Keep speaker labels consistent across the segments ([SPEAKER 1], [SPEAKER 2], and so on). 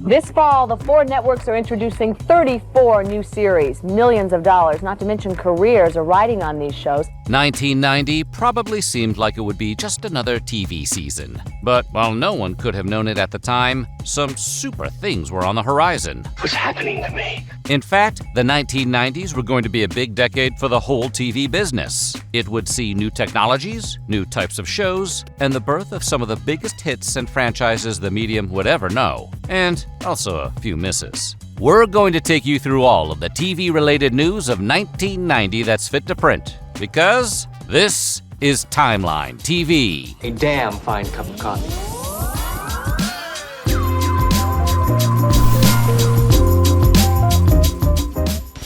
[SPEAKER 1] This fall, the four networks are introducing 34 new series. Millions of dollars, not to mention careers, are riding on these shows.
[SPEAKER 2] 1990 probably seemed like it would be just another TV season. But while no one could have known it at the time, some super things were on the horizon.
[SPEAKER 3] What's happening to me?
[SPEAKER 2] In fact, the 1990s were going to be a big decade for the whole TV business. It would see new technologies, new types of shows, and the birth of some of the biggest hits and franchises the medium would ever know. And also a few misses. We're going to take you through all of the TV-related news of 1990 that's fit to print, because this is Timeline TV.
[SPEAKER 3] A damn fine cup of coffee.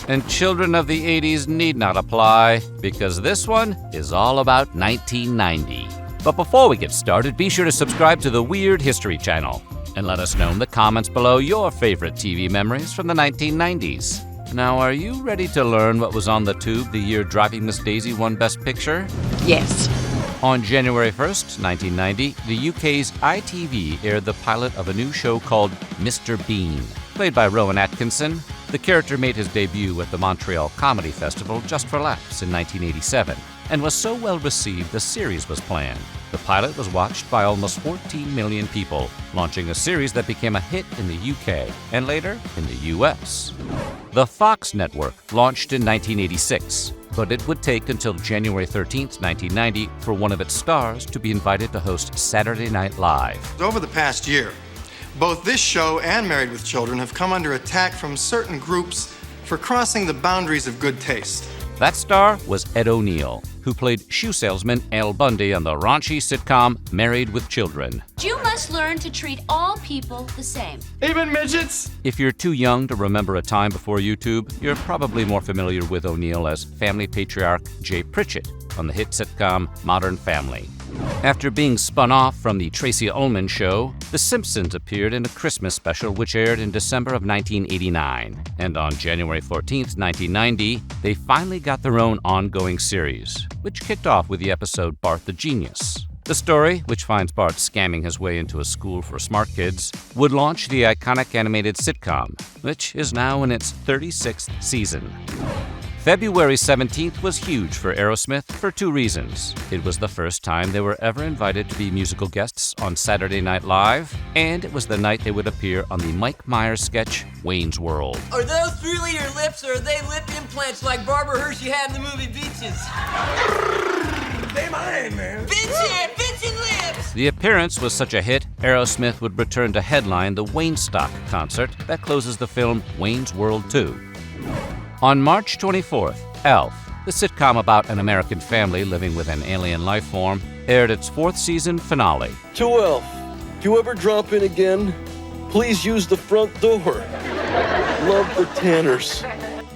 [SPEAKER 2] And children of the 80s need not apply, because this one is all about 1990. But before we get started, be sure to subscribe to the Weird History channel and let us know in the comments below your favorite TV memories from the 1990s. Now, are you ready to learn what was on the tube the year Driving Miss Daisy won Best Picture?
[SPEAKER 4] Yes.
[SPEAKER 2] On January 1st, 1990, the UK's ITV aired the pilot of a new show called Mr. Bean. Played by Rowan Atkinson, the character made his debut at the Montreal Comedy Festival Just for Laughs in 1987, and was so well received a series was planned. The pilot was watched by almost 14 million people, launching a series that became a hit in the UK and later in the US. The Fox network launched in 1986, but it would take until January 13, 1990 for one of its stars to be invited to host Saturday Night Live.
[SPEAKER 5] Over the past year, both this show and Married with Children have come under attack from certain groups for crossing the boundaries of good taste.
[SPEAKER 2] That star was Ed O'Neill, who played shoe salesman Al Bundy on the raunchy sitcom Married with Children.
[SPEAKER 6] You must learn to treat all people the same.
[SPEAKER 5] Even midgets?
[SPEAKER 2] If you're too young to remember a time before YouTube, you're probably more familiar with O'Neill as family patriarch Jay Pritchett on the hit sitcom Modern Family. After being spun off from the Tracy Ullman Show, The Simpsons appeared in a Christmas special which aired in December of 1989. And on January 14, 1990, they finally got their own ongoing series, which kicked off with the episode Bart the Genius. The story, which finds Bart scamming his way into a school for smart kids, would launch the iconic animated sitcom, which is now in its 36th season. February 17th was huge for Aerosmith for two reasons. It was the first time they were ever invited to be musical guests on Saturday Night Live, and it was the night they would appear on the Mike Myers sketch Wayne's World.
[SPEAKER 7] Are those really your lips, or are they lip implants like Barbara Hershey had in the movie Beaches?
[SPEAKER 8] They mine, man.
[SPEAKER 7] Vincent lips!
[SPEAKER 2] The appearance was such a hit, Aerosmith would return to headline the Wayne Stock concert that closes the film Wayne's World 2. On March 24th, Elf, the sitcom about an American family living with an alien life form, aired its fourth season finale.
[SPEAKER 9] To Elf, if you ever drop in again, please use the front door. Love the Tanners.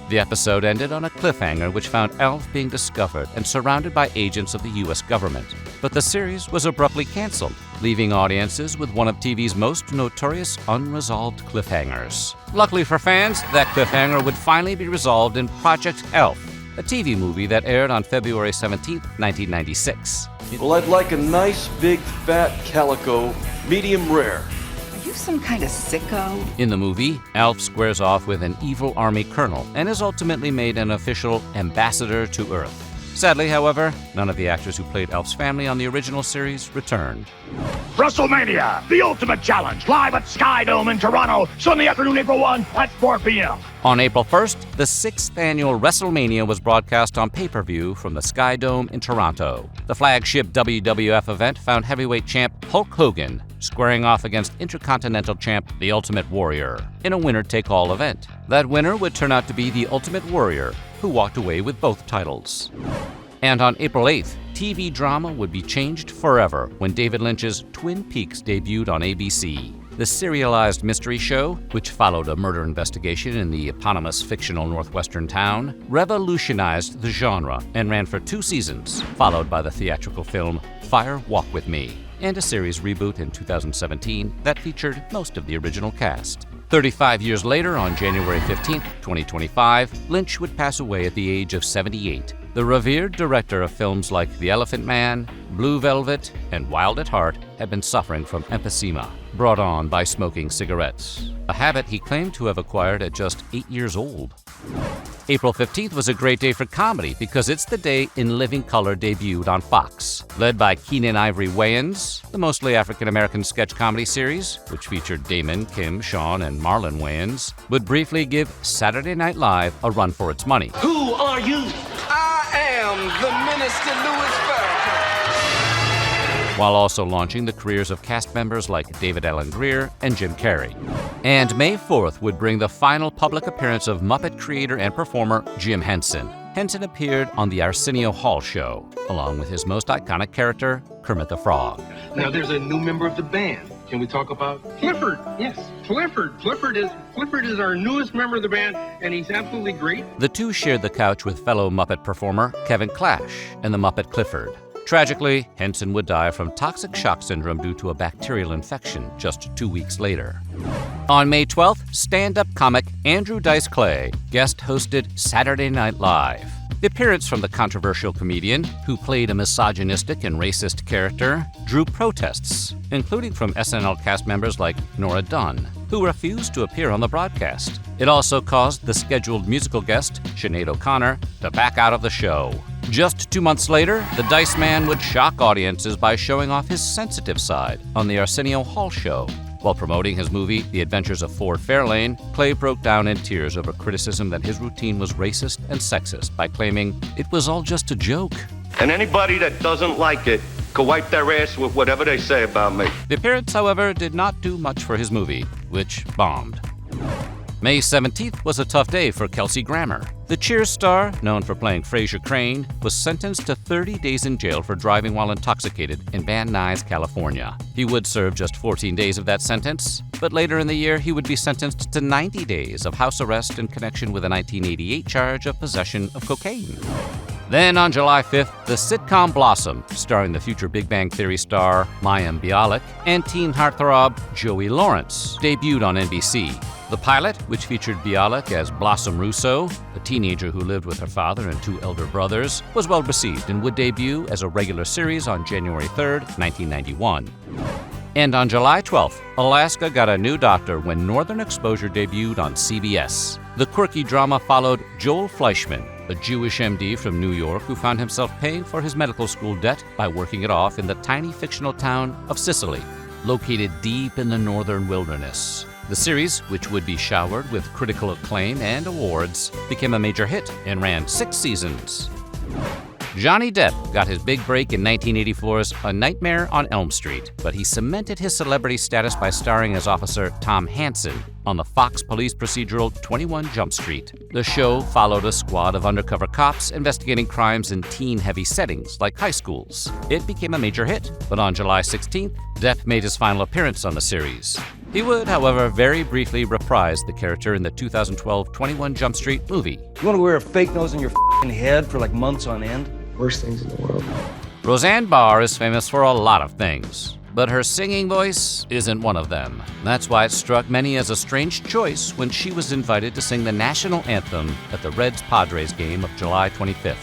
[SPEAKER 2] The episode ended on a cliffhanger which found Elf being discovered and surrounded by agents of the U.S. government. But the series was abruptly canceled, leaving audiences with one of TV's most notorious unresolved cliffhangers. Luckily for fans, that cliffhanger would finally be resolved in Project Elf, a TV movie that aired on February 17, 1996.
[SPEAKER 9] Well, I'd like a nice, big, fat calico, medium rare.
[SPEAKER 4] Are you some kind of sicko?
[SPEAKER 2] In the movie, Elf squares off with an evil army colonel and is ultimately made an official ambassador to Earth. Sadly, however, none of the actors who played Elf's family on the original series returned.
[SPEAKER 10] WrestleMania, the ultimate challenge, live at Sky Dome in Toronto, Sunday afternoon, April 1 at 4 p.m.
[SPEAKER 2] On April 1st, the 6th annual WrestleMania was broadcast on pay-per-view from the Sky Dome in Toronto. The flagship WWF event found heavyweight champ Hulk Hogan squaring off against Intercontinental champ The Ultimate Warrior in a winner-take-all event. That winner would turn out to be The Ultimate Warrior, who walked away with both titles. And on April 8th, TV drama would be changed forever when David Lynch's Twin Peaks debuted on ABC. The serialized mystery show, which followed a murder investigation in the eponymous fictional northwestern town, revolutionized the genre and ran for 2 seasons, followed by the theatrical film Fire Walk With Me, and a series reboot in 2017 that featured most of the original cast. 35 years later, on January 15, 2025, Lynch would pass away at the age of 78, The revered director of films like The Elephant Man, Blue Velvet, and Wild at Heart had been suffering from emphysema, brought on by smoking cigarettes, a habit he claimed to have acquired at just 8 years old. April 15th was a great day for comedy because it's the day In Living Color debuted on Fox. Led by Keenan Ivory Wayans, the mostly African-American sketch comedy series, which featured Damon, Kim, Sean, and Marlon Wayans, would briefly give Saturday Night Live a run for its money.
[SPEAKER 8] Who are you? I am the Minister Louis Farrakhan.
[SPEAKER 2] While also launching the careers of cast members like David Alan Grier and Jim Carrey. And May 4th would bring the final public appearance of Muppet creator and performer Jim Henson. Henson appeared on the Arsenio Hall show, along with his most iconic character, Kermit the Frog.
[SPEAKER 11] Now there's a new member of the band. Can we talk about Clifford? Yes, Clifford. Clifford is our newest member of the band, and he's absolutely great.
[SPEAKER 2] The two shared the couch with fellow Muppet performer Kevin Clash and the Muppet Clifford. Tragically, Henson would die from toxic shock syndrome due to a bacterial infection just 2 weeks later. On May 12th, stand-up comic Andrew Dice Clay guest hosted Saturday Night Live. The appearance from the controversial comedian, who played a misogynistic and racist character, drew protests, including from SNL cast members like Nora Dunn, who refused to appear on the broadcast. It also caused the scheduled musical guest, Sinead O'Connor, to back out of the show. Just 2 months later, the Dice Man would shock audiences by showing off his sensitive side on the Arsenio Hall show. While promoting his movie, The Adventures of Ford Fairlane, Clay broke down in tears over criticism that his routine was racist and sexist by claiming it was all just a joke.
[SPEAKER 12] And anybody that doesn't like it could wipe their ass with whatever they say about me.
[SPEAKER 2] The appearance, however, did not do much for his movie, which bombed. May 17th was a tough day for Kelsey Grammer. The Cheers star, known for playing Frasier Crane, was sentenced to 30 days in jail for driving while intoxicated in Van Nuys, California. He would serve just 14 days of that sentence, but later in the year he would be sentenced to 90 days of house arrest in connection with a 1988 charge of possession of cocaine. Then on July 5th, the sitcom Blossom, starring the future Big Bang Theory star Mayim Bialik and teen heartthrob Joey Lawrence, debuted on NBC. The pilot, which featured Bialik as Blossom Russo, a teenager who lived with her father and 2 elder brothers, was well received and would debut as a regular series on January 3rd, 1991. And on July 12th, Alaska got a new doctor when Northern Exposure debuted on CBS. The quirky drama followed Joel Fleischman, a Jewish MD from New York who found himself paying for his medical school debt by working it off in the tiny fictional town of Sicily, located deep in the northern wilderness. The series, which would be showered with critical acclaim and awards, became a major hit and ran 6 seasons. Johnny Depp got his big break in 1984's A Nightmare on Elm Street, but he cemented his celebrity status by starring as Officer Tom Hansen on the Fox police procedural 21 Jump Street. The show followed a squad of undercover cops investigating crimes in teen-heavy settings like high schools. It became a major hit, but on July 16th, Depp made his final appearance on the series. He would, however, very briefly reprise the character in the 2012 21 Jump Street movie.
[SPEAKER 13] You want to wear a fake nose on your head for like months on end?
[SPEAKER 3] Worst things in the world.
[SPEAKER 2] Roseanne Barr is famous for a lot of things, but her singing voice isn't one of them. That's why it struck many as a strange choice when she was invited to sing the national anthem at the Reds-Padres game of July 25th.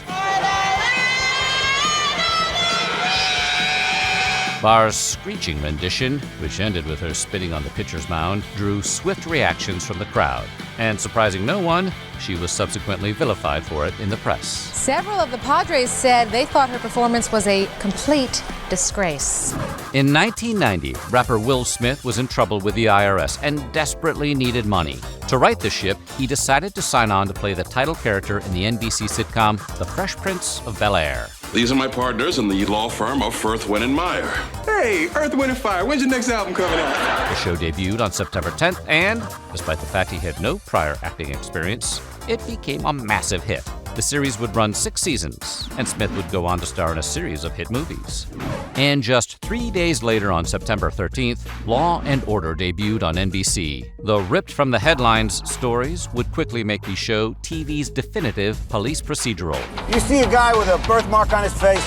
[SPEAKER 2] Barr's screeching rendition, which ended with her spitting on the pitcher's mound, drew swift reactions from the crowd. And surprising no one, she was subsequently vilified for it in the press.
[SPEAKER 14] Several of the Padres said they thought her performance was a complete disgrace.
[SPEAKER 2] In 1990, rapper Will Smith was in trouble with the IRS and desperately needed money. To right the ship, he decided to sign on to play the title character in the NBC sitcom The Fresh Prince of Bel-Air.
[SPEAKER 15] These are my partners in the law firm of Firth, Wind & Meyer.
[SPEAKER 8] Hey, Earth, Wind & Fire, when's your next album coming out?
[SPEAKER 2] The show debuted on September 10th, and despite the fact he had no prior acting experience, it became a massive hit. The series would run 6 seasons, and Smith would go on to star in a series of hit movies. And just 3 days later, on September 13th, Law & Order debuted on NBC. The ripped-from-the-headlines stories would quickly make the show TV's definitive police procedural.
[SPEAKER 16] You see a guy with a birthmark on his face?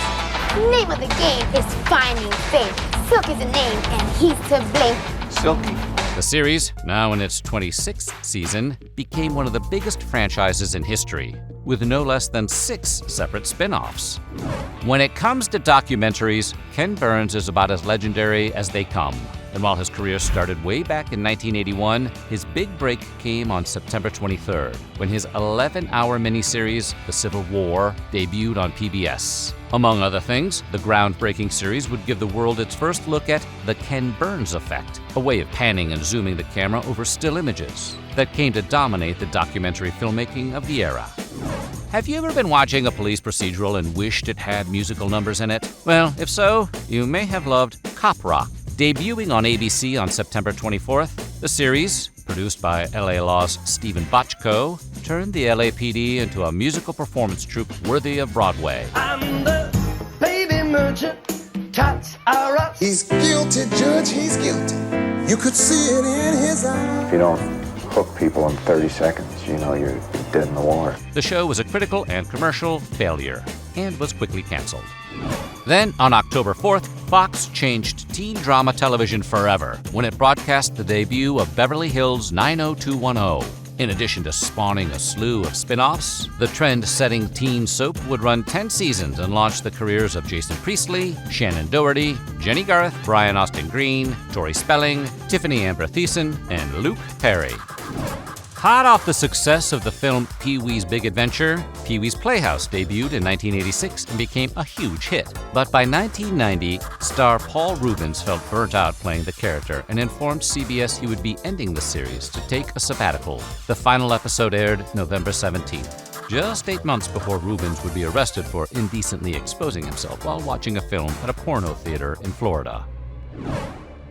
[SPEAKER 17] The name of the game is finding faith. Silk is a name, and he's to blame.
[SPEAKER 3] Silky.
[SPEAKER 2] The The series, now in its 26th season, became one of the biggest franchises in history, with no less than 6 separate spin-offs. When it comes to documentaries, Ken Burns is about as legendary as they come. And while his career started way back in 1981, his big break came on September 23rd, when his 11-hour miniseries, The Civil War, debuted on PBS. Among other things, the groundbreaking series would give the world its first look at the Ken Burns effect, a way of panning and zooming the camera over still images that came to dominate the documentary filmmaking of the era. Have you ever been watching a police procedural and wished it had musical numbers in it? Well, if so, you may have loved Cop Rock. Debuting on ABC on September 24th, the series, produced by LA Law's Stephen Bochco, turned the LAPD into a musical performance troupe worthy of Broadway.
[SPEAKER 17] I'm the baby merchant, tots are up.
[SPEAKER 18] He's guilty, Judge, he's guilty. You could see it in his eyes.
[SPEAKER 19] If you don't hook people in 30 seconds, you know you're dead in the water.
[SPEAKER 2] The show was a critical and commercial failure and was quickly canceled. Then, on October 4th, Fox changed teen drama television forever when it broadcast the debut of Beverly Hills 90210. In addition to spawning a slew of spin-offs, the trend-setting teen soap would run 10 seasons and launch the careers of Jason Priestley, Shannon Doherty, Jenny Garth, Brian Austin Green, Tori Spelling, Tiffany Amber Thiessen, and Luke Perry. Hot off the success of the film Pee-wee's Big Adventure, Pee-wee's Playhouse debuted in 1986 and became a huge hit. But by 1990, star Paul Reubens felt burnt out playing the character and informed CBS he would be ending the series to take a sabbatical. The final episode aired November 17th, just 8 months before Reubens would be arrested for indecently exposing himself while watching a film at a porno theater in Florida.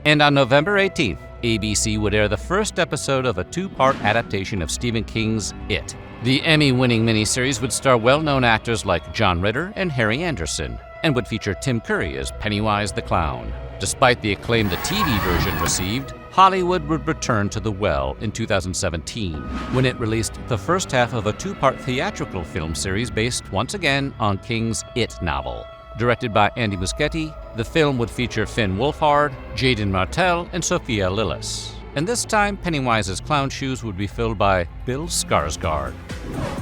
[SPEAKER 2] And on November 18th, ABC would air the first episode of a 2-part adaptation of Stephen King's It. The Emmy-winning miniseries would star well-known actors like John Ritter and Harry Anderson, and would feature Tim Curry as Pennywise the Clown. Despite the acclaim the TV version received, Hollywood would return to the well in 2017, when it released the first half of a 2-part theatrical film series based once again on King's It novel. Directed by Andy Muschietti, the film would feature Finn Wolfhard, Jaden Martell, and Sophia Lillis. And this time, Pennywise's clown shoes would be filled by Bill Skarsgård.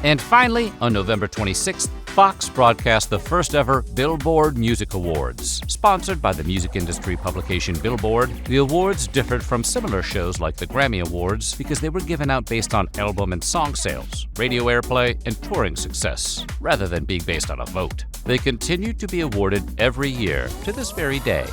[SPEAKER 2] And finally, on November 26th, Fox broadcast the first ever Billboard Music Awards. Sponsored by the music industry publication Billboard, the awards differed from similar shows like the Grammy Awards because they were given out based on album and song sales, radio airplay, and touring success, rather than being based on a vote. They continue to be awarded every year to this very day.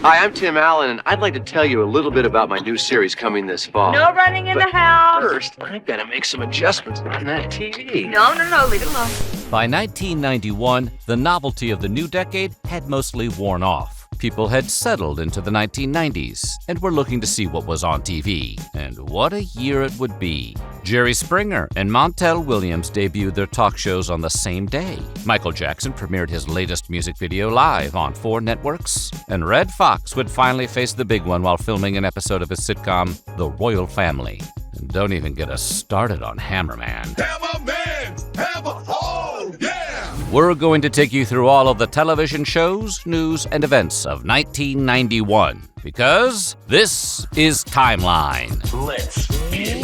[SPEAKER 3] Hi, I'm Tim Allen, and I'd like to tell you a little bit about my new series coming this fall.
[SPEAKER 20] No running in the house.
[SPEAKER 3] First, I've got to make some adjustments on that TV.
[SPEAKER 20] No, leave it alone.
[SPEAKER 2] By 1991, the novelty of the new decade had mostly worn off. People had settled into the 1990s and were looking to see what was on TV. And what a year it would be. Jerry Springer and Montel Williams debuted their talk shows on the same day. Michael Jackson premiered his latest music video live on 4 networks. And Red Fox would finally face the big one while filming an episode of his sitcom, The Royal Family. And don't even get us started on Hammerman.
[SPEAKER 15] Hammerman! Hammer! Oh, yeah!
[SPEAKER 2] We're going to take you through all of the television shows, news, and events of 1991. Because this is Timeline.
[SPEAKER 17] Let's get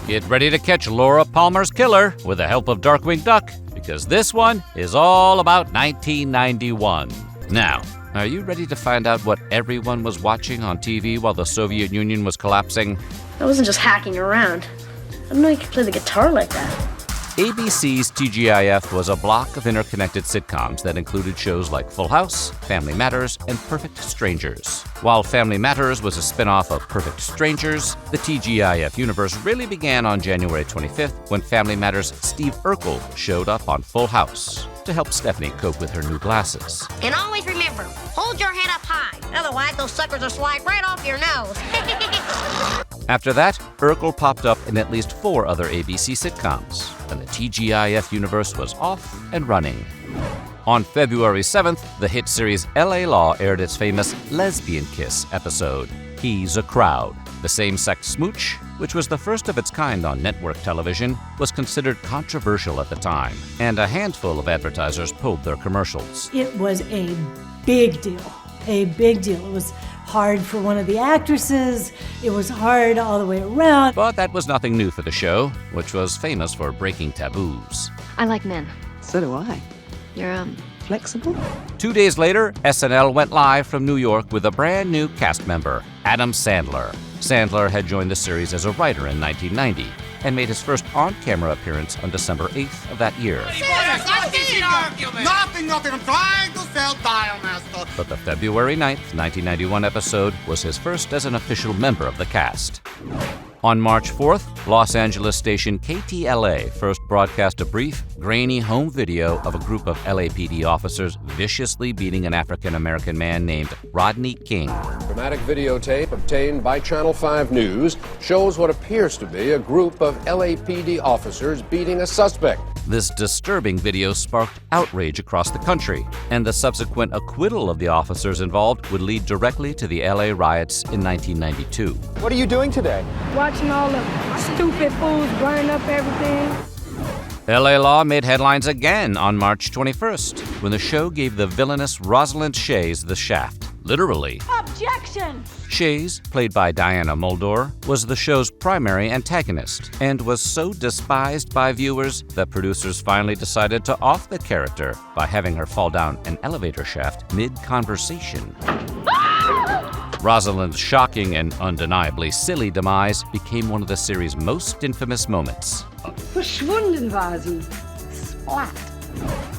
[SPEAKER 2] Get ready to catch Laura Palmer's killer with the help of Darkwing Duck, because this one is all about 1991. Now, are you ready to find out what everyone was watching on TV while the Soviet Union was collapsing?
[SPEAKER 21] I wasn't just hacking around. I didn't know you could play the guitar like that.
[SPEAKER 2] ABC's TGIF was a block of interconnected sitcoms that included shows like Full House, Family Matters, and Perfect Strangers. While Family Matters was a spin-off of Perfect Strangers, the TGIF universe really began on January 25th when Family Matters' Steve Urkel showed up on Full House to help Stephanie cope with her new glasses.
[SPEAKER 22] And always remember, hold your head up high. Otherwise, those suckers will slide right off your nose.
[SPEAKER 2] After that, Urkel popped up in at least 4 other ABC sitcoms, and the TGIF universe was off and running. On February 7th, the hit series LA Law aired its famous Lesbian Kiss episode, He's a Crowd. The same-sex smooch, which was the first of its kind on network television, was considered controversial at the time, and a handful of advertisers pulled their commercials.
[SPEAKER 1] It was a big deal. A big deal. It was hard for one of the actresses. It was hard all the way around.
[SPEAKER 2] But that was nothing new for the show, which was famous for breaking taboos.
[SPEAKER 6] I like men.
[SPEAKER 4] So do I.
[SPEAKER 6] You're,
[SPEAKER 4] flexible?
[SPEAKER 2] 2 days later, SNL went live from New York with a brand new cast member, Adam Sandler. Sandler had joined the series as a writer in 1990 and made his first on-camera appearance on December 8th of that year.
[SPEAKER 15] Nothing. I'm trying to sell tile, master.
[SPEAKER 2] But the February 9th, 1991 episode was his first as an official member of the cast. On March 4th, Los Angeles station KTLA first broadcast a brief, grainy home video of a group of LAPD officers viciously beating an African-American man named Rodney King.
[SPEAKER 23] Dramatic videotape obtained by Channel 5 News shows what appears to be a group of LAPD officers beating a suspect.
[SPEAKER 2] This disturbing video sparked outrage across the country, and the subsequent acquittal of the officers involved would lead directly to the LA riots in 1992.
[SPEAKER 16] What are you doing today?
[SPEAKER 21] Watching all the stupid fools burn up everything.
[SPEAKER 2] LA Law made headlines again on March 21st, when the show gave the villainous Rosalind Shays the shaft. Literally.
[SPEAKER 21] Objection!
[SPEAKER 2] Shays, played by Diana Muldaur, was the show's primary antagonist and was so despised by viewers that producers finally decided to off the character by having her fall down an elevator shaft mid-conversation. Rosalind's shocking and undeniably silly demise became one of the series' most infamous moments.
[SPEAKER 21] Verschwunden war sie. Splat.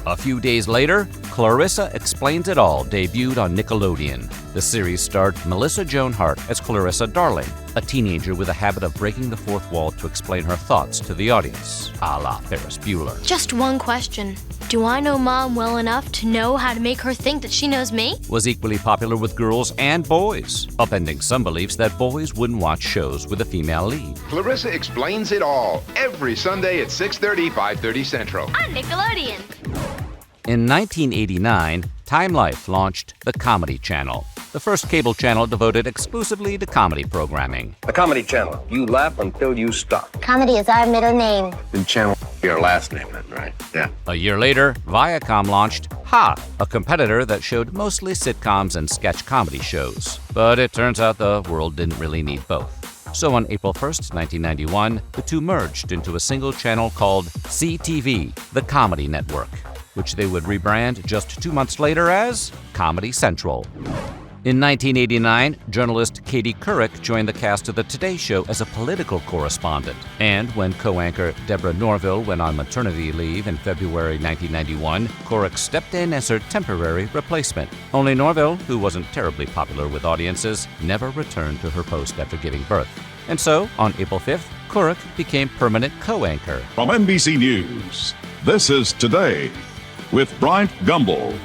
[SPEAKER 2] A few days later, Clarissa Explains It All debuted on Nickelodeon. The series starred Melissa Joan Hart as Clarissa Darling, a teenager with a habit of breaking the fourth wall to explain her thoughts to the audience, a la Ferris Bueller.
[SPEAKER 22] Just one question. Do I know Mom well enough to know how to make her think that she knows me?
[SPEAKER 2] Was equally popular with girls and boys, upending some beliefs that boys wouldn't watch shows with a female lead.
[SPEAKER 24] Clarissa Explains It All, every Sunday at 6:30, 5:30 Central.
[SPEAKER 22] On Nickelodeon.
[SPEAKER 2] In 1989, Time Life launched the Comedy Channel, the first cable channel devoted exclusively to comedy programming.
[SPEAKER 23] The Comedy Channel. You laugh until you stop.
[SPEAKER 22] Comedy is our middle name.
[SPEAKER 23] The channel, your last name, then, right? Yeah.
[SPEAKER 2] A year later, Viacom launched Ha, a competitor that showed mostly sitcoms and sketch comedy shows. But it turns out the world didn't really need both. So on April 1st, 1991, the two merged into a single channel called CTV, the Comedy Network, which they would rebrand just 2 months later as Comedy Central. In 1989, journalist Katie Couric joined the cast of The Today Show as a political correspondent. And when co-anchor Deborah Norville went on maternity leave in February 1991, Couric stepped in as her temporary replacement. Only Norville, who wasn't terribly popular with audiences, never returned to her post after giving birth. And so, on April 5th, Couric became permanent co-anchor.
[SPEAKER 25] From NBC News, this is Today with Bryant Gumbel,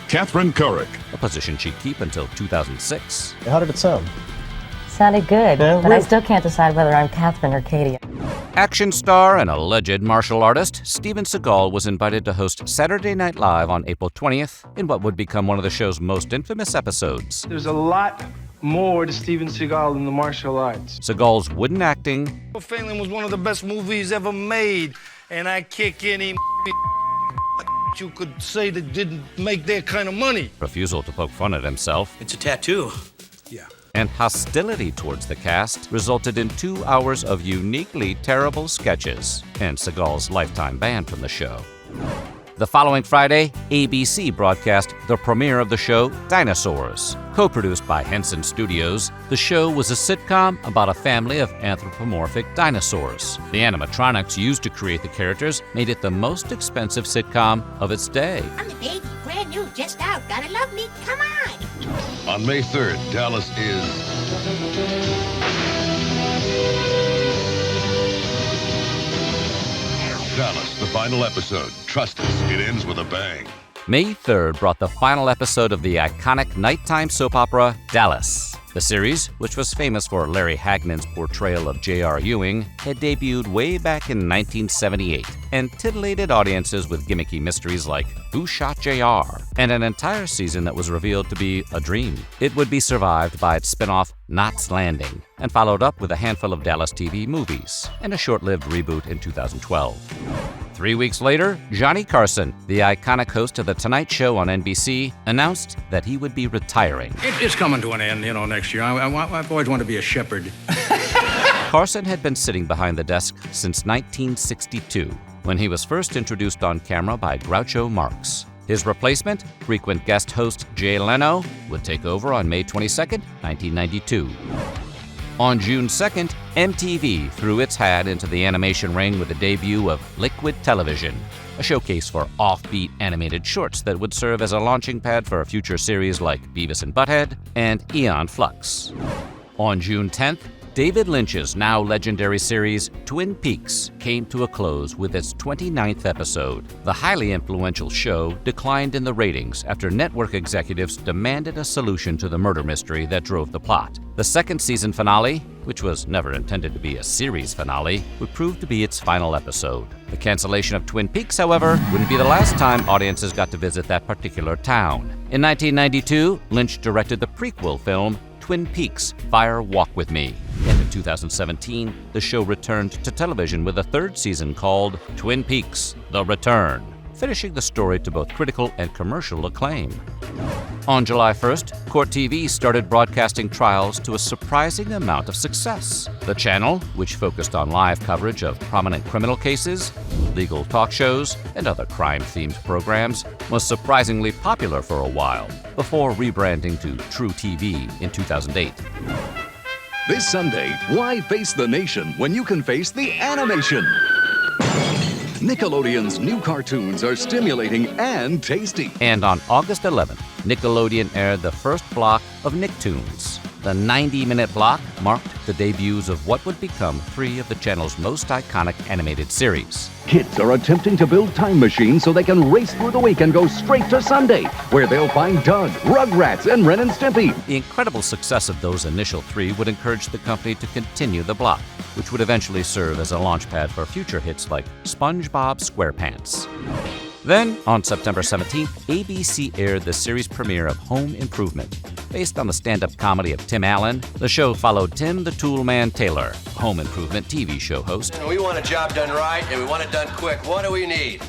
[SPEAKER 25] Catherine Couric.
[SPEAKER 2] A position she'd keep until 2006.
[SPEAKER 26] How did it sound?
[SPEAKER 27] Sounded good, but I still can't decide whether I'm Catherine or Katie.
[SPEAKER 2] Action star and alleged martial artist Steven Seagal was invited to host Saturday Night Live on April 20th in what would become one of the show's most infamous episodes.
[SPEAKER 28] There's a lot more to Steven Seagal than the martial arts.
[SPEAKER 2] Seagal's wooden acting.
[SPEAKER 29] Phelan was one of the best movies ever made, and I kick any you could say that didn't make that kind of money.
[SPEAKER 2] Refusal to poke fun at himself.
[SPEAKER 29] It's a tattoo. Yeah.
[SPEAKER 2] And hostility towards the cast resulted in 2 hours of uniquely terrible sketches and Seagal's lifetime ban from the show. The following Friday, ABC broadcast the premiere of the show Dinosaurs. Co-produced by Henson Studios, the show was a sitcom about a family of anthropomorphic dinosaurs. The animatronics used to create the characters made it the most expensive sitcom of its day.
[SPEAKER 22] I'm the baby, brand new, just out. Gotta love me, come on.
[SPEAKER 15] On May 3rd, Dallas is... Dallas, the final episode. Trust us, it ends with a bang.
[SPEAKER 2] May 3rd brought the final episode of the iconic nighttime soap opera Dallas. The series, which was famous for Larry Hagman's portrayal of J.R. Ewing, had debuted way back in 1978 and titillated audiences with gimmicky mysteries like Who Shot J.R. and an entire season that was revealed to be a dream. It would be survived by its spin-off Knots Landing and followed up with a handful of Dallas TV movies and a short-lived reboot in 2012. 3 weeks later, Johnny Carson, the iconic host of The Tonight Show on NBC, announced that he would be retiring.
[SPEAKER 5] It's coming to an end, next year. I've always wanted to be a shepherd.
[SPEAKER 2] Carson had been sitting behind the desk since 1962, when he was first introduced on camera by Groucho Marx. His replacement, frequent guest host Jay Leno, would take over on May 22, 1992. On June 2nd, MTV threw its hat into the animation ring with the debut of Liquid Television, a showcase for offbeat animated shorts that would serve as a launching pad for future series like Beavis and Butthead and Aeon Flux. On June 10th, David Lynch's now legendary series Twin Peaks came to a close with its 29th episode. The highly influential show declined in the ratings after network executives demanded a solution to the murder mystery that drove the plot. The second season finale, which was never intended to be a series finale, would prove to be its final episode. The cancellation of Twin Peaks, however, wouldn't be the last time audiences got to visit that particular town. In 1992, Lynch directed the prequel film Twin Peaks: Fire Walk With Me. And in 2017, the show returned to television with a third season called Twin Peaks: The Return, finishing the story to both critical and commercial acclaim. On July 1st, Court TV started broadcasting trials to a surprising amount of success. The channel, which focused on live coverage of prominent criminal cases, legal talk shows, and other crime-themed programs, was surprisingly popular for a while, before rebranding to True TV in 2008.
[SPEAKER 6] This Sunday, why face the nation when you can face the animation? Nickelodeon's new cartoons are stimulating and tasty.
[SPEAKER 2] And on August 11th, Nickelodeon aired the first block of Nicktoons. The 90-minute block marked the debuts of what would become 3 of the channel's most iconic animated series.
[SPEAKER 6] Kids are attempting to build time machines so they can race through the week and go straight to Sunday, where they'll find Doug, Rugrats, and Ren and Stimpy.
[SPEAKER 2] The incredible success of those initial 3 would encourage the company to continue the block, which would eventually serve as a launchpad for future hits like SpongeBob SquarePants. Then, on September 17th, ABC aired the series premiere of Home Improvement. Based on the stand-up comedy of Tim Allen, the show followed Tim the Toolman Taylor, Home Improvement TV show host.
[SPEAKER 7] We want a job done right, and we want it done quick. What do we need?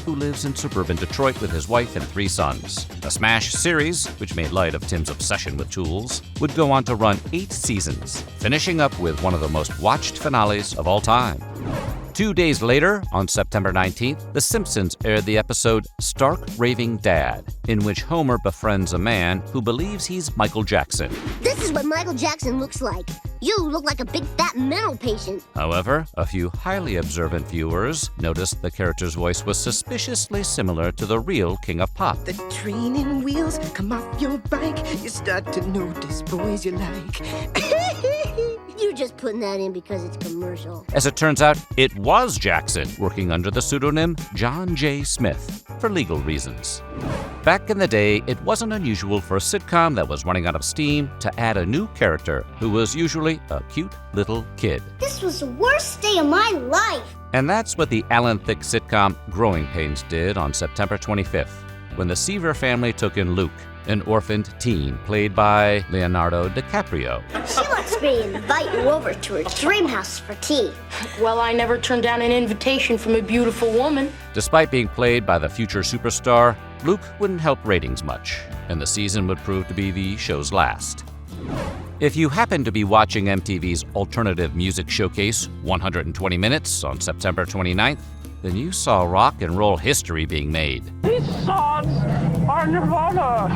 [SPEAKER 2] Who lives in suburban Detroit with his wife and 3 sons. The Smash series, which made light of Tim's obsession with tools, would go on to run 8 seasons, finishing up with one of the most watched finales of all time. 2 days later, on September 19th, The Simpsons aired the episode Stark Raving Dad, in which Homer befriends a man who believes he's Michael Jackson.
[SPEAKER 22] This is what Michael Jackson looks like. You look like a big fat mental patient.
[SPEAKER 2] However, a few highly observant viewers noticed the character's voice was suspiciously similar to the real King of Pop.
[SPEAKER 9] The training wheels come off your bike. You start to notice boys you like.
[SPEAKER 22] You're just putting that in because it's commercial.
[SPEAKER 2] As it turns out, it was Jackson, working under the pseudonym John J. Smith, for legal reasons. Back in the day, it wasn't unusual for a sitcom that was running out of steam to add a new character who was usually a cute little kid.
[SPEAKER 22] This was the worst day of my life.
[SPEAKER 2] And that's what the Alan Thicke sitcom Growing Pains did on September 25th, when the Seaver family took in Luke, an orphaned teen played by Leonardo DiCaprio.
[SPEAKER 21] She wants me to invite you over to her dream house for tea.
[SPEAKER 10] Well, I never turned down an invitation from a beautiful woman.
[SPEAKER 2] Despite being played by the future superstar, Luke wouldn't help ratings much, and the season would prove to be the show's last. If you happen to be watching MTV's alternative music showcase, 120 Minutes, on September 29th, then you saw rock and roll history being made.
[SPEAKER 11] These songs are Nirvana,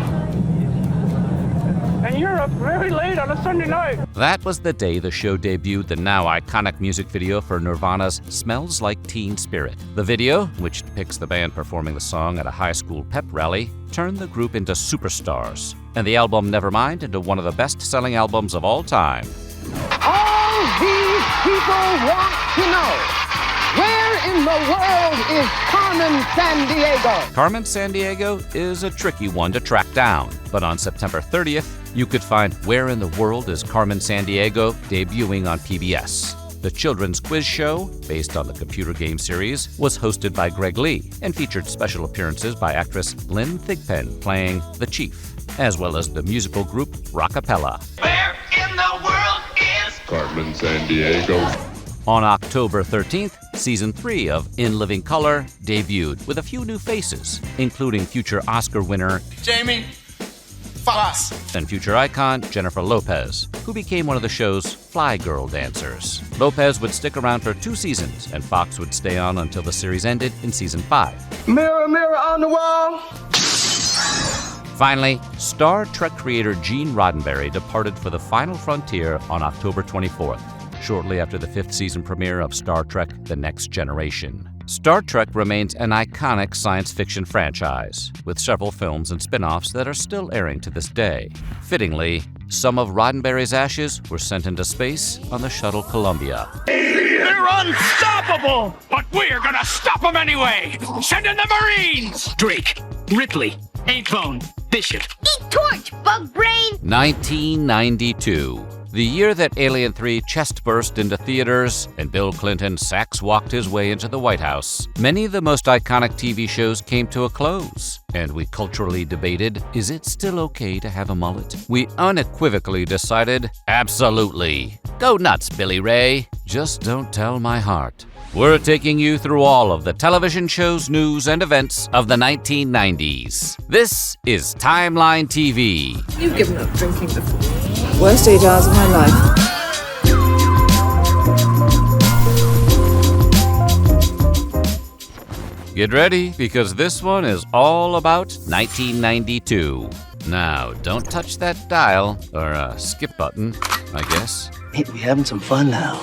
[SPEAKER 11] and you're up very late on a Sunday night.
[SPEAKER 2] That was the day the show debuted the now iconic music video for Nirvana's Smells Like Teen Spirit. The video, which depicts the band performing the song at a high school pep rally, turned the group into superstars, and the album Nevermind into one of the best-selling albums of all time.
[SPEAKER 12] All these people want to know, where
[SPEAKER 17] in the world is Carmen Sandiego?
[SPEAKER 2] Carmen Sandiego is a tricky one to track down, but on September 30th, you could find Where in the World is Carmen Sandiego debuting on PBS. The children's quiz show, based on the computer game series, was hosted by Greg Lee and featured special appearances by actress Lynn Thigpen playing the Chief, as well as the musical group Rockapella.
[SPEAKER 17] Where in the world is
[SPEAKER 15] Carmen Sandiego?
[SPEAKER 2] On October 13th, Season 3 of In Living Color debuted with a few new faces, including future Oscar winner
[SPEAKER 17] Jamie Foxx
[SPEAKER 2] and future icon Jennifer Lopez, who became one of the show's Fly Girl dancers. Lopez would stick around for 2 seasons, and Fox would stay on until the series ended in Season 5.
[SPEAKER 17] Mirror, mirror on the wall.
[SPEAKER 2] Finally, Star Trek creator Gene Roddenberry departed for the final frontier on October 24th, shortly after the 5th season premiere of Star Trek: The Next Generation. Star Trek remains an iconic science fiction franchise, with several films and spin-offs that are still airing to this day. Fittingly, some of Roddenberry's ashes were sent into space on the shuttle Columbia.
[SPEAKER 11] They're unstoppable! But we're gonna stop them anyway! Send in the Marines! Drake, Ripley, Ain't-Bone, Bishop.
[SPEAKER 22] Eat torch, bug brain!
[SPEAKER 2] 1992. The year that Alien 3 chest burst into theaters and Bill Clinton sax-walked his way into the White House, many of the most iconic TV shows came to a close, and we culturally debated, is it still okay to have a mullet? We unequivocally decided, absolutely. Go nuts, Billy Ray. Just don't tell my heart. We're taking you through all of the television shows, news, and events of the 1990s. This is Timeline TV.
[SPEAKER 3] You've given up drinking before. Worst 8 hours of my life.
[SPEAKER 2] Get ready, because this one is all about 1992. Now, don't touch that dial, or skip button, I guess.
[SPEAKER 8] Hey, we having some fun now.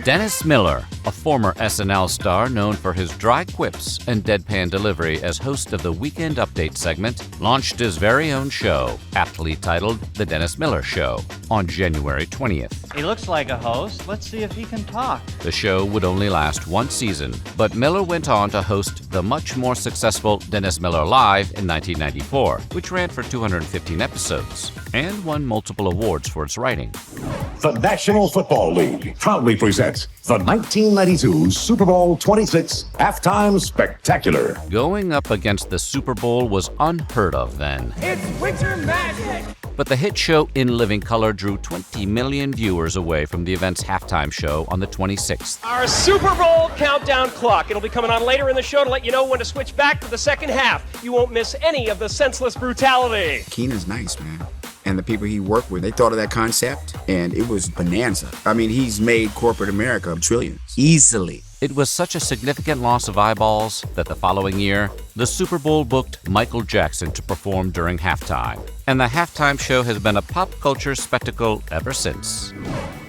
[SPEAKER 2] Dennis Miller, a former SNL star known for his dry quips and deadpan delivery as host of the Weekend Update segment, launched his very own show, aptly titled The Dennis Miller Show, on January 20th.
[SPEAKER 12] He looks like a host. Let's see if he can talk.
[SPEAKER 2] The show would only last 1 season, but Miller went on to host the much more successful Dennis Miller Live in 1994, which ran for 215 episodes, and won multiple awards for its writing.
[SPEAKER 13] The National Football League proudly presents the 1992 Super Bowl 26 Halftime Spectacular.
[SPEAKER 2] Going up against the Super Bowl was unheard of then.
[SPEAKER 17] It's winter magic.
[SPEAKER 2] But the hit show In Living Color drew 20 million viewers away from the event's halftime show on the 26th.
[SPEAKER 14] Our Super Bowl countdown clock. It'll be coming on later in the show to let you know when to switch back to the second half. You won't miss any of the senseless brutality.
[SPEAKER 18] Keenan's nice, man. And the people he worked with, they thought of that concept, and it was bonanza. I mean, he's made corporate America trillions, easily.
[SPEAKER 2] It was such a significant loss of eyeballs that the following year, the Super Bowl booked Michael Jackson to perform during halftime. And the halftime show has been a pop culture spectacle ever since.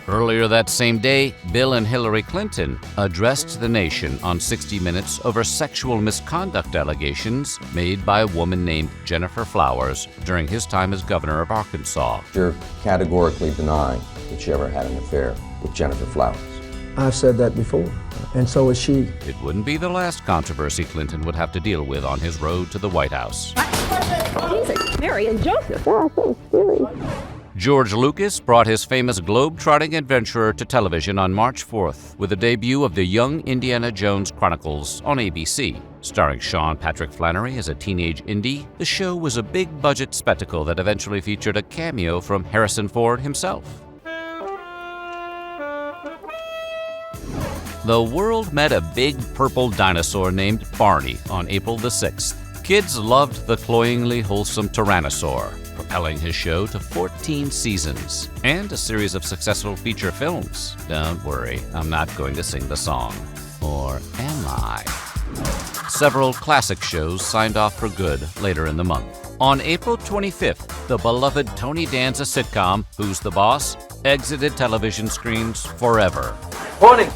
[SPEAKER 2] Earlier that same day, Bill and Hillary Clinton addressed the nation on 60 Minutes over sexual misconduct allegations made by a woman named Jennifer Flowers during his time as governor of Arkansas.
[SPEAKER 19] You're categorically denying that you ever had an affair with Jennifer Flowers.
[SPEAKER 20] I've said that before, and so is she.
[SPEAKER 2] It wouldn't be the last controversy Clinton would have to deal with on his road to the White House.
[SPEAKER 21] Mary and Joseph. Wow, so scary.
[SPEAKER 2] George Lucas brought his famous globe-trotting adventurer to television on March 4th with the debut of the Young Indiana Jones Chronicles on ABC. Starring Sean Patrick Flannery as a teenage Indy, the show was a big-budget spectacle that eventually featured a cameo from Harrison Ford himself. The world met a big purple dinosaur named Barney on April the 6th. Kids loved the cloyingly wholesome Tyrannosaur, propelling his show to 14 seasons and a series of successful feature films. Don't worry, I'm not going to sing the song. Or am I? Several classic shows signed off for good later in the month. On April 25th, the beloved Tony Danza sitcom, Who's the Boss?, exited television screens forever.
[SPEAKER 26] Morning.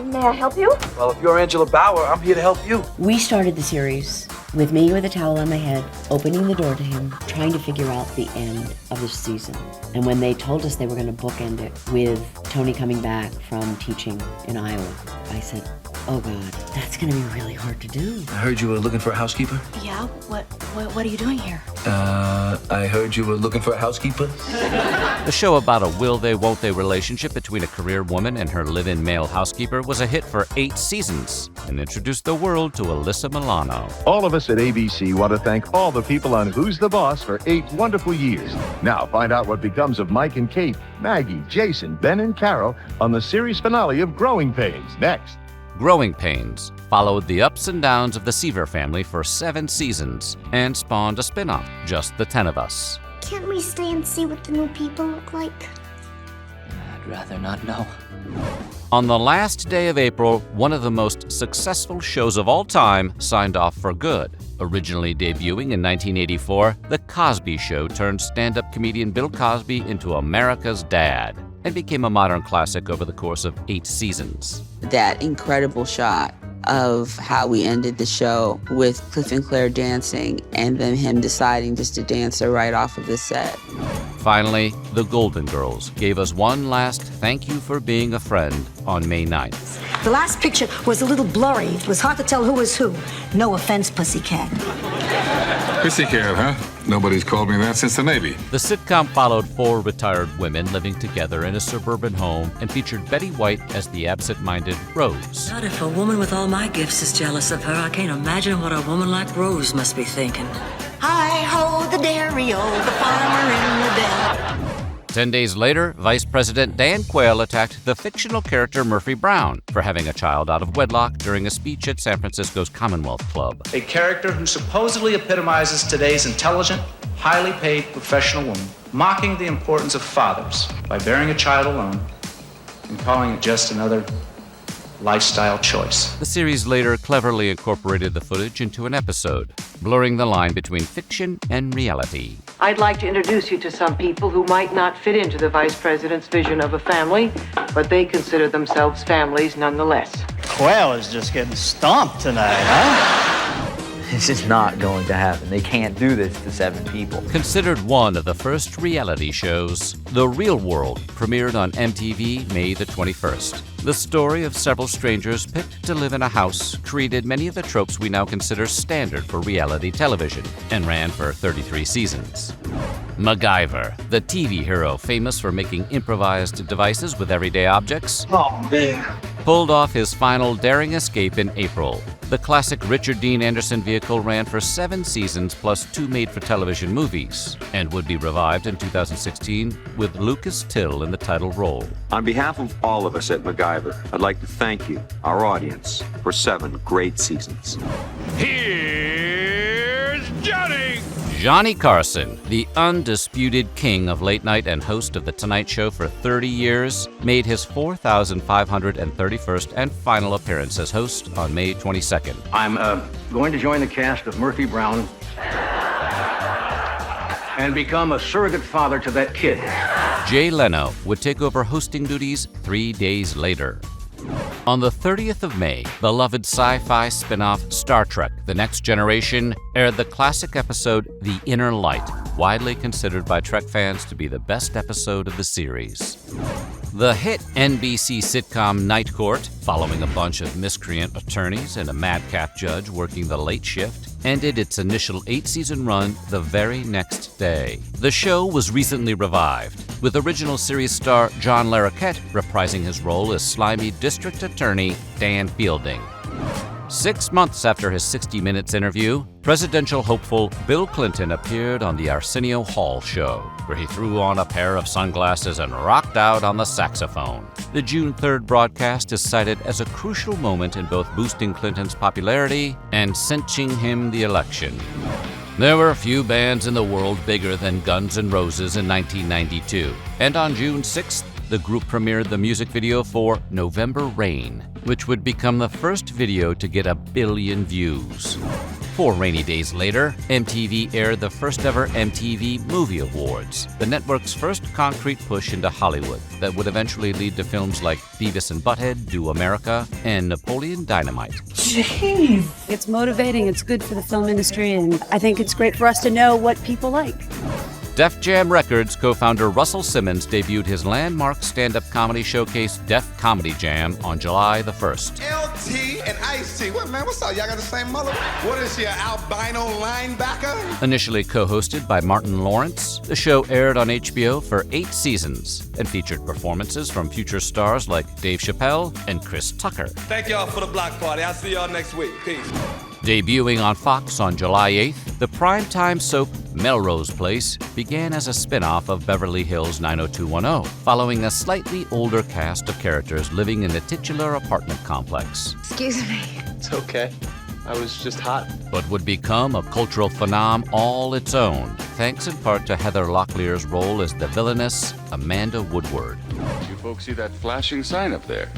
[SPEAKER 21] May I help you?
[SPEAKER 26] Well, if you're Angela Bauer, I'm here to help you.
[SPEAKER 30] We started the series with me with a towel on my head, opening the door to him, trying to figure out the end of the season. And when they told us they were going to bookend it with Tony coming back from teaching in Iowa, I said, Oh God, that's gonna be really hard to do.
[SPEAKER 26] I heard you were looking for a housekeeper.
[SPEAKER 21] Yeah? What are you doing here?
[SPEAKER 26] I heard you were looking for a housekeeper.
[SPEAKER 2] The show about a will they, won't they relationship between a career woman and her live-in male housekeeper was a hit for 8 seasons and introduced the world to Alyssa Milano.
[SPEAKER 1] All of us at ABC want to thank all the people on Who's the Boss for 8 wonderful years. Now find out what becomes of Mike and Kate, Maggie, Jason, Ben and Carol on the series finale of Growing Pains next.
[SPEAKER 2] Growing Pains followed the ups and downs of the Seaver family for 7 seasons and spawned a spin-off, Just the 10 of Us.
[SPEAKER 21] Can't we stay and see what the new people look like?
[SPEAKER 8] I'd rather not know.
[SPEAKER 2] On the last day of April, one of the most successful shows of all time signed off for good. Originally debuting in 1984, The Cosby Show turned stand-up comedian Bill Cosby into America's dad and became a modern classic over the course of 8 seasons.
[SPEAKER 4] That incredible shot of how we ended the show with Cliff and Claire dancing and then him deciding just to dance her right off of the set.
[SPEAKER 2] Finally, the Golden Girls gave us one last thank you for being a friend on May 9th.
[SPEAKER 5] The last picture was a little blurry. It was hard to tell who was who. No offense, Pussycat.
[SPEAKER 16] Pussycat, huh? Nobody's called me that since the Navy.
[SPEAKER 2] The sitcom followed 4 retired women living together in a suburban home and featured Betty White as the absent-minded Rose.
[SPEAKER 23] God, if a woman with all my gifts is jealous of her, I can't imagine what a woman like Rose must be thinking.
[SPEAKER 5] Hi-ho, the dairy-o, the farmer in the dell.
[SPEAKER 2] 10 days later, Vice President Dan Quayle attacked the fictional character Murphy Brown for having a child out of wedlock during a speech at San Francisco's Commonwealth Club.
[SPEAKER 24] A character who supposedly epitomizes today's intelligent, highly paid professional woman, mocking the importance of fathers by bearing a child alone and calling it just another lifestyle choice.
[SPEAKER 2] The series later cleverly incorporated the footage into an episode, blurring the line between fiction and reality.
[SPEAKER 25] I'd like to introduce you to some people who might not fit into the Vice President's vision of a family, but they consider themselves families nonetheless.
[SPEAKER 12] Quayle is just getting stomped tonight, huh?
[SPEAKER 27] This is not going to happen. They can't do this to 7 people.
[SPEAKER 2] Considered one of the first reality shows, The Real World premiered on MTV May the 21st. The story of several strangers picked to live in a house created many of the tropes we now consider standard for reality television and ran for 33 seasons. MacGyver, the TV hero famous for making improvised devices with everyday objects, pulled off his final daring escape in April. The classic Richard Dean Anderson vehicle ran for 7 seasons plus 2 made-for-television movies and would be revived in 2016 with Lucas Till in the title role.
[SPEAKER 28] On behalf of all of us at MacGyver, I'd like to thank you, our audience, for 7 great seasons.
[SPEAKER 15] Here's Johnny!
[SPEAKER 2] Johnny Carson, the undisputed king of late night and host of The Tonight Show for 30 years, made his 4,531st and final appearance as host on May 22nd.
[SPEAKER 29] I'm going to join the cast of Murphy Brown and become a surrogate father to that kid.
[SPEAKER 2] Jay Leno would take over hosting duties 3 days later. On the 30th of May, beloved sci-fi spin-off Star Trek: The Next Generation aired the classic episode The Inner Light, widely considered by Trek fans to be the best episode of the series. The hit NBC sitcom Night Court, following a bunch of miscreant attorneys and a madcap judge working the late shift, ended its initial 8-season run the very next day. The show was recently revived, with original series star John Larroquette reprising his role as slimy district attorney Dan Fielding. 6 months after his 60 Minutes interview, presidential hopeful Bill Clinton appeared on the Arsenio Hall show, where he threw on a pair of sunglasses and rocked out on the saxophone. The June 3rd broadcast is cited as a crucial moment in both boosting Clinton's popularity and cinching him the election. There were few bands in the world bigger than Guns N' Roses in 1992, and on June 6th, the group premiered the music video for November Rain, which would become the first video to get 1 billion views. 4 rainy days later, MTV aired the first-ever MTV Movie Awards, the network's first concrete push into Hollywood that would eventually lead to films like Beavis and Butthead, Do America, and Napoleon Dynamite.
[SPEAKER 31] Jeez! It's motivating, it's good for the film industry, and I think it's great for us to know what people like.
[SPEAKER 2] Def Jam Records co-founder Russell Simmons debuted his landmark stand-up comedy showcase Def Comedy Jam on July the 1st.
[SPEAKER 3] and Ice-T. What, man? What's up? Y'all got the same mother? What is she, an albino linebacker?
[SPEAKER 2] Initially co-hosted by Martin Lawrence, the show aired on HBO for 8 seasons and featured performances from future stars like Dave Chappelle and Chris Tucker.
[SPEAKER 3] Thank y'all for the block party. I'll see y'all next week. Peace.
[SPEAKER 2] Debuting on Fox on July 8th, the primetime soap Melrose Place began as a spin-off of Beverly Hills 90210, following a slightly older cast of characters living in the titular apartment complex.
[SPEAKER 6] Excuse me.
[SPEAKER 7] It's okay. I was just hot.
[SPEAKER 2] But would become a cultural phenom all its own, thanks in part to Heather Locklear's role as the villainous Amanda Woodward.
[SPEAKER 15] You folks see that flashing sign up there?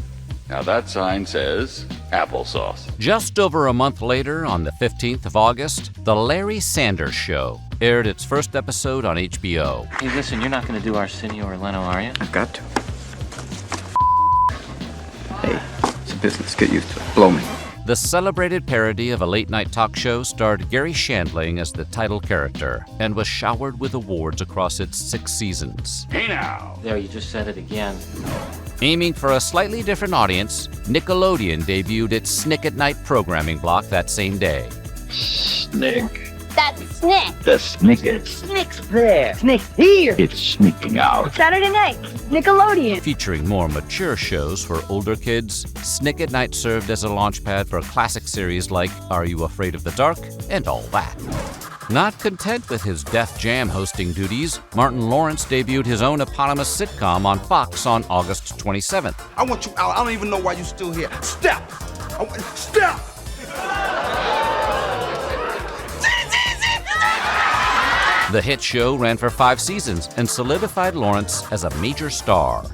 [SPEAKER 15] Now that sign says applesauce.
[SPEAKER 2] Just over a month later, on the 15th of August, The Larry Sanders Show aired its first episode on HBO.
[SPEAKER 8] Hey, listen, you're not going to do Arsenio or Leno, are you?
[SPEAKER 9] I've got to. Hey, it's a business. Get used to it. Blow me.
[SPEAKER 2] The celebrated parody of a late-night talk show starred Gary Shandling as the title character and was showered with awards across its 6 seasons.
[SPEAKER 15] Hey now!
[SPEAKER 8] There, you just said it again.
[SPEAKER 2] Aiming for a slightly different audience, Nickelodeon debuted its Snick at Night programming block that same day.
[SPEAKER 9] Snick.
[SPEAKER 21] That's Snick.
[SPEAKER 9] The Snickers.
[SPEAKER 21] Snick's there. Snick's here.
[SPEAKER 9] It's sneaking out.
[SPEAKER 21] Saturday night, Nickelodeon.
[SPEAKER 2] Featuring more mature shows for older kids, Snick at Night served as a launchpad for classic series like Are You Afraid of the Dark? And all that. Not content with his Def Jam hosting duties, Martin Lawrence debuted his own eponymous sitcom on Fox on August 27th.
[SPEAKER 3] I want you out. I don't even know why you're still here. Step! Step!
[SPEAKER 2] The hit show ran for 5 seasons and solidified Lawrence as a major star.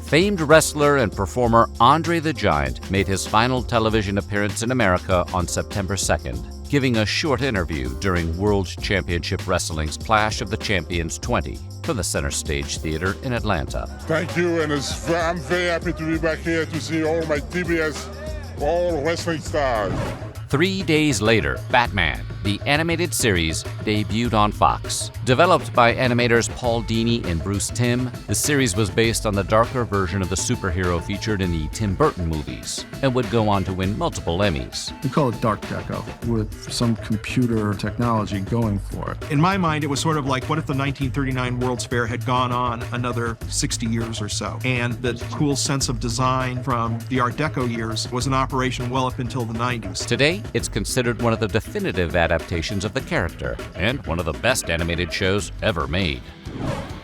[SPEAKER 2] Famed wrestler and performer Andre the Giant made his final television appearance in America on September 2nd, giving a short interview during World Championship Wrestling's Clash of the Champions 20 from the Center Stage Theater in Atlanta.
[SPEAKER 10] Thank you, and I'm very happy to be back here to see all my TBS, all wrestling stars.
[SPEAKER 2] 3 days later, Batman, the animated series, debuted on Fox. Developed by animators Paul Dini and Bruce Timm, the series was based on the darker version of the superhero featured in the Tim Burton movies and would go on to win multiple Emmys.
[SPEAKER 20] We call it Dark Deco, with some computer technology going for it.
[SPEAKER 11] In my mind, it was sort of like, what if the 1939 World's Fair had gone on another 60 years or so? And the cool sense of design from the Art Deco years was in operation well up until the 90s.
[SPEAKER 2] Today, it's considered one of the definitive adaptations of the character and one of the best animated shows ever made.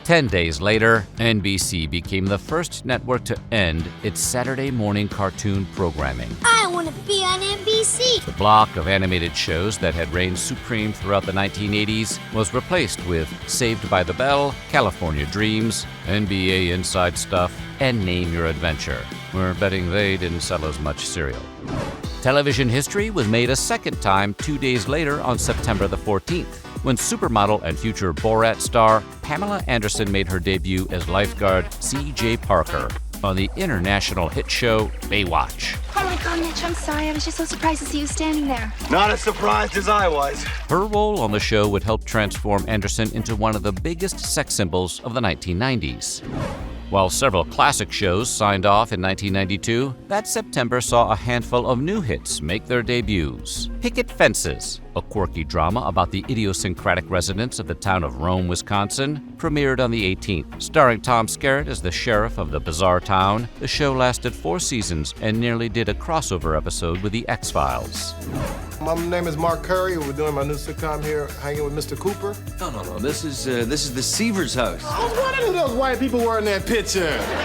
[SPEAKER 2] 10 days later, NBC became the first network to end its Saturday morning cartoon programming.
[SPEAKER 21] I want to be on NBC.
[SPEAKER 2] The block of animated shows that had reigned supreme throughout the 1980s was replaced with Saved by the Bell, California Dreams, NBA Inside Stuff, and Name Your Adventure. We're betting they didn't sell as much cereal. Television history was made a second time 2 days later on September the 14th, when supermodel and future Borat star Pamela Anderson made her debut as lifeguard C.J. Parker on the international hit show Baywatch.
[SPEAKER 21] Oh my God, Mitch, I'm sorry. I was just so surprised to see you standing there.
[SPEAKER 3] Not as surprised as I was.
[SPEAKER 2] Her role on the show would help transform Anderson into one of the biggest sex symbols of the 1990s. While several classic shows signed off in 1992, that September saw a handful of new hits make their debuts. Picket Fences, a quirky drama about the idiosyncratic residents of the town of Rome, Wisconsin, premiered on the 18th. Starring Tom Skerritt as the sheriff of the bizarre town, the show lasted 4 seasons and nearly did a crossover episode with The X-Files.
[SPEAKER 3] My name is Mark Curry. We're doing my new sitcom here, hanging with Mr. Cooper.
[SPEAKER 26] No. This is the Seavers house.
[SPEAKER 3] I was wondering who those white people were in that picture.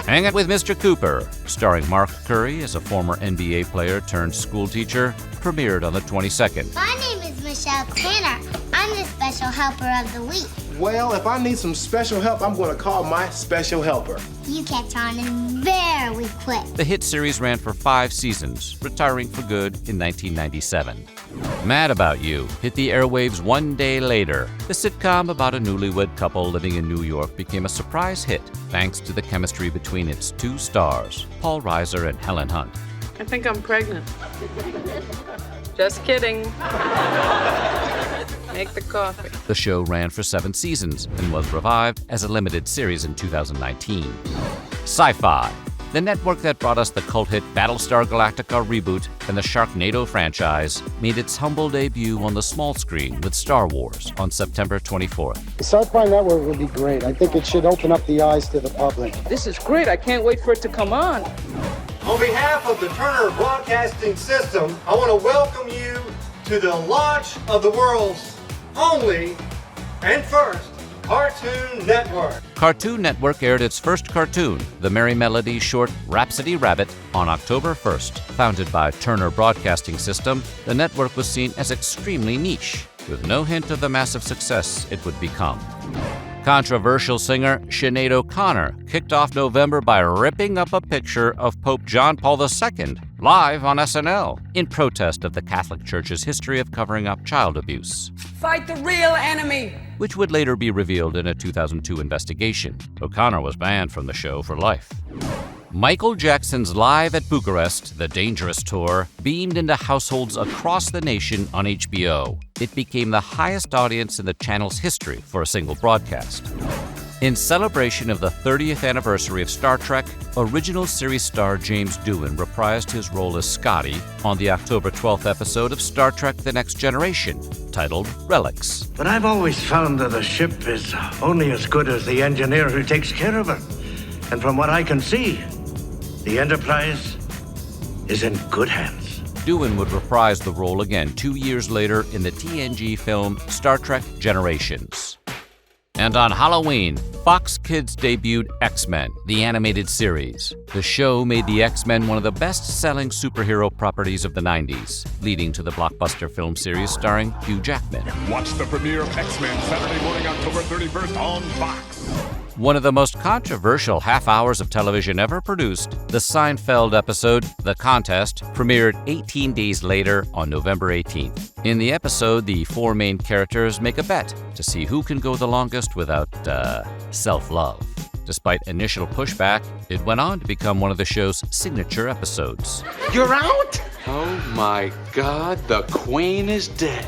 [SPEAKER 2] Hang It with Mr. Cooper, starring Mark Curry as a former NBA player turned school teacher, premiered on the 22nd.
[SPEAKER 21] My name is Michelle Tanner. I'm the special helper of the week.
[SPEAKER 3] Well, if I need some special help, I'm going to call my special helper.
[SPEAKER 21] You catch on very quick.
[SPEAKER 2] The hit series ran for 5 seasons, retiring for good in 1997. Mad About You hit the airwaves 1 day later. The sitcom about a newlywed couple living in New York became a surprise hit thanks to the chemistry between its 2 stars, Paul Reiser and Helen Hunt.
[SPEAKER 13] I think I'm pregnant. Just kidding. Make the coffee.
[SPEAKER 2] The show ran for 7 seasons and was revived as a limited series in 2019. Sci-Fi. The network that brought us the cult hit Battlestar Galactica reboot and the Sharknado franchise made its humble debut on the small screen with Star Wars on September 24th.
[SPEAKER 1] The Sci-Fi Network would be great. I think it should open up the eyes to the public.
[SPEAKER 13] This is great. I can't wait for it to come on.
[SPEAKER 4] On behalf of the Turner Broadcasting System, I want to welcome you to the launch of the world's only and first Cartoon Network.
[SPEAKER 2] Cartoon Network aired its first cartoon, the Merry Melody short Rhapsody Rabbit, on October 1st. Founded by Turner Broadcasting System, the network was seen as extremely niche, with no hint of the massive success it would become. Controversial singer Sinead O'Connor kicked off November by ripping up a picture of Pope John Paul II live on SNL in protest of the Catholic Church's history of covering up child abuse.
[SPEAKER 13] Fight the real enemy.
[SPEAKER 2] Which would later be revealed in a 2002 investigation. O'Connor was banned from the show for life. Michael Jackson's Live at Bucharest, The Dangerous Tour, beamed into households across the nation on HBO. It became the highest audience in the channel's history for a single broadcast. In celebration of the 30th anniversary of Star Trek, original series star James Doohan reprised his role as Scotty on the October 12th episode of Star Trek The Next Generation, titled Relics.
[SPEAKER 6] But I've always found that a ship is only as good as the engineer who takes care of it. And from what I can see, the Enterprise is in good hands.
[SPEAKER 2] Doohan would reprise the role again 2 years later in the TNG film Star Trek Generations. And on Halloween, Fox Kids debuted X-Men, the animated series. The show made the X-Men one of the best-selling superhero properties of the 90s, leading to the blockbuster film series starring Hugh Jackman.
[SPEAKER 10] Watch the premiere of X-Men Saturday morning, October 31st on Fox.
[SPEAKER 2] One of the most controversial half hours of television ever produced, the Seinfeld episode, The Contest, premiered 18 days later on November 18th. In the episode, the four main characters make a bet to see who can go the longest without, self-love. Despite initial pushback, it went on to become one of the show's signature episodes.
[SPEAKER 4] You're out?
[SPEAKER 14] Oh my God, the Queen is dead.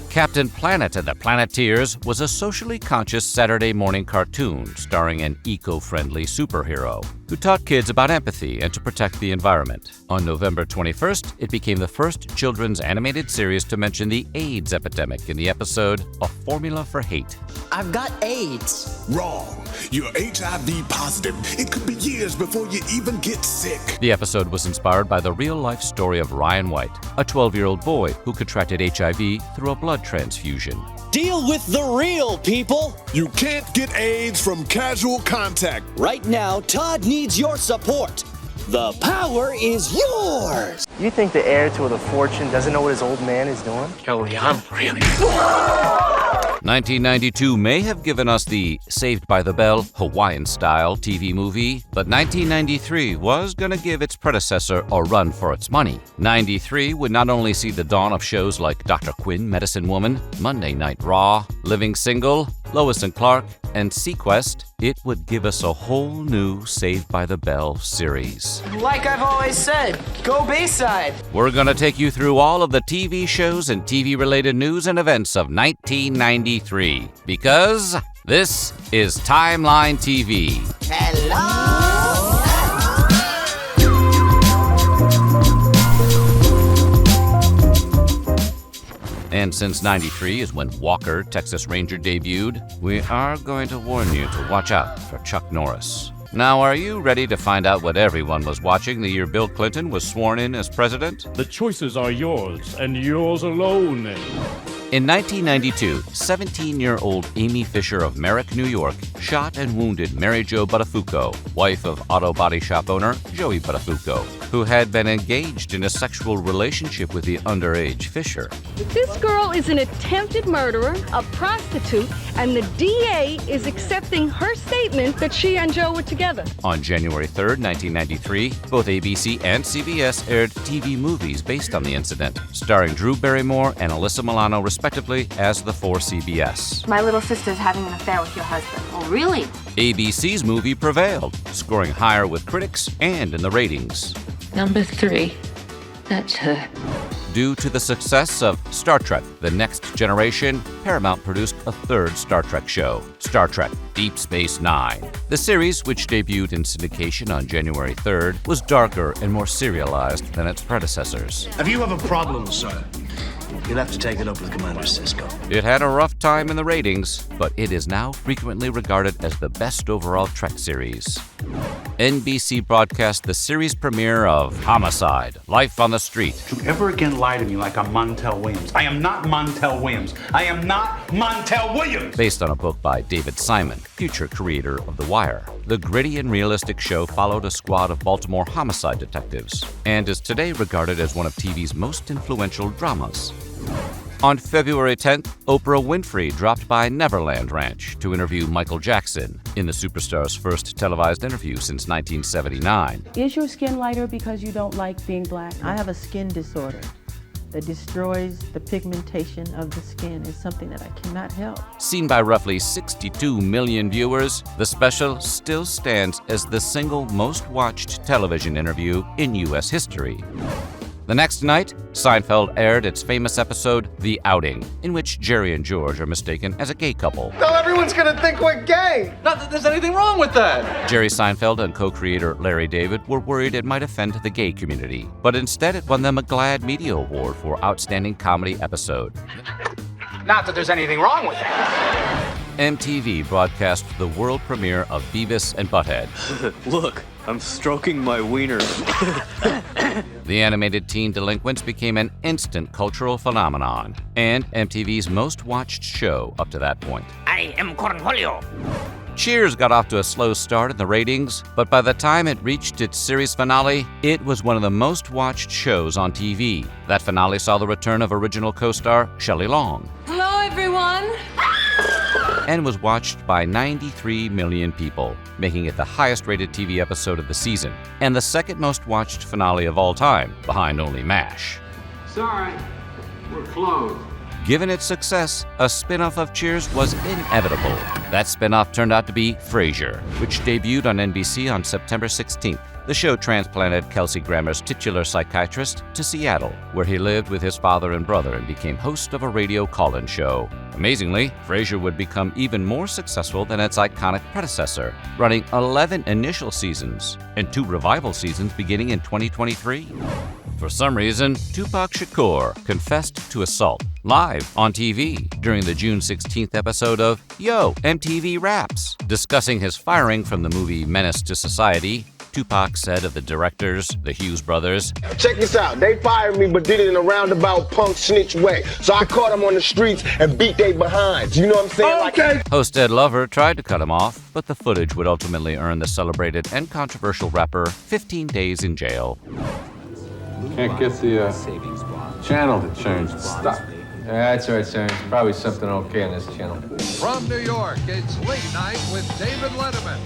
[SPEAKER 2] Captain Planet and the Planeteers was a socially conscious Saturday morning cartoon starring an eco-friendly superhero who taught kids about empathy and to protect the environment. On November 21st, it became the first children's animated series to mention the AIDS epidemic in the episode A Formula for Hate.
[SPEAKER 16] I've got AIDS.
[SPEAKER 17] Wrong. You're HIV positive. It could be years before you even get sick.
[SPEAKER 2] The episode was inspired by the real-life story of Ryan White, a 12-year-old boy who contracted HIV through a blood transfusion.
[SPEAKER 16] Deal with the real, people!
[SPEAKER 17] You can't get AIDS from casual contact.
[SPEAKER 16] Right now, Todd needs your support. The power is yours!
[SPEAKER 7] You think the heir to the fortune doesn't know what his old man is doing?
[SPEAKER 14] Kelly, I'm really...
[SPEAKER 2] 1992 may have given us the Saved by the Bell Hawaiian-style TV movie, but 1993 was going to give its predecessor a run for its money. 93 would not only see the dawn of shows like Dr. Quinn, Medicine Woman, Monday Night Raw, Living Single, Lois and Clark, and Sequest, it would give us a whole new Saved by the Bell series.
[SPEAKER 13] Like I've always said, go Bayside.
[SPEAKER 2] We're going to take you through all of the TV shows and TV-related news and events of 1993, because this is Timeline TV.
[SPEAKER 16] Hello!
[SPEAKER 2] And since 93 is when Walker, Texas Ranger debuted, we are going to warn you to watch out for Chuck Norris. Now, are you ready to find out what everyone was watching the year Bill Clinton was sworn in as president?
[SPEAKER 18] The choices are yours, and yours alone.
[SPEAKER 2] In 1992, 17-year-old Amy Fisher of Merrick, New York, shot and wounded Mary Jo Buttafuoco, wife of auto body shop owner Joey Buttafuoco, who had been engaged in a sexual relationship with the underage Fisher.
[SPEAKER 19] This girl is an attempted murderer, a prostitute, and the DA is accepting her statement that she and Joe were together.
[SPEAKER 2] On January 3rd, 1993, both ABC and CBS aired TV movies based on the incident, starring Drew Barrymore and Alyssa Milano, respectively, as the four CBS.
[SPEAKER 21] My little sister's having an affair with your husband. Oh, really?
[SPEAKER 2] ABC's movie prevailed, scoring higher with critics and in the ratings.
[SPEAKER 21] Number 3. That's her.
[SPEAKER 2] Due to the success of Star Trek: The Next Generation, Paramount produced a third Star Trek show, Star Trek: Deep Space Nine. The series, which debuted in syndication on January 3rd, was darker and more serialized than its predecessors.
[SPEAKER 6] If you have a problem, sir, you'll have to take it up with Commander Sisko.
[SPEAKER 2] It had a rough time in the ratings, but it is now frequently regarded as the best overall Trek series. NBC broadcast the series premiere of Homicide: Life on the Street.
[SPEAKER 5] Don't you ever again lie to me like I'm Montel Williams. I am not Montel Williams. I am not Montel Williams!
[SPEAKER 2] Based on a book by David Simon, future creator of The Wire. The gritty and realistic show followed a squad of Baltimore homicide detectives and is today regarded as one of TV's most influential dramas. On February 10th, Oprah Winfrey dropped by Neverland Ranch to interview Michael Jackson in the superstar's first televised interview since 1979.
[SPEAKER 12] Is your skin lighter because you don't like being black? I have a skin disorder that destroys the pigmentation of the skin. It's something that I cannot help.
[SPEAKER 2] Seen by roughly 62 million viewers, the special still stands as the single most watched television interview in U.S. history. The next night, Seinfeld aired its famous episode, The Outing, in which Jerry and George are mistaken as a gay couple.
[SPEAKER 4] Now everyone's gonna think we're gay!
[SPEAKER 26] Not that there's anything wrong with that!
[SPEAKER 2] Jerry Seinfeld and co-creator Larry David were worried it might offend the gay community, but instead it won them a GLAAD Media Award for Outstanding Comedy Episode.
[SPEAKER 5] Not that there's anything wrong with that.
[SPEAKER 2] MTV broadcast the world premiere of Beavis and Butthead.
[SPEAKER 7] Look, I'm stroking my wiener.
[SPEAKER 2] The animated teen delinquents became an instant cultural phenomenon and MTV's most watched show up to that point.
[SPEAKER 5] I am Cornholio.
[SPEAKER 2] Cheers got off to a slow start in the ratings, but by the time it reached its series finale, it was one of the most watched shows on TV. That finale saw the return of original co-star Shelley Long.
[SPEAKER 13] Hello, everyone.
[SPEAKER 2] And was watched by 93 million people, making it the highest-rated TV episode of the season, and the second most watched finale of all time, behind only MASH.
[SPEAKER 5] Sorry, we're closed.
[SPEAKER 2] Given its success, a spin-off of Cheers was inevitable. That spin-off turned out to be Frasier, which debuted on NBC on September 16th. The show transplanted Kelsey Grammer's titular psychiatrist to Seattle, where he lived with his father and brother and became host of a radio call-in show. Amazingly, Frasier would become even more successful than its iconic predecessor, running 11 initial seasons and 2 revival seasons beginning in 2023. For some reason, Tupac Shakur confessed to assault live on TV during the June 16th episode of Yo! MTV Raps. Discussing his firing from the movie Menace to Society, Tupac said of the directors, the Hughes brothers,
[SPEAKER 22] "Check this out. They fired me but did it in a roundabout punk snitch way. So I caught them on the streets and beat they behinds. You know what I'm saying?"
[SPEAKER 2] Okay. Host Ed Lover tried to cut him off, but the footage would ultimately earn the celebrated and controversial rapper 15 days in jail.
[SPEAKER 14] Can't get the channel to change. Stop.
[SPEAKER 23] That's all right, sir. Probably something okay on this channel.
[SPEAKER 24] From New York, it's Late Night with David Letterman.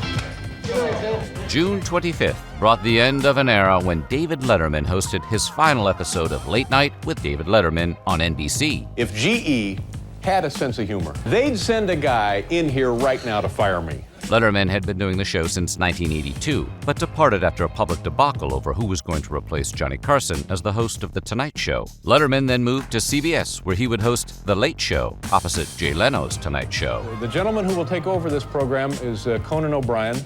[SPEAKER 2] June 25th brought the end of an era when David Letterman hosted his final episode of Late Night with David Letterman on NBC.
[SPEAKER 25] If GE had a sense of humor, they'd send a guy in here right now to fire me.
[SPEAKER 2] Letterman had been doing the show since 1982, but departed after a public debacle over who was going to replace Johnny Carson as the host of The Tonight Show. Letterman then moved to CBS, where he would host The Late Show, opposite Jay Leno's Tonight Show.
[SPEAKER 25] The gentleman who will take over this program is Conan O'Brien.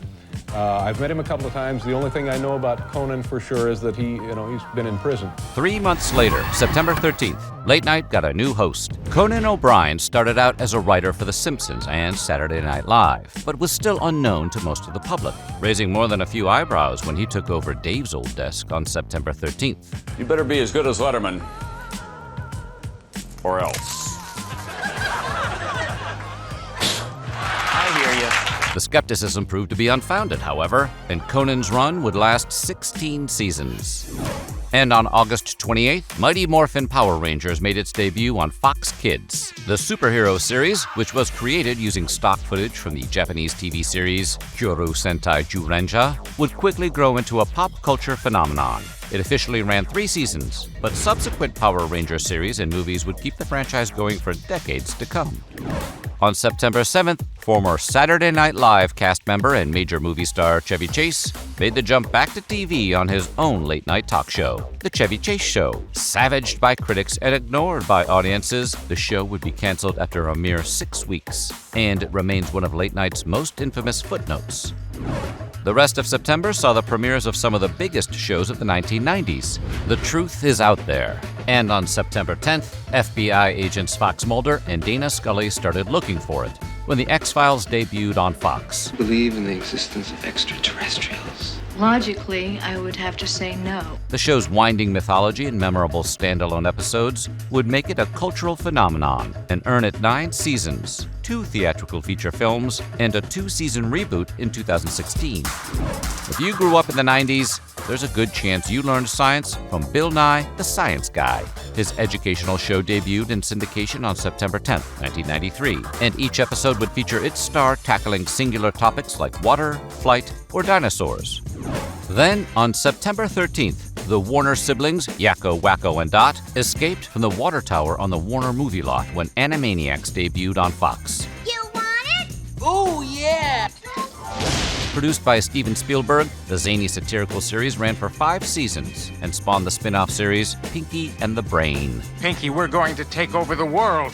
[SPEAKER 25] I've met him a couple of times. The only thing I know about Conan for sure is that he's been in prison.
[SPEAKER 2] 3 months later, September 13th, Late Night got a new host. Conan O'Brien started out as a writer for The Simpsons and Saturday Night Live, but was still unknown to most of the public, raising more than a few eyebrows when he took over Dave's old desk on September 13th.
[SPEAKER 14] You better be as good as Letterman, or else.
[SPEAKER 2] The skepticism proved to be unfounded, however, and Conan's run would last 16 seasons. And on August 28th, Mighty Morphin Power Rangers made its debut on Fox Kids. The superhero series, which was created using stock footage from the Japanese TV series Kyoru Sentai Jurenja, would quickly grow into a pop culture phenomenon. It officially ran 3 seasons, but subsequent Power Ranger series and movies would keep the franchise going for decades to come. On September 7th, former Saturday Night Live cast member and major movie star Chevy Chase made the jump back to TV on his own late-night talk show, The Chevy Chase Show. Savaged by critics and ignored by audiences, the show would be canceled after a mere 6 weeks, and it remains one of late night's most infamous footnotes. The rest of September saw the premieres of some of the biggest shows of the 1990s. The Truth Is Out There. And on September 10th, FBI agents Fox Mulder and Dana Scully started looking for it when The X-Files debuted on Fox.
[SPEAKER 3] Believe in the existence of extraterrestrials.
[SPEAKER 8] Logically, I would have to say no.
[SPEAKER 2] The show's winding mythology and memorable standalone episodes would make it a cultural phenomenon and earn it 9 seasons, 2 theatrical feature films, and a 2-season reboot in 2016. If you grew up in the 90s, there's a good chance you learned science from Bill Nye, the Science Guy. His educational show debuted in syndication on September 10th, 1993, and each episode would feature its star tackling singular topics like water, flight, or dinosaurs. Then, on September 13th, the Warner siblings, Yakko, Wacko, and Dot, escaped from the water tower on the Warner movie lot when Animaniacs debuted on Fox.
[SPEAKER 9] You want it? Oh, yeah!
[SPEAKER 2] Produced by Steven Spielberg, the zany satirical series ran for 5 seasons and spawned the spin-off series Pinky and the Brain.
[SPEAKER 11] Pinky, we're going to take over the world.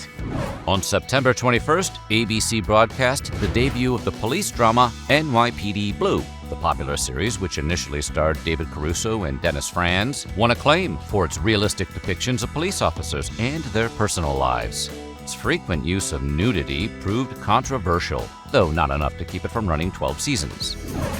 [SPEAKER 2] On September 21st, ABC broadcast the debut of the police drama NYPD Blue. The popular series, which initially starred David Caruso and Dennis Franz, won acclaim for its realistic depictions of police officers and their personal lives. Its frequent use of nudity proved controversial, though not enough to keep it from running 12 seasons.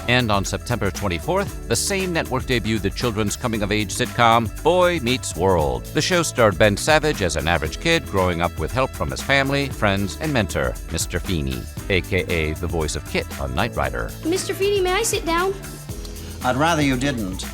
[SPEAKER 2] And on September 24th, the same network debuted the children's coming-of-age sitcom Boy Meets World. The show starred Ben Savage as an average kid growing up with help from his family, friends, and mentor, Mr. Feeney, a.k.a. the voice of Kit on Knight Rider.
[SPEAKER 21] Mr. Feeney, may I sit down?
[SPEAKER 15] I'd rather you didn't.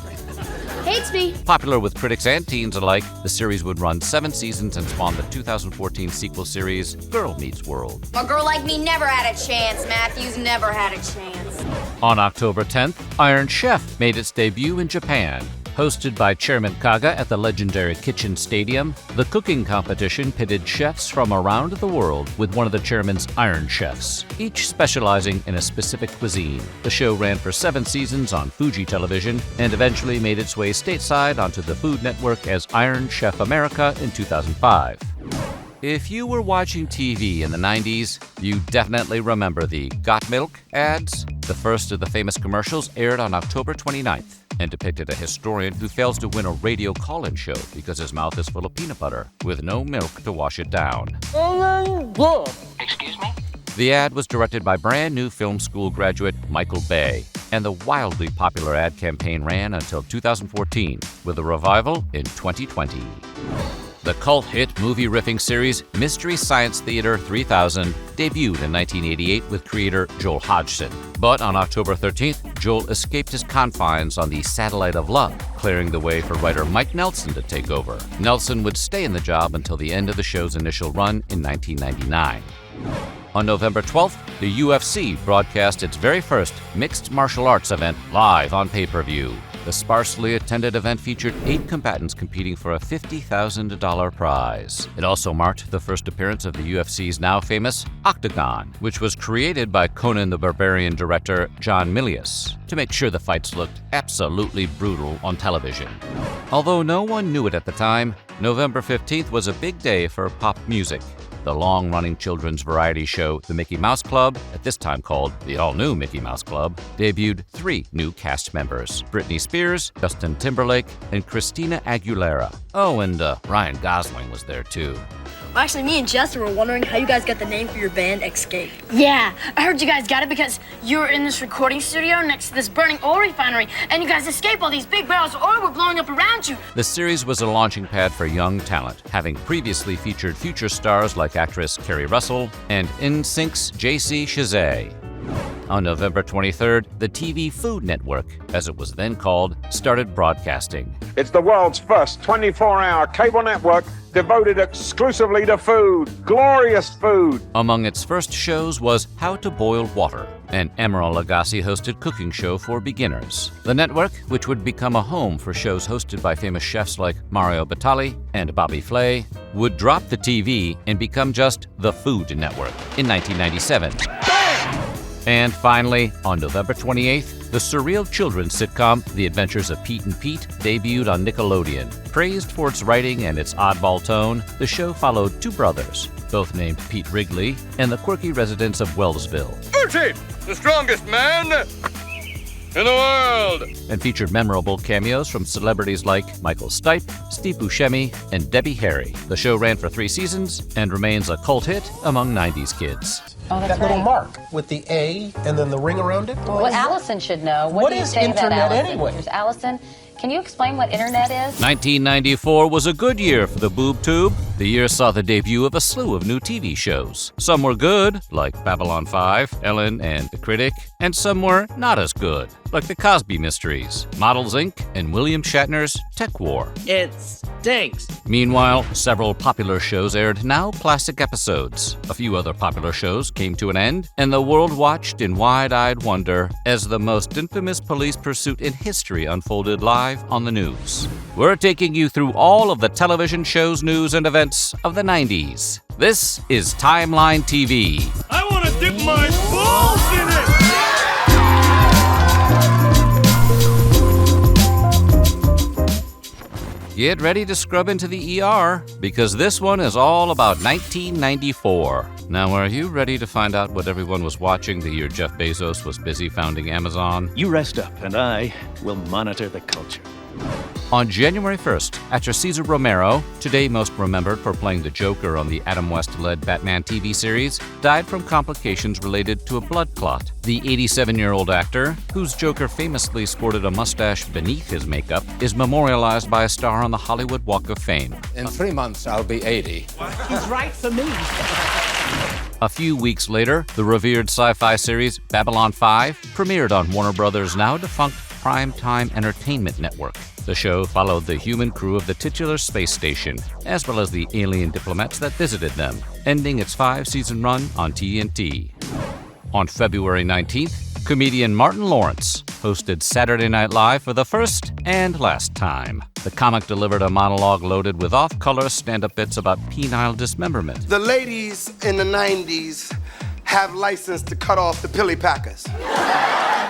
[SPEAKER 21] Hates me.
[SPEAKER 2] Popular with critics and teens alike, the series would run 7 seasons and spawn the 2014 sequel series Girl Meets World.
[SPEAKER 9] A girl like me never had a chance, Matthews, never had a chance.
[SPEAKER 2] On October 10th, Iron Chef made its debut in Japan. Hosted by Chairman Kaga at the legendary Kitchen Stadium, the cooking competition pitted chefs from around the world with one of the chairman's Iron Chefs, each specializing in a specific cuisine. The show ran for 7 seasons on Fuji Television and eventually made its way stateside onto the Food Network as Iron Chef America in 2005. If you were watching TV in the 90s, you definitely remember the Got Milk ads. The first of the famous commercials aired on October 29th and depicted a historian who fails to win a radio call-in show because his mouth is full of peanut butter, with no milk to wash it down.
[SPEAKER 9] Excuse me?
[SPEAKER 2] The ad was directed by brand new film school graduate Michael Bay, and the wildly popular ad campaign ran until 2014, with a revival in 2020. The cult hit movie riffing series Mystery Science Theater 3000 debuted in 1988 with creator Joel Hodgson. But on October 13th, Joel escaped his confines on the Satellite of Love, clearing the way for writer Mike Nelson to take over. Nelson would stay in the job until the end of the show's initial run in 1999. On November 12th, the UFC broadcast its very first mixed martial arts event live on pay-per-view. The sparsely attended event featured 8 combatants competing for a $50,000 prize. It also marked the first appearance of the UFC's now famous Octagon, which was created by Conan the Barbarian director John Milius to make sure the fights looked absolutely brutal on television. Although no one knew it at the time, November 15th was a big day for pop music. The long-running children's variety show, The Mickey Mouse Club, at this time called the all-new Mickey Mouse Club, debuted 3 new cast members: Britney Spears, Justin Timberlake, and Christina Aguilera. Oh, and Ryan Gosling was there too.
[SPEAKER 21] Well, actually, me and Justin were wondering how you guys got the name for your band, Escape.
[SPEAKER 20] Yeah, I heard you guys got it because you were in this recording studio next to this burning oil refinery, and you guys escaped while these big barrels of oil were blowing up around you.
[SPEAKER 2] The series was a launching pad for young talent, having previously featured future stars like actress Kerry Russell and NSYNC's J.C. Chazet. On November 23rd, the TV Food Network, as it was then called, started broadcasting.
[SPEAKER 27] It's the world's first 24-hour cable network devoted exclusively to food. Glorious food!
[SPEAKER 2] Among its first shows was How to Boil Water, an Emeril Lagasse-hosted cooking show for beginners. The network, which would become a home for shows hosted by famous chefs like Mario Batali and Bobby Flay, would drop the TV and become just the Food Network in 1997.
[SPEAKER 27] Bang!
[SPEAKER 2] And finally, on November 28th, the surreal children's sitcom The Adventures of Pete and Pete debuted on Nickelodeon. Praised for its writing and its oddball tone, the show followed two brothers, both named Pete Wrigley, and the quirky residents of Wellsville.
[SPEAKER 1] Bertie, the strongest man in the world!
[SPEAKER 2] And featured memorable cameos from celebrities like Michael Stipe, Steve Buscemi, and Debbie Harry. The show ran for 3 seasons and remains a cult hit among 90s kids.
[SPEAKER 6] Oh, that little mark with the A and then the ring around it?
[SPEAKER 10] Well, Allison should know.
[SPEAKER 6] What
[SPEAKER 10] do you
[SPEAKER 6] is
[SPEAKER 10] say to that,
[SPEAKER 6] internet
[SPEAKER 10] Allison?
[SPEAKER 6] anyway?
[SPEAKER 10] Here's Allison, can you explain what internet is?
[SPEAKER 2] 1994 was a good year for the boob tube. The year saw the debut of a slew of new TV shows. Some were good, like Babylon 5, Ellen, and The Critic, and some were not as good, like The Cosby Mysteries, Models Inc., and William Shatner's Tech War.
[SPEAKER 16] It stinks.
[SPEAKER 2] Meanwhile, several popular shows aired now classic episodes. A few other popular shows came to an end, and the world watched in wide-eyed wonder as the most infamous police pursuit in history unfolded live on the news. We're taking you through all of the television shows, news, and events of the 90s. This is Timeline TV.
[SPEAKER 16] I want to dip my balls in it!
[SPEAKER 2] Get ready to scrub into the ER, because this one is all about 1994. Now, are you ready to find out what everyone was watching the year Jeff Bezos was busy founding Amazon?
[SPEAKER 17] You rest up, and I will monitor the culture.
[SPEAKER 2] On January 1st, actor Cesar Romero, today most remembered for playing the Joker on the Adam West-led Batman TV series, died from complications related to a blood clot. The 87-year-old actor, whose Joker famously sported a mustache beneath his makeup, is memorialized by a star on the Hollywood Walk of Fame.
[SPEAKER 18] In 3 months, I'll be 80.
[SPEAKER 16] He's right for me.
[SPEAKER 2] A few weeks later, the revered sci-fi series Babylon 5 premiered on Warner Brothers' now-defunct Primetime Entertainment Network. The show followed the human crew of the titular space station, as well as the alien diplomats that visited them, ending its 5-season run on TNT. On February 19th, comedian Martin Lawrence hosted Saturday Night Live for the first and last time. The comic delivered a monologue loaded with off-color stand-up bits about penile dismemberment.
[SPEAKER 22] The ladies in the 90s have license to cut off the pilly packers.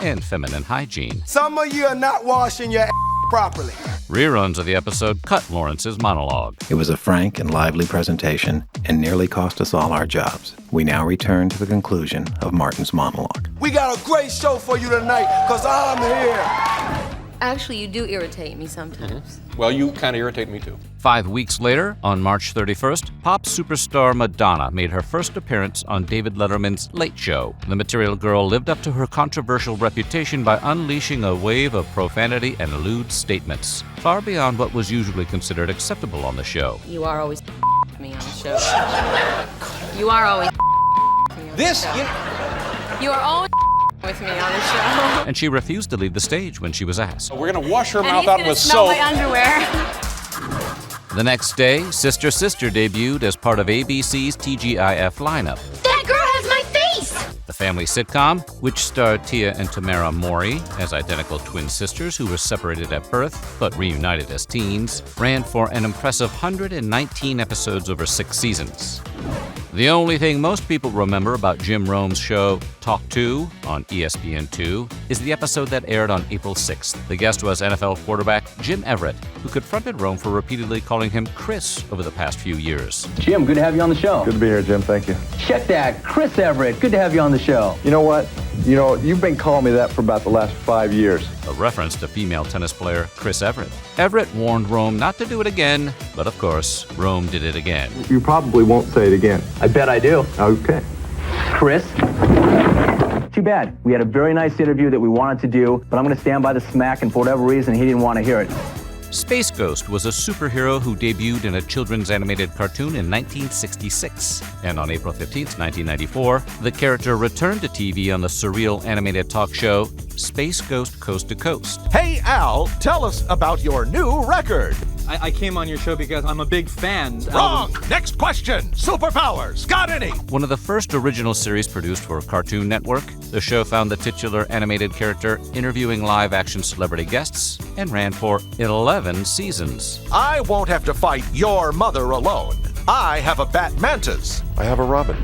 [SPEAKER 2] And feminine hygiene.
[SPEAKER 22] Some of you are not washing your properly.
[SPEAKER 2] Reruns of the episode cut Lawrence's monologue.
[SPEAKER 19] It was a frank and lively presentation and nearly cost us all our jobs. We now return to the conclusion of Martin's monologue.
[SPEAKER 22] We got a great show for you tonight, because I'm here.
[SPEAKER 28] Actually, you do irritate me sometimes.
[SPEAKER 25] Well, you kind of irritate me too.
[SPEAKER 2] 5 weeks later, on March 31st, pop superstar Madonna made her first appearance on David Letterman's Late Show. The Material Girl lived up to her controversial reputation by unleashing a wave of profanity and lewd statements, far beyond what was usually considered acceptable on the show.
[SPEAKER 28] You are always me on the show. You are always me on the show. You are always with me on the show.
[SPEAKER 2] And she refused to leave the stage when she was asked.
[SPEAKER 25] We're going to wash her
[SPEAKER 28] And
[SPEAKER 25] mouth
[SPEAKER 28] he's
[SPEAKER 25] out
[SPEAKER 28] gonna
[SPEAKER 25] with
[SPEAKER 28] smell
[SPEAKER 25] soap.
[SPEAKER 28] my underwear.
[SPEAKER 2] The next day, Sister Sister debuted as part of ABC's TGIF lineup.
[SPEAKER 28] That girl has my face!
[SPEAKER 2] The family sitcom, which starred Tia and Tamara Mori as identical twin sisters who were separated at birth but reunited as teens, ran for an impressive 119 episodes over 6 seasons. The only thing most people remember about Jim Rome's show Talk 2 on ESPN2 is the episode that aired on April 6th. The guest was NFL quarterback Jim Everett, who confronted Rome for repeatedly calling him Chris over the past few years.
[SPEAKER 29] Jim, good to have you on the show.
[SPEAKER 14] Good to be here, Jim. Thank you.
[SPEAKER 29] Check that. Chris Everett, good to have you on the show.
[SPEAKER 14] You know what? You've been calling me that for about the last 5 years.
[SPEAKER 2] A reference to female tennis player Chris Everett. Everett warned Rome not to do it again, but of course, Rome did it again.
[SPEAKER 14] You probably won't say it again.
[SPEAKER 29] I bet I do.
[SPEAKER 14] Okay.
[SPEAKER 29] Chris? Too bad. We had a very nice interview that we wanted to do, but I'm going to stand by the smack, and for whatever reason, he didn't want to hear it.
[SPEAKER 2] Space Ghost was a superhero who debuted in a children's animated cartoon in 1966. And on April 15, 1994, the character returned to TV on the surreal animated talk show Space Ghost Coast to Coast.
[SPEAKER 30] Hey, Al, tell us about your new record.
[SPEAKER 31] I came on your show because I'm a big fan.
[SPEAKER 30] Wrong! Next question. Superpowers. Got any?
[SPEAKER 2] One of the first original series produced for Cartoon Network, the show found the titular animated character interviewing live-action celebrity guests and ran for 11 seasons.
[SPEAKER 30] I won't have to fight your mother alone. I have a Bat Mantis.
[SPEAKER 14] I have a Robin.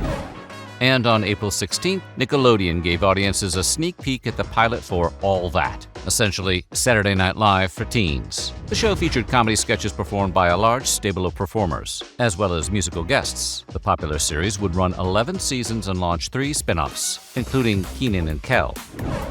[SPEAKER 2] And on April 16th, Nickelodeon gave audiences a sneak peek at the pilot for All That, essentially Saturday Night Live for teens. The show featured comedy sketches performed by a large stable of performers, as well as musical guests. The popular series would run 11 seasons and launch 3 spin-offs, including Keenan and Kel.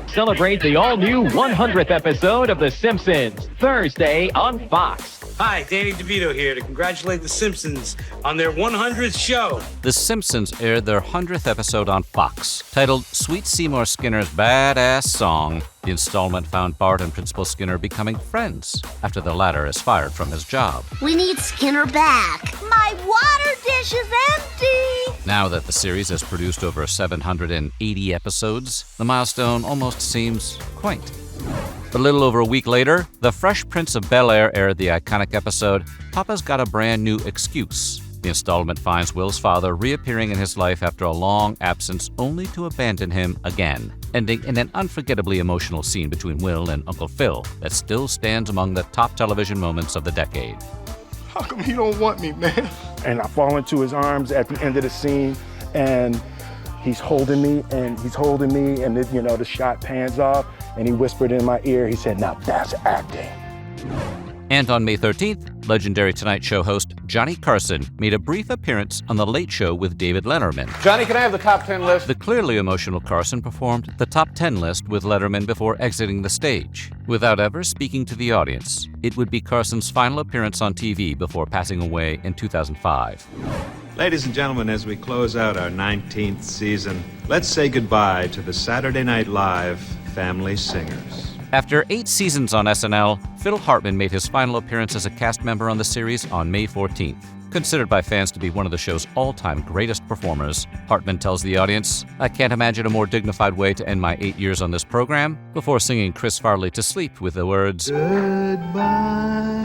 [SPEAKER 3] Celebrate the all-new 100th episode of The Simpsons, Thursday on Fox.
[SPEAKER 4] Hi, Danny DeVito here to congratulate The Simpsons on their 100th show.
[SPEAKER 2] The Simpsons aired their 100th episode on Fox. Titled Sweet Seymour Skinner's Badass Song, the installment found Bart and Principal Skinner becoming friends after the latter is fired from his job.
[SPEAKER 21] We need Skinner back. My water dish is empty.
[SPEAKER 2] Now that the series has produced over 780 episodes, the milestone almost seems quaint. A little over a week later, The Fresh Prince of Bel-Air aired the iconic episode, Papa's Got a Brand New Excuse. The installment finds Will's father reappearing in his life after a long absence only to abandon him again, ending in an unforgettably emotional scene between Will and Uncle Phil that still stands among the top television moments of the decade.
[SPEAKER 22] How come he don't want me, man?
[SPEAKER 5] And I fall into his arms at the end of the scene, and he's holding me, and the shot pans off, and he whispered in my ear, he said, "Now that's acting."
[SPEAKER 2] And on May 13th, legendary Tonight Show host Johnny Carson made a brief appearance on The Late Show with David Letterman.
[SPEAKER 25] Johnny, can I have the top 10 list?
[SPEAKER 2] The clearly emotional Carson performed the top 10 list with Letterman before exiting the stage, without ever speaking to the audience. It would be Carson's final appearance on TV before passing away in 2005.
[SPEAKER 7] Ladies and gentlemen, as we close out our 19th season, let's say goodbye to the Saturday Night Live family singers.
[SPEAKER 2] After 8 seasons on SNL, Phil Hartman made his final appearance as a cast member on the series on May 14th. Considered by fans to be one of the show's all-time greatest performers, Hartman tells the audience, "I can't imagine a more dignified way to end my 8 years on this program," before singing Chris Farley to sleep with the words,
[SPEAKER 22] Goodbye.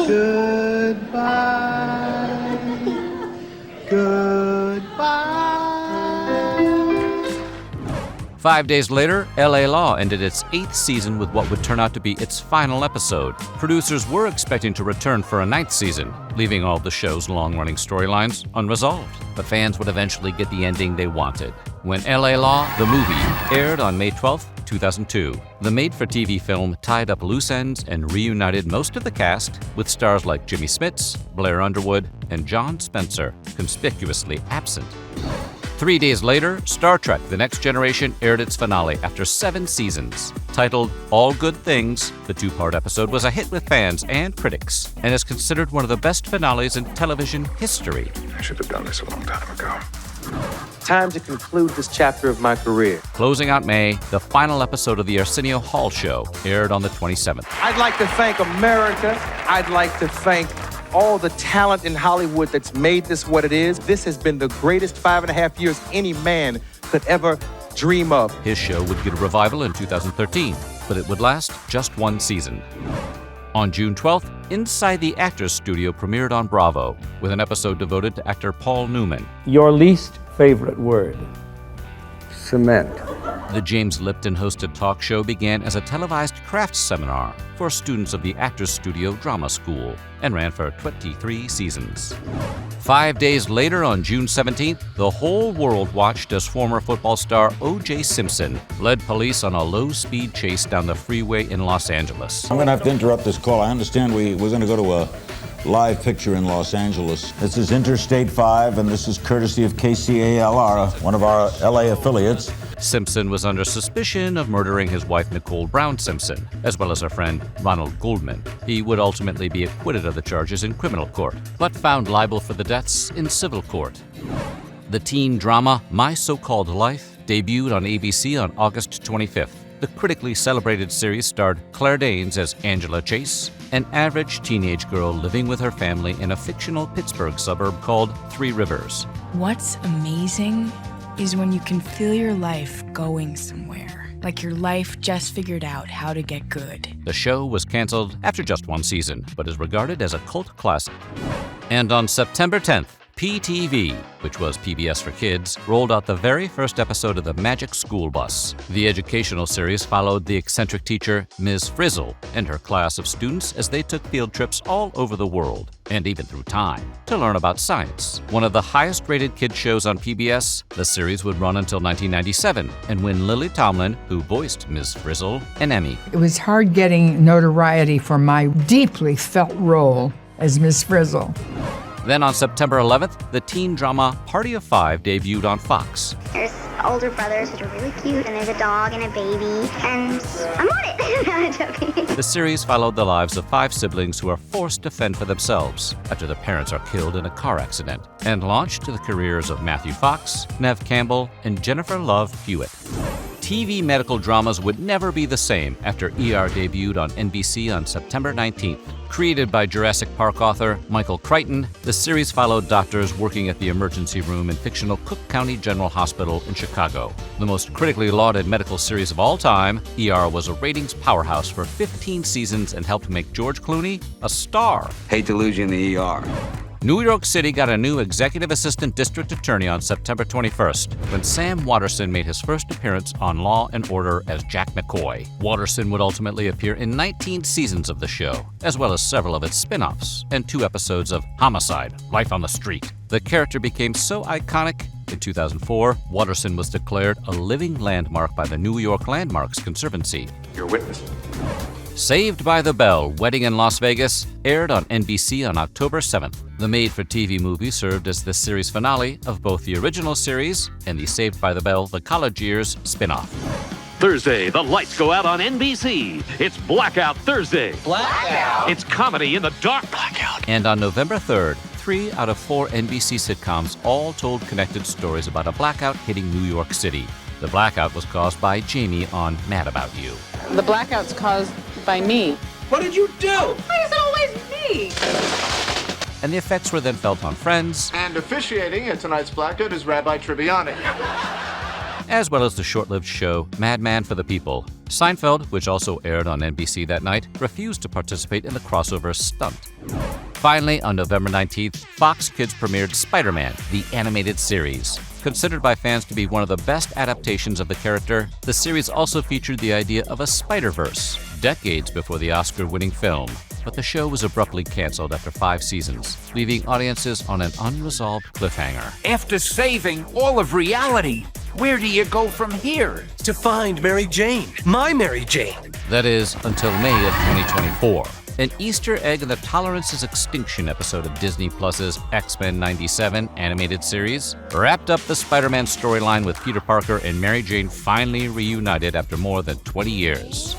[SPEAKER 22] Goodbye. Goodbye.
[SPEAKER 2] 5 days later, LA Law ended its 8th season with what would turn out to be its final episode. Producers were expecting to return for a 9th season, leaving all the show's long-running storylines unresolved. But fans would eventually get the ending they wanted when LA Law, the movie, aired on May 12, 2002. The made-for-TV film tied up loose ends and reunited most of the cast with stars like Jimmy Smits, Blair Underwood, and John Spencer, conspicuously absent. 3 days later, Star Trek The Next Generation aired its finale after 7 seasons. Titled All Good Things, the 2-part episode was a hit with fans and critics and is considered one of the best finales in television history.
[SPEAKER 22] I should have done this a long time ago.
[SPEAKER 8] Time to conclude this chapter of my career.
[SPEAKER 2] Closing out May, the final episode of the Arsenio Hall Show aired on the 27th.
[SPEAKER 8] I'd like to thank America. I'd like to thank all the talent in Hollywood that's made this what it is. This has been the greatest 5.5 years any man could ever dream of.
[SPEAKER 2] His show would get a revival in 2013, but it would last just 1 season. On June 12th, Inside the Actors Studio premiered on Bravo, with an episode devoted to actor Paul Newman.
[SPEAKER 31] Your least favorite word? Cement.
[SPEAKER 2] The James Lipton hosted talk show began as a televised crafts seminar for students of the Actors Studio Drama School and ran for 23 seasons. 5 days later, on June 17th, the whole world watched as former football star O.J. Simpson led police on a low-speed chase down the freeway in Los Angeles.
[SPEAKER 11] I'm going to have to interrupt this call. I understand we're going to go to a live picture in Los Angeles. This is Interstate 5, and this is courtesy of KCALR, one of our LA affiliates.
[SPEAKER 2] Simpson was under suspicion of murdering his wife Nicole Brown Simpson, as well as her friend Ronald Goldman. He would ultimately be acquitted of the charges in criminal court, but found liable for the deaths in civil court. The teen drama My So-Called Life debuted on ABC on August 25th. The critically celebrated series starred Claire Danes as Angela Chase, an average teenage girl living with her family in a fictional Pittsburgh suburb called Three Rivers.
[SPEAKER 12] What's amazing is when you can feel your life going somewhere, like your life just figured out how to get good.
[SPEAKER 2] The show was canceled after just 1 season, but is regarded as a cult classic. And on September 10th, PTV, which was PBS for Kids, rolled out the very first episode of the Magic School Bus. The educational series followed the eccentric teacher, Ms. Frizzle, and her class of students as they took field trips all over the world, and even through time, to learn about science. One of the highest-rated kids shows on PBS, the series would run until 1997 and win Lily Tomlin, who voiced Ms. Frizzle, an Emmy.
[SPEAKER 1] It was hard getting notoriety for my deeply felt role as Miss Frizzle.
[SPEAKER 2] Then on September 11th, the teen drama Party of Five debuted on Fox.
[SPEAKER 6] There's older brothers that are really cute, and there's a dog and a baby, and I'm on it. No, I'm joking.
[SPEAKER 2] The series followed the lives of 5 siblings who are forced to fend for themselves after their parents are killed in a car accident, and launched the careers of Matthew Fox, Neve Campbell, and Jennifer Love Hewitt. TV medical dramas would never be the same after ER debuted on NBC on September 19th. Created by Jurassic Park author Michael Crichton, the series followed doctors working at the emergency room in fictional Cook County General Hospital in Chicago. The most critically lauded medical series of all time, ER was a ratings powerhouse for 15 seasons and helped make George Clooney a star.
[SPEAKER 9] Hate to lose you in the ER.
[SPEAKER 2] New York City got a new executive assistant district attorney on September 21st, when Sam Watterson made his first appearance on Law & Order as Jack McCoy. Watterson would ultimately appear in 19 seasons of the show, as well as several of its spin-offs, and 2 episodes of Homicide: Life on the Street. The character became so iconic, in 2004, Watterson was declared a living landmark by the New York Landmarks Conservancy.
[SPEAKER 9] You're a witness.
[SPEAKER 2] Saved by the Bell, Wedding in Las Vegas, aired on NBC on October 7th. The made-for-TV movie served as the series finale of both the original series and the Saved by the Bell The College Years spin-off.
[SPEAKER 3] Thursday, the lights go out on NBC. It's Blackout Thursday.
[SPEAKER 16] Blackout?
[SPEAKER 3] It's comedy in the dark. Blackout.
[SPEAKER 2] And on November 3rd, 3 out of 4 NBC sitcoms all told connected stories about a blackout hitting New York City. The blackout was caused by Jamie on Mad About You.
[SPEAKER 10] The blackout's caused by me.
[SPEAKER 16] What did you do?
[SPEAKER 10] Why is it always me?
[SPEAKER 2] And the effects were then felt on Friends,
[SPEAKER 13] And officiating at tonight's blackout is Rabbi Tribbiani.
[SPEAKER 2] as well as the short-lived show Madman for the People. Seinfeld, which also aired on NBC that night, refused to participate in the crossover stunt. Finally, on November 19th, Fox Kids premiered Spider-Man, the animated series. Considered by fans to be one of the best adaptations of the character, the series also featured the idea of a Spider-Verse, decades before the Oscar-winning film. But the show was abruptly canceled after 5 seasons, leaving audiences on an unresolved cliffhanger.
[SPEAKER 16] After saving all of reality, where do you go from here?
[SPEAKER 15] To find Mary Jane, my Mary Jane.
[SPEAKER 2] That is, until May of 2024. An Easter egg in the Tolerance is Extinction episode of Disney Plus's X-Men 97 animated series wrapped up the Spider-Man storyline with Peter Parker and Mary Jane finally reunited after more than 20 years.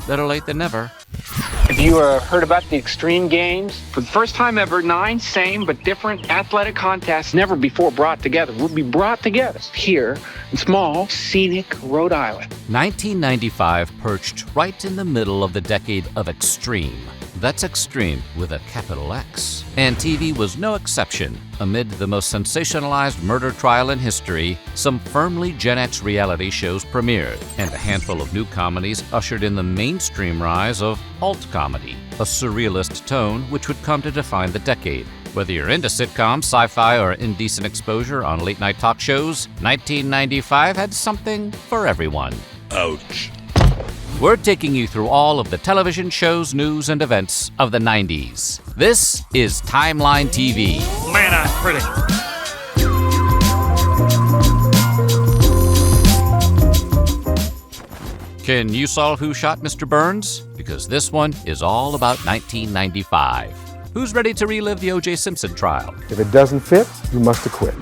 [SPEAKER 2] Better late than never.
[SPEAKER 20] Have you heard about the Extreme Games? For the first time ever, 9 same but different athletic contests never before brought together will be brought together here in small, scenic Rhode Island.
[SPEAKER 2] 1995 perched right in the middle of the decade of extreme. That's extreme with a capital X. And TV was no exception. Amid the most sensationalized murder trial in history, some firmly Gen X reality shows premiered, and a handful of new comedies ushered in the mainstream rise of alt comedy, a surrealist tone which would come to define the decade. Whether you're into sitcoms, sci-fi, or indecent exposure on late-night talk shows, 1995 had something for everyone. Ouch. We're taking you through all of the television shows, news, and events of the 90s. This is Timeline TV.
[SPEAKER 16] Man, I'm pretty.
[SPEAKER 2] Can you solve who shot Mr. Burns? Because this one is all about 1995. Who's ready to relive the O.J. Simpson trial?
[SPEAKER 5] If it doesn't fit, you must acquit.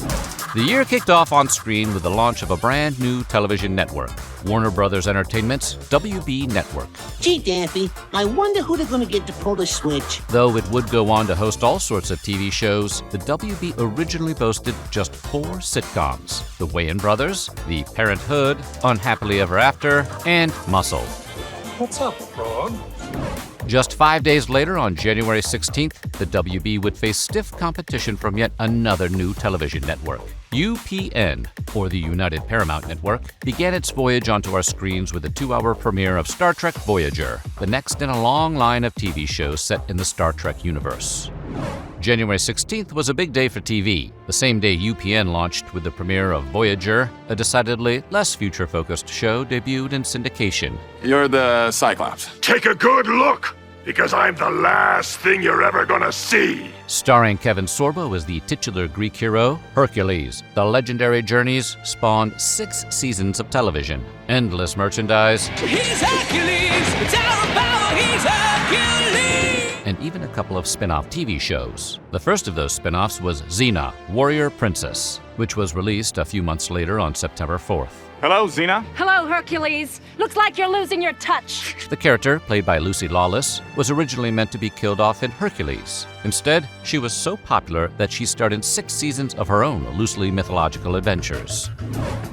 [SPEAKER 2] The year kicked off on screen with the launch of a brand new television network, Warner Brothers Entertainment's WB Network.
[SPEAKER 23] Gee, Daffy, I wonder who they're going to get to pull the switch.
[SPEAKER 2] Though it would go on to host all sorts of TV shows, the WB originally boasted just 4 sitcoms: The Wayans Brothers, The Parenthood, Unhappily Ever After, and Muscle.
[SPEAKER 13] What's up, Frog?
[SPEAKER 2] Just 5 days later, on January 16th, the WB would face stiff competition from yet another new television network. UPN, or the United Paramount Network, began its voyage onto our screens with the 2-hour premiere of Star Trek Voyager, the next in a long line of TV shows set in the Star Trek universe. January 16th was a big day for TV. The same day UPN launched with the premiere of Voyager, a decidedly less future-focused show debuted in syndication.
[SPEAKER 9] You're the Cyclops.
[SPEAKER 14] Take a good look, because I'm the last thing you're ever gonna see.
[SPEAKER 2] Starring Kevin Sorbo as the titular Greek hero, Hercules, the legendary journeys spawned 6 seasons of television, endless merchandise,
[SPEAKER 17] He's Hercules, Tower Power, he's Hercules!
[SPEAKER 2] and even a couple of spin-off TV shows. The first of those spin-offs was Xena, Warrior Princess, which was released a few months later on September 4th.
[SPEAKER 9] Hello, Xena.
[SPEAKER 18] Hello, Hercules. Looks like you're losing your touch.
[SPEAKER 2] The character, played by Lucy Lawless, was originally meant to be killed off in Hercules. Instead, she was so popular that she starred in 6 seasons of her own loosely mythological adventures.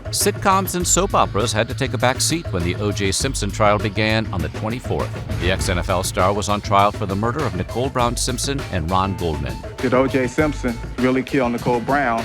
[SPEAKER 2] Sitcoms and soap operas had to take a back seat when the O.J. Simpson trial began on the 24th. The ex-NFL star was on trial for the murder of Nicole Brown Simpson and Ron Goldman.
[SPEAKER 8] Did O.J. Simpson really kill Nicole Brown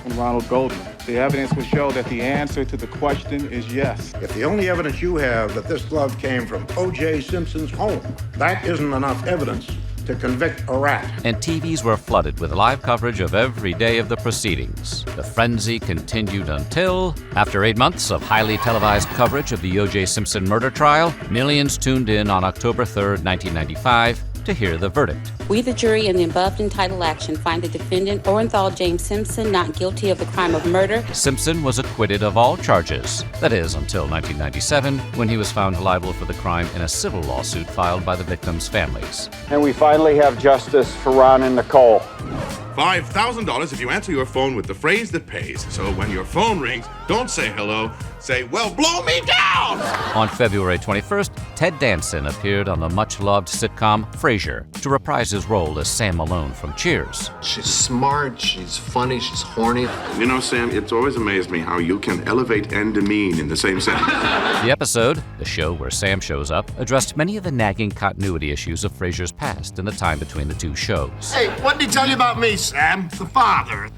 [SPEAKER 8] and Ronald Goldman? The evidence will show that the answer to the question is yes.
[SPEAKER 19] If the only evidence you have that this glove came from O.J. Simpson's home, that isn't enough evidence to convict a rat.
[SPEAKER 2] And TVs were flooded with live coverage of every day of the proceedings. The frenzy continued until, after 8 months of highly televised coverage of the O.J. Simpson murder trial, millions tuned in on October 3rd, 1995, to hear the verdict.
[SPEAKER 24] We, the jury, in the above entitled action, find the defendant, Orenthal James Simpson, not guilty of the crime of murder.
[SPEAKER 2] Simpson was acquitted of all charges. That is, until 1997, when he was found liable for the crime in a civil lawsuit filed by the victims' families.
[SPEAKER 31] And we finally have justice for Ron and Nicole.
[SPEAKER 14] $5,000 if you answer your phone with the phrase that pays. So when your phone rings, don't say hello, say, well, blow me down!
[SPEAKER 2] On February 21st, Ted Danson appeared on the much-loved sitcom Frasier to reprise his role as Sam Malone from Cheers.
[SPEAKER 13] She's smart, she's funny, she's horny.
[SPEAKER 14] You know, Sam, it's always amazed me how you can elevate and demean in the same sentence.
[SPEAKER 2] The episode, the show where Sam shows up, addressed many of the nagging continuity issues of Frasier's past in the time between the 2 shows.
[SPEAKER 13] Hey, what did he tell you about me, Sam? The father.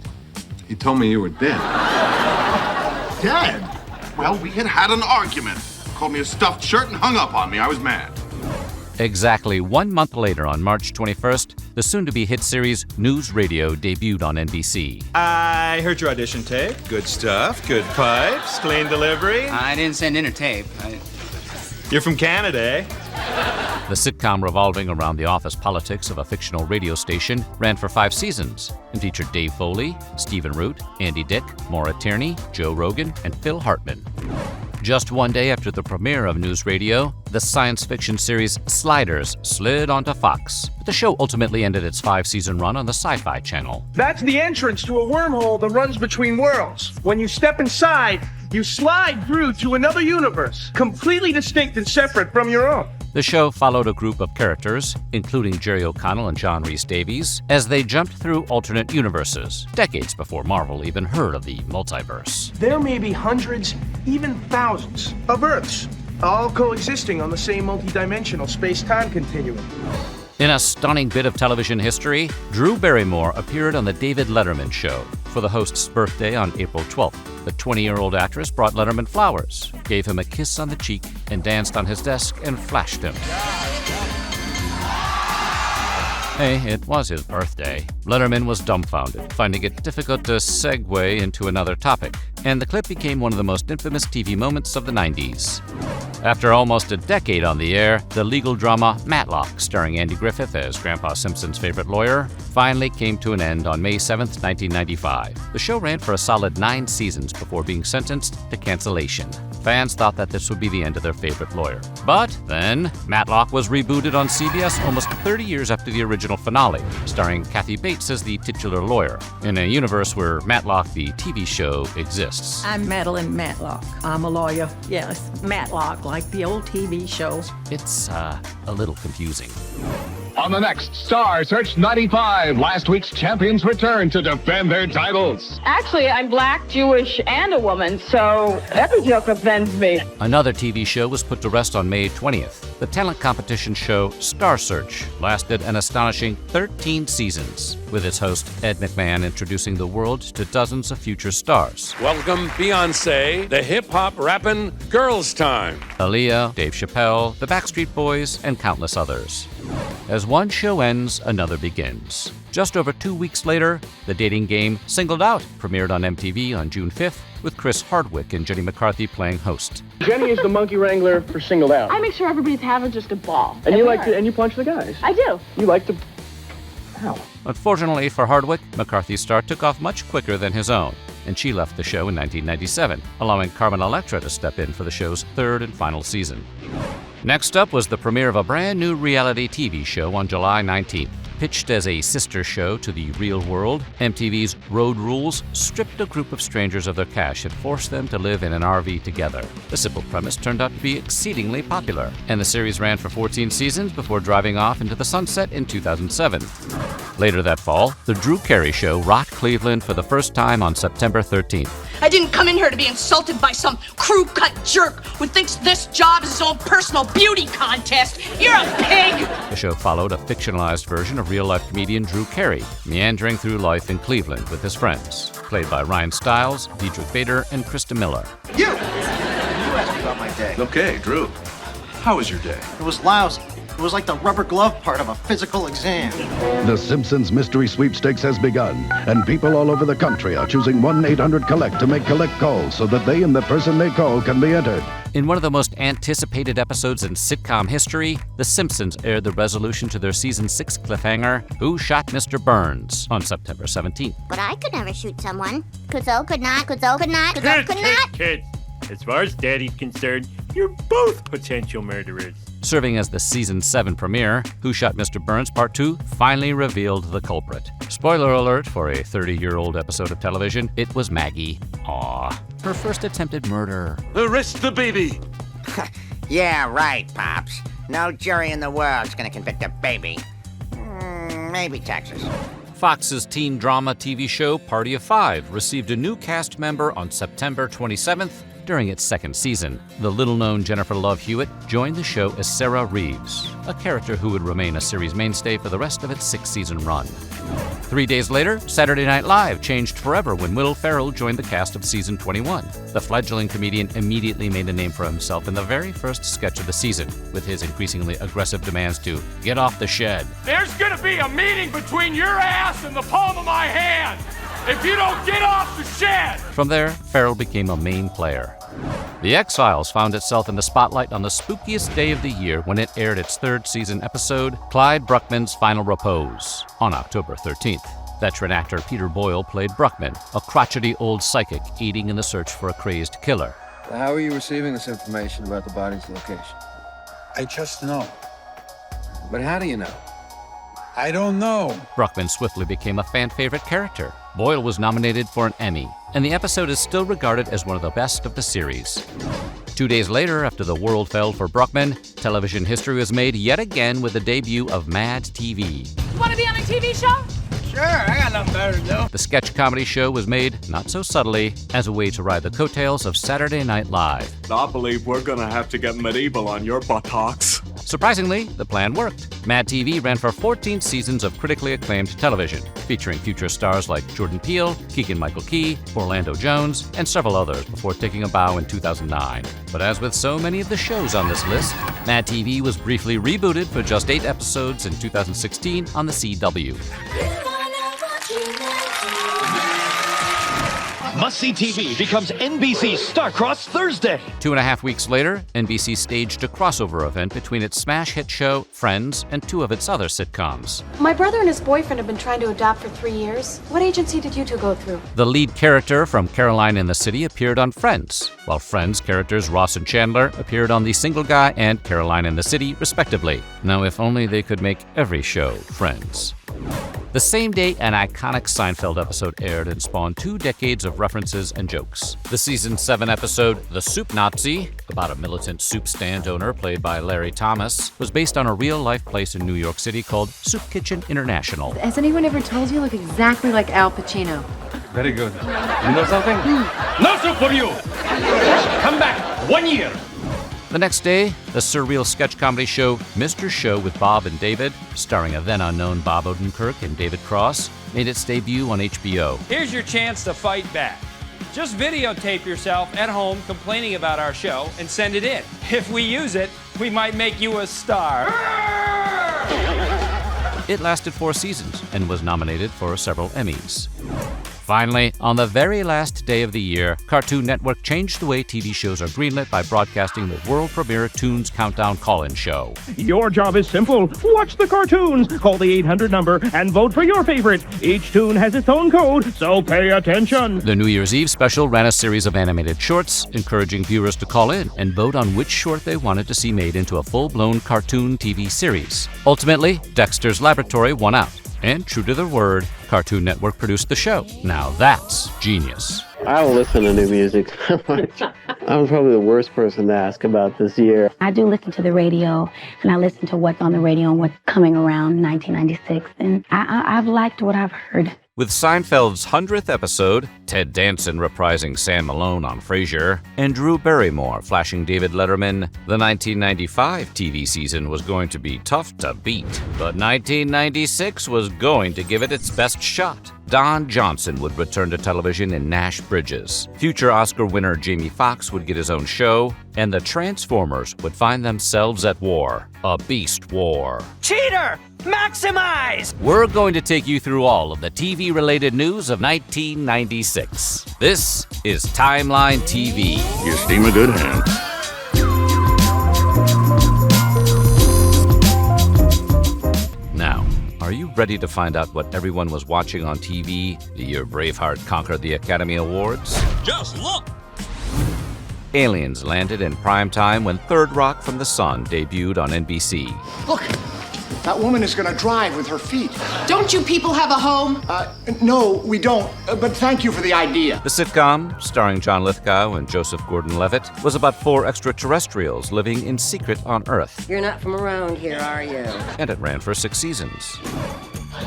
[SPEAKER 9] He told me you were dead.
[SPEAKER 13] Dead?
[SPEAKER 14] Well, we had an argument. Called me a stuffed shirt and hung up on me. I was mad.
[SPEAKER 2] Exactly 1 month later, on March 21st, the soon-to-be hit series News Radio debuted on NBC.
[SPEAKER 7] I heard your audition tape. Good stuff, good pipes, clean delivery.
[SPEAKER 26] I didn't send in a tape.
[SPEAKER 7] You're from Canada, eh?
[SPEAKER 2] The sitcom, revolving around the office politics of a fictional radio station, ran for 5 seasons and featured Dave Foley, Stephen Root, Andy Dick, Maura Tierney, Joe Rogan, and Phil Hartman. Just one day after the premiere of News Radio, the science fiction series Sliders slid onto Fox. But the show ultimately ended its 5-season run on the Sci-Fi Channel.
[SPEAKER 27] That's the entrance to a wormhole that runs between worlds. When you step inside, you slide through to another universe, completely distinct and separate from your own.
[SPEAKER 2] The show followed a group of characters, including Jerry O'Connell and John Rhys Davies, as they jumped through alternate universes, decades before Marvel even heard of the multiverse.
[SPEAKER 27] There may be hundreds, even thousands, of Earths, all coexisting on the same multidimensional space-time continuum.
[SPEAKER 2] In a stunning bit of television history, Drew Barrymore appeared on The David Letterman Show for the host's birthday on April 12th. The 20-year-old actress brought Letterman flowers, gave him a kiss on the cheek, and danced on his desk and flashed him. Hey, it was his birthday. Letterman was dumbfounded, finding it difficult to segue into another topic, and the clip became one of the most infamous TV moments of the 90s. After almost a decade on the air, the legal drama Matlock, starring Andy Griffith as Grandpa Simpson's favorite lawyer, finally came to an end on May 7th, 1995. The show ran for a solid 9 seasons before being sentenced to cancellation. Fans thought that this would be the end of their favorite lawyer. But then, Matlock was rebooted on CBS almost 30 years after the original finale, starring Kathy Bates as the titular lawyer, in a universe where Matlock, the TV show, exists.
[SPEAKER 28] I'm Madeline Matlock. I'm a lawyer. Yes, Matlock, like the old TV show.
[SPEAKER 2] It's a little confusing.
[SPEAKER 3] On the next Star Search 95, last week's champions return to defend their titles.
[SPEAKER 10] Actually, I'm black, Jewish, and a woman, so every joke offends me.
[SPEAKER 2] Another TV show was put to rest on May 20th. The talent competition show Star Search lasted an astonishing 13 seasons, with its host Ed McMahon introducing the world to dozens of future stars.
[SPEAKER 29] Welcome Beyonce, the hip-hop rapping Girls Time.
[SPEAKER 2] Aaliyah, Dave Chappelle, the Backstreet Boys, and countless others. As one show ends, another begins. Just over 2 weeks later, the dating game Singled Out premiered on MTV on June 5th, with Chris Hardwick and Jenny McCarthy playing host.
[SPEAKER 27] Jenny is the monkey wrangler for Singled Out.
[SPEAKER 10] I make sure everybody's having just a ball.
[SPEAKER 27] And you like to, and you punch the guys.
[SPEAKER 10] I do.
[SPEAKER 27] You like to. Ow.
[SPEAKER 2] Unfortunately for Hardwick, McCarthy's start took off much quicker than his own, and she left the show in 1997, allowing Carmen Electra to step in for the show's third and final season. Next up was the premiere of a brand new reality TV show on July 19th. Pitched as a sister show to The Real World, MTV's Road Rules stripped a group of strangers of their cash and forced them to live in an RV together. The simple premise turned out to be exceedingly popular, and the series ran for 14 seasons before driving off into the sunset in 2007. Later that fall, The Drew Carey Show rocked Cleveland for the first time on September 13th.
[SPEAKER 1] I didn't come in here to be insulted by some crew-cut jerk who thinks this job is his own personal beauty contest. You're a pig!
[SPEAKER 2] The show followed a fictionalized version of real-life comedian Drew Carey, meandering through life in Cleveland with his friends, played by Ryan Stiles, Diedrich Bader, and Krista Miller.
[SPEAKER 4] You asked me about my day.
[SPEAKER 9] Okay, Drew. How was your day?
[SPEAKER 4] It was lousy. It was like the rubber glove part of a physical exam.
[SPEAKER 6] The Simpsons Mystery Sweepstakes has begun, and people all over the country are choosing 1-800-COLLECT to make collect calls so that they and the person they call can be entered.
[SPEAKER 2] In one of the most anticipated episodes in sitcom history, The Simpsons aired the resolution to their season 6 cliffhanger, Who Shot Mr. Burns, on September 17th.
[SPEAKER 11] But I could never shoot someone. Kuzo could not, Kuzo could not, Kuzo could not.
[SPEAKER 12] Kids, as far as Daddy's concerned, you're both potential murderers.
[SPEAKER 2] Serving as the season 7 premiere, Who Shot Mr. Burns Part 2 finally revealed the culprit. Spoiler alert for a 30-year-old episode of television, it was Maggie. Aww. Her first attempted murder.
[SPEAKER 15] Arrest the baby!
[SPEAKER 21] Yeah, right, Pops. No jury in the world's gonna convict a baby. Maybe Texas.
[SPEAKER 2] Fox's teen drama TV show Party of Five received a new cast member on September 27th during its second season. The little-known Jennifer Love Hewitt joined the show as Sarah Reeves, a character who would remain a series mainstay for the rest of its 6-season run. 3 days later, Saturday Night Live changed forever when Will Ferrell joined the cast of season 21. The fledgling comedian immediately made a name for himself in the very first sketch of the season, with his increasingly aggressive demands to get off the shed.
[SPEAKER 22] There's gonna be a meeting between your ass and the palm of my hand if you don't get off the shed!
[SPEAKER 2] From there, Ferrell became a main player. The X-Files found itself in the spotlight on the spookiest day of the year when it aired its third season episode, Clyde Bruckman's Final Repose, on October 13th. Veteran actor Peter Boyle played Bruckman, a crotchety old psychic aiding in the search for a crazed killer.
[SPEAKER 25] How are you receiving this information about the body's location?
[SPEAKER 26] I just know.
[SPEAKER 25] But how do you know?
[SPEAKER 26] I don't know.
[SPEAKER 2] Bruckman swiftly became a fan-favorite character. Boyle was nominated for an Emmy, and the episode is still regarded as one of the best of the series. 2 days later, after the world fell for Bruckman, television history was made yet again with the debut of Mad TV.
[SPEAKER 18] You want to be on a TV show?
[SPEAKER 26] Sure, I got nothing better to do.
[SPEAKER 2] The sketch comedy show was made, not so subtly, as a way to ride the coattails of Saturday Night Live.
[SPEAKER 9] I believe we're gonna have to get medieval on your buttocks.
[SPEAKER 2] Surprisingly, the plan worked. Mad TV ran for 14 seasons of critically acclaimed television, featuring future stars like Jordan Peele, Keegan-Michael Key, Orlando Jones, and several others before taking a bow in 2009. But as with so many of the shows on this list, Mad TV was briefly rebooted for just 8 episodes in 2016 on the CW.
[SPEAKER 30] Must-see TV becomes NBC's Star-Crossed Thursday.
[SPEAKER 2] 2.5 weeks later, NBC staged a crossover event between its smash hit show, Friends, and 2 of its other sitcoms.
[SPEAKER 32] My brother and his boyfriend have been trying to adopt for 3 years. What agency did you two go through?
[SPEAKER 2] The lead character from Caroline in the City appeared on Friends, while Friends characters Ross and Chandler appeared on The Single Guy and Caroline in the City, respectively. Now, if only they could make every show Friends. The same day, an iconic Seinfeld episode aired and spawned 2 decades of references and jokes. The season 7 episode, The Soup Nazi, about a militant soup stand owner played by Larry Thomas, was based on a real-life place in New York City called Soup Kitchen International.
[SPEAKER 33] Has anyone ever told you look exactly like Al Pacino?
[SPEAKER 15] Very good. You know something? No soup for you! Come back 1 year!
[SPEAKER 2] The next day, the surreal sketch comedy show Mr. Show with Bob and David, starring a then-unknown Bob Odenkirk and David Cross, made its debut on HBO.
[SPEAKER 34] Here's your chance to fight back. Just videotape yourself at home complaining about our show and send it in. If we use it, we might make you a star.
[SPEAKER 2] It lasted 4 seasons and was nominated for several Emmys. Finally, on the very last day of the year, Cartoon Network changed the way TV shows are greenlit by broadcasting the world premiere Toons Countdown call-in show.
[SPEAKER 3] Your job is simple. Watch the cartoons, call the 800 number, and vote for your favorite. Each toon has its own code, so pay attention.
[SPEAKER 2] The New Year's Eve special ran a series of animated shorts, encouraging viewers to call in and vote on which short they wanted to see made into a full-blown cartoon TV series. Ultimately, Dexter's Laboratory won out. And true to their word, Cartoon Network produced the show. Now that's genius.
[SPEAKER 5] I don't listen to new music. I'm probably the worst person to ask about this year.
[SPEAKER 7] I do listen to the radio, and I listen to what's on the radio and what's coming around 1996, and I've liked what I've heard.
[SPEAKER 2] With Seinfeld's 100th episode, Ted Danson reprising Sam Malone on Frasier, and Drew Barrymore flashing David Letterman, the 1995 TV season was going to be tough to beat. But 1996 was going to give it its best shot. Don Johnson would return to television in Nash Bridges. Future Oscar winner Jamie Foxx would get his own show, and the Transformers would find themselves at war. A beast war.
[SPEAKER 8] Cheater! Maximize!
[SPEAKER 2] We're going to take you through all of the TV-related news of 1996. This is Timeline TV.
[SPEAKER 13] You steam a good hand.
[SPEAKER 2] Now, are you ready to find out what everyone was watching on TV the year Braveheart conquered the Academy Awards?
[SPEAKER 13] Just look!
[SPEAKER 2] Aliens landed in prime time when Third Rock from the Sun debuted on NBC.
[SPEAKER 14] Look, that woman is going to drive with her feet.
[SPEAKER 1] Don't you people have a home?
[SPEAKER 14] No, we don't, but thank you for the idea.
[SPEAKER 2] The sitcom, starring John Lithgow and Joseph Gordon-Levitt, was about 4 extraterrestrials living in secret on Earth.
[SPEAKER 16] You're not from around here, are you?
[SPEAKER 2] And it ran for 6 seasons.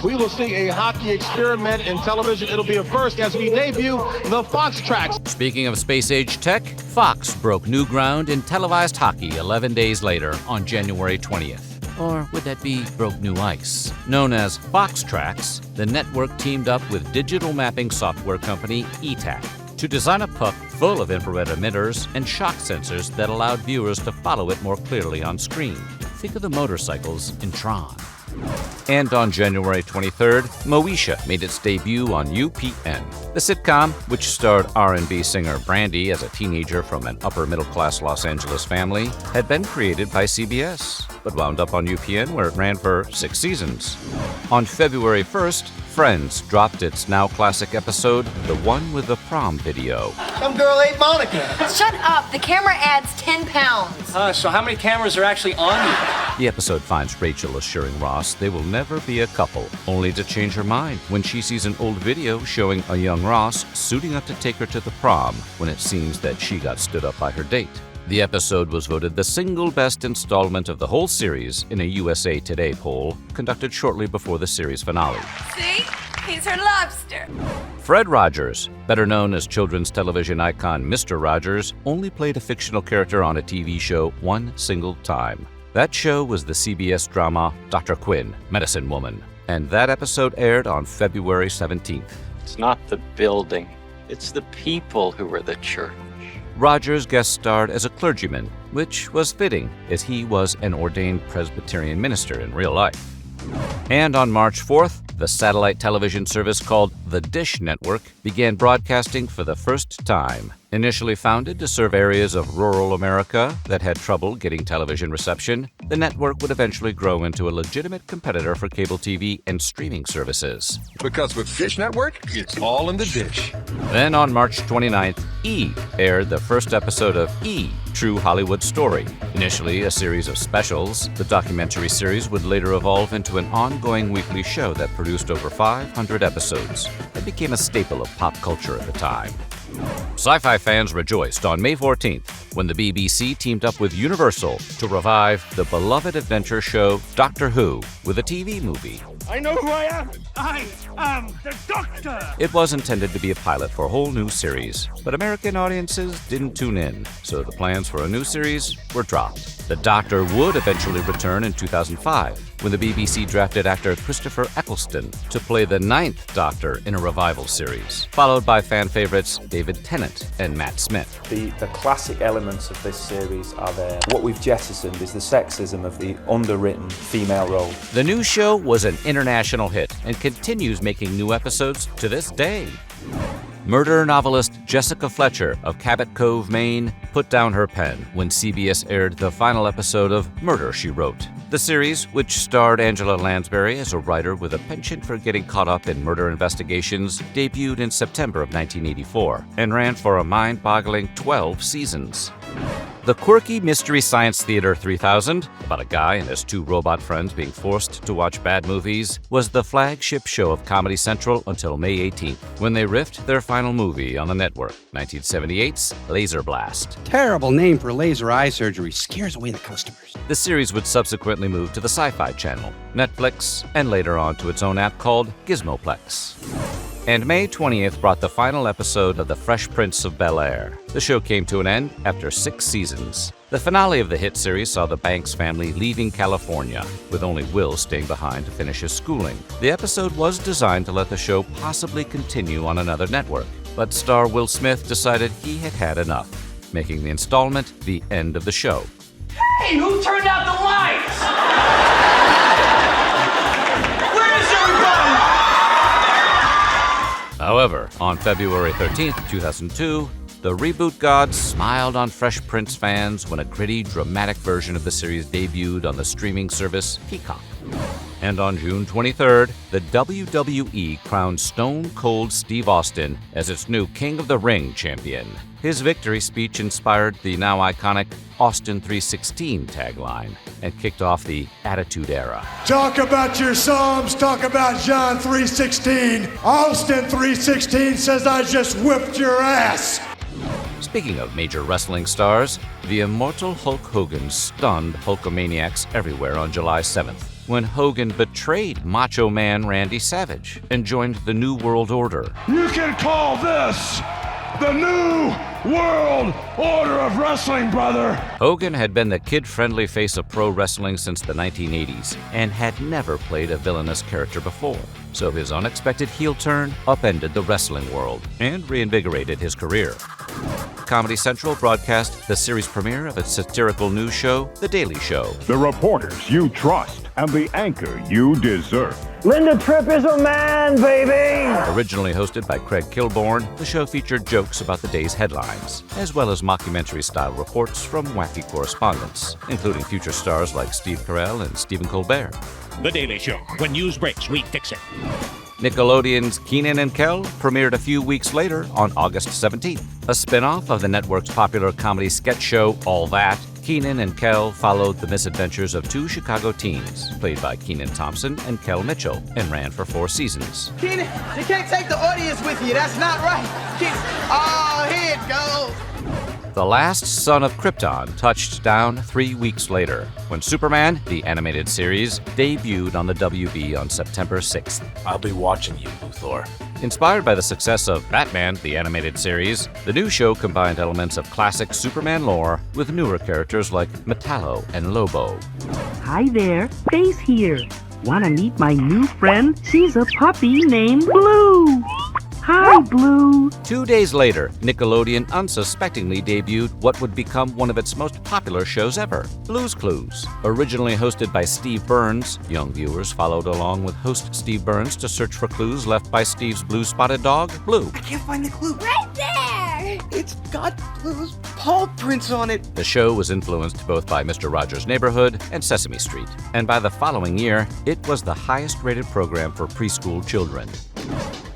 [SPEAKER 17] We will see a hockey experiment in television. It'll be a first as we debut the Fox Tracks.
[SPEAKER 2] Speaking of space-age tech, Fox broke new ground in televised hockey 11 days later on January 20th. Or would that be broke new ice? Known as Fox Tracks, the network teamed up with digital mapping software company ETAC to design a puck full of infrared emitters and shock sensors that allowed viewers to follow it more clearly on screen. Think of the motorcycles in Tron. And on January 23rd, Moesha made its debut on UPN. The sitcom, which starred R&B singer Brandy as a teenager from an upper-middle-class Los Angeles family, had been created by CBS, but wound up on UPN where it ran for 6 seasons. On February 1st, Friends dropped its now classic episode, The One with the Prom Video.
[SPEAKER 14] Some girl ate Monica.
[SPEAKER 16] Shut up! The camera adds 10 pounds.
[SPEAKER 8] So how many cameras are actually on you?
[SPEAKER 2] The episode finds Rachel assuring Ross they will never be a couple, only to change her mind when she sees an old video showing a young Ross suiting up to take her to the prom when it seems that she got stood up by her date. The episode was voted the single best installment of the whole series in a USA Today poll conducted shortly before the series finale.
[SPEAKER 16] See? He's her lobster.
[SPEAKER 2] Fred Rogers, better known as children's television icon Mr. Rogers, only played a fictional character on a TV show one single time. That show was the CBS drama Dr. Quinn, Medicine Woman, and that episode aired on February 17th.
[SPEAKER 19] It's not the building, it's the people who are the church.
[SPEAKER 2] Rogers guest starred as a clergyman, which was fitting, as he was an ordained Presbyterian minister in real life. And on March 4th, the satellite television service called the Dish Network began broadcasting for the first time. Initially founded to serve areas of rural America that had trouble getting television reception, the network would eventually grow into a legitimate competitor for cable TV and streaming services.
[SPEAKER 20] Because with Dish Network, it's all in the dish.
[SPEAKER 2] Then on March 29th, E! aired the first episode of E! True Hollywood Story. Initially a series of specials, the documentary series would later evolve into an ongoing weekly show that produced over 500 episodes. It became a staple of pop culture at the time. Sci-fi fans rejoiced on May 14th when the BBC teamed up with Universal to revive the beloved adventure show Doctor Who with a TV movie.
[SPEAKER 17] I know who I am. I am the Doctor.
[SPEAKER 2] It was intended to be a pilot for a whole new series, but American audiences didn't tune in, so the plans for a new series were dropped. The Doctor would eventually return in 2005 when the BBC drafted actor Christopher Eccleston to play the 9th Doctor in a revival series, followed by fan favorites David Tennant and Matt Smith.
[SPEAKER 4] The classic elements of this series are there. What we've jettisoned is the sexism of the underwritten female role.
[SPEAKER 2] The new show was an international hit and continues making new episodes to this day. Murder novelist Jessica Fletcher of Cabot Cove, Maine, put down her pen when CBS aired the final episode of Murder, She Wrote. The series, which starred Angela Lansbury as a writer with a penchant for getting caught up in murder investigations, debuted in September of 1984 and ran for a mind-boggling 12 seasons. The quirky Mystery Science Theater 3000, about a guy and his 2 robot friends being forced to watch bad movies, was the flagship show of Comedy Central until May 18th, when they riffed their final movie on the network, 1978's Laser Blast.
[SPEAKER 6] Terrible name for laser eye surgery. Scares away the customers.
[SPEAKER 2] The series would subsequently move to the Sci-Fi Channel, Netflix, and later on to its own app called Gizmoplex. And May 20th brought the final episode of The Fresh Prince of Bel-Air. The show came to an end after 6 seasons. The finale of the hit series saw the Banks family leaving California, with only Will staying behind to finish his schooling. The episode was designed to let the show possibly continue on another network, but star Will Smith decided he had had enough, making the installment the end of the show.
[SPEAKER 8] Hey, who turned out the lights? Where is everybody?
[SPEAKER 2] However, on February 13th, 2002, the reboot gods smiled on Fresh Prince fans when a gritty, dramatic version of the series debuted on the streaming service Peacock. And on June 23rd, the WWE crowned Stone Cold Steve Austin as its new King of the Ring champion. His victory speech inspired the now iconic Austin 316 tagline and kicked off the Attitude Era.
[SPEAKER 10] Talk about your Psalms, talk about John 3:16. Austin 3:16 says I just whipped your ass.
[SPEAKER 2] Speaking of major wrestling stars, the immortal Hulk Hogan stunned Hulkamaniacs everywhere on July 7th, when Hogan betrayed Macho Man Randy Savage and joined the New World Order.
[SPEAKER 17] You can call this the New World Order of Wrestling, brother.
[SPEAKER 2] Hogan had been the kid-friendly face of pro wrestling since the 1980s and had never played a villainous character before, so his unexpected heel turn upended the wrestling world and reinvigorated his career. Comedy Central broadcast the series premiere of its satirical news show, The Daily Show.
[SPEAKER 11] The reporters you trust and the anchor you deserve.
[SPEAKER 12] Linda Tripp is a man, baby!
[SPEAKER 2] Originally hosted by Craig Kilborn, the show featured jokes about the day's headlines, as well as mockumentary-style reports from wacky correspondents, including future stars like Steve Carell and Stephen Colbert.
[SPEAKER 11] The Daily Show. When news breaks, we fix it.
[SPEAKER 2] Nickelodeon's Kenan and Kel premiered a few weeks later on August 17th. A spin-off of the network's popular comedy sketch show, All That, Kenan and Kel followed the misadventures of 2 Chicago teens, played by Kenan Thompson and Kel Mitchell, and ran for 4 seasons.
[SPEAKER 21] Kenan, you can't take the audience with you. That's not right. Oh, here it goes.
[SPEAKER 2] The Last Son of Krypton touched down 3 weeks later, when Superman, the animated series, debuted on the WB on September 6th.
[SPEAKER 22] I'll be watching you, Luthor.
[SPEAKER 2] Inspired by the success of Batman, the animated series, the new show combined elements of classic Superman lore with newer characters like Metallo and Lobo.
[SPEAKER 23] Hi there, Face here. Wanna meet my new friend? She's a puppy named Blue. Hi, Blue.
[SPEAKER 2] 2 days later, Nickelodeon unsuspectingly debuted what would become one of its most popular shows ever, Blue's Clues. Originally hosted by Steve Burns, young viewers followed along with host Steve Burns to search for clues left by Steve's blue-spotted dog, Blue.
[SPEAKER 21] I can't find the clue. Right there! It's got Blue's paw prints on it.
[SPEAKER 2] The show was influenced both by Mr. Rogers' Neighborhood and Sesame Street, and by the following year, it was the highest-rated program for preschool children.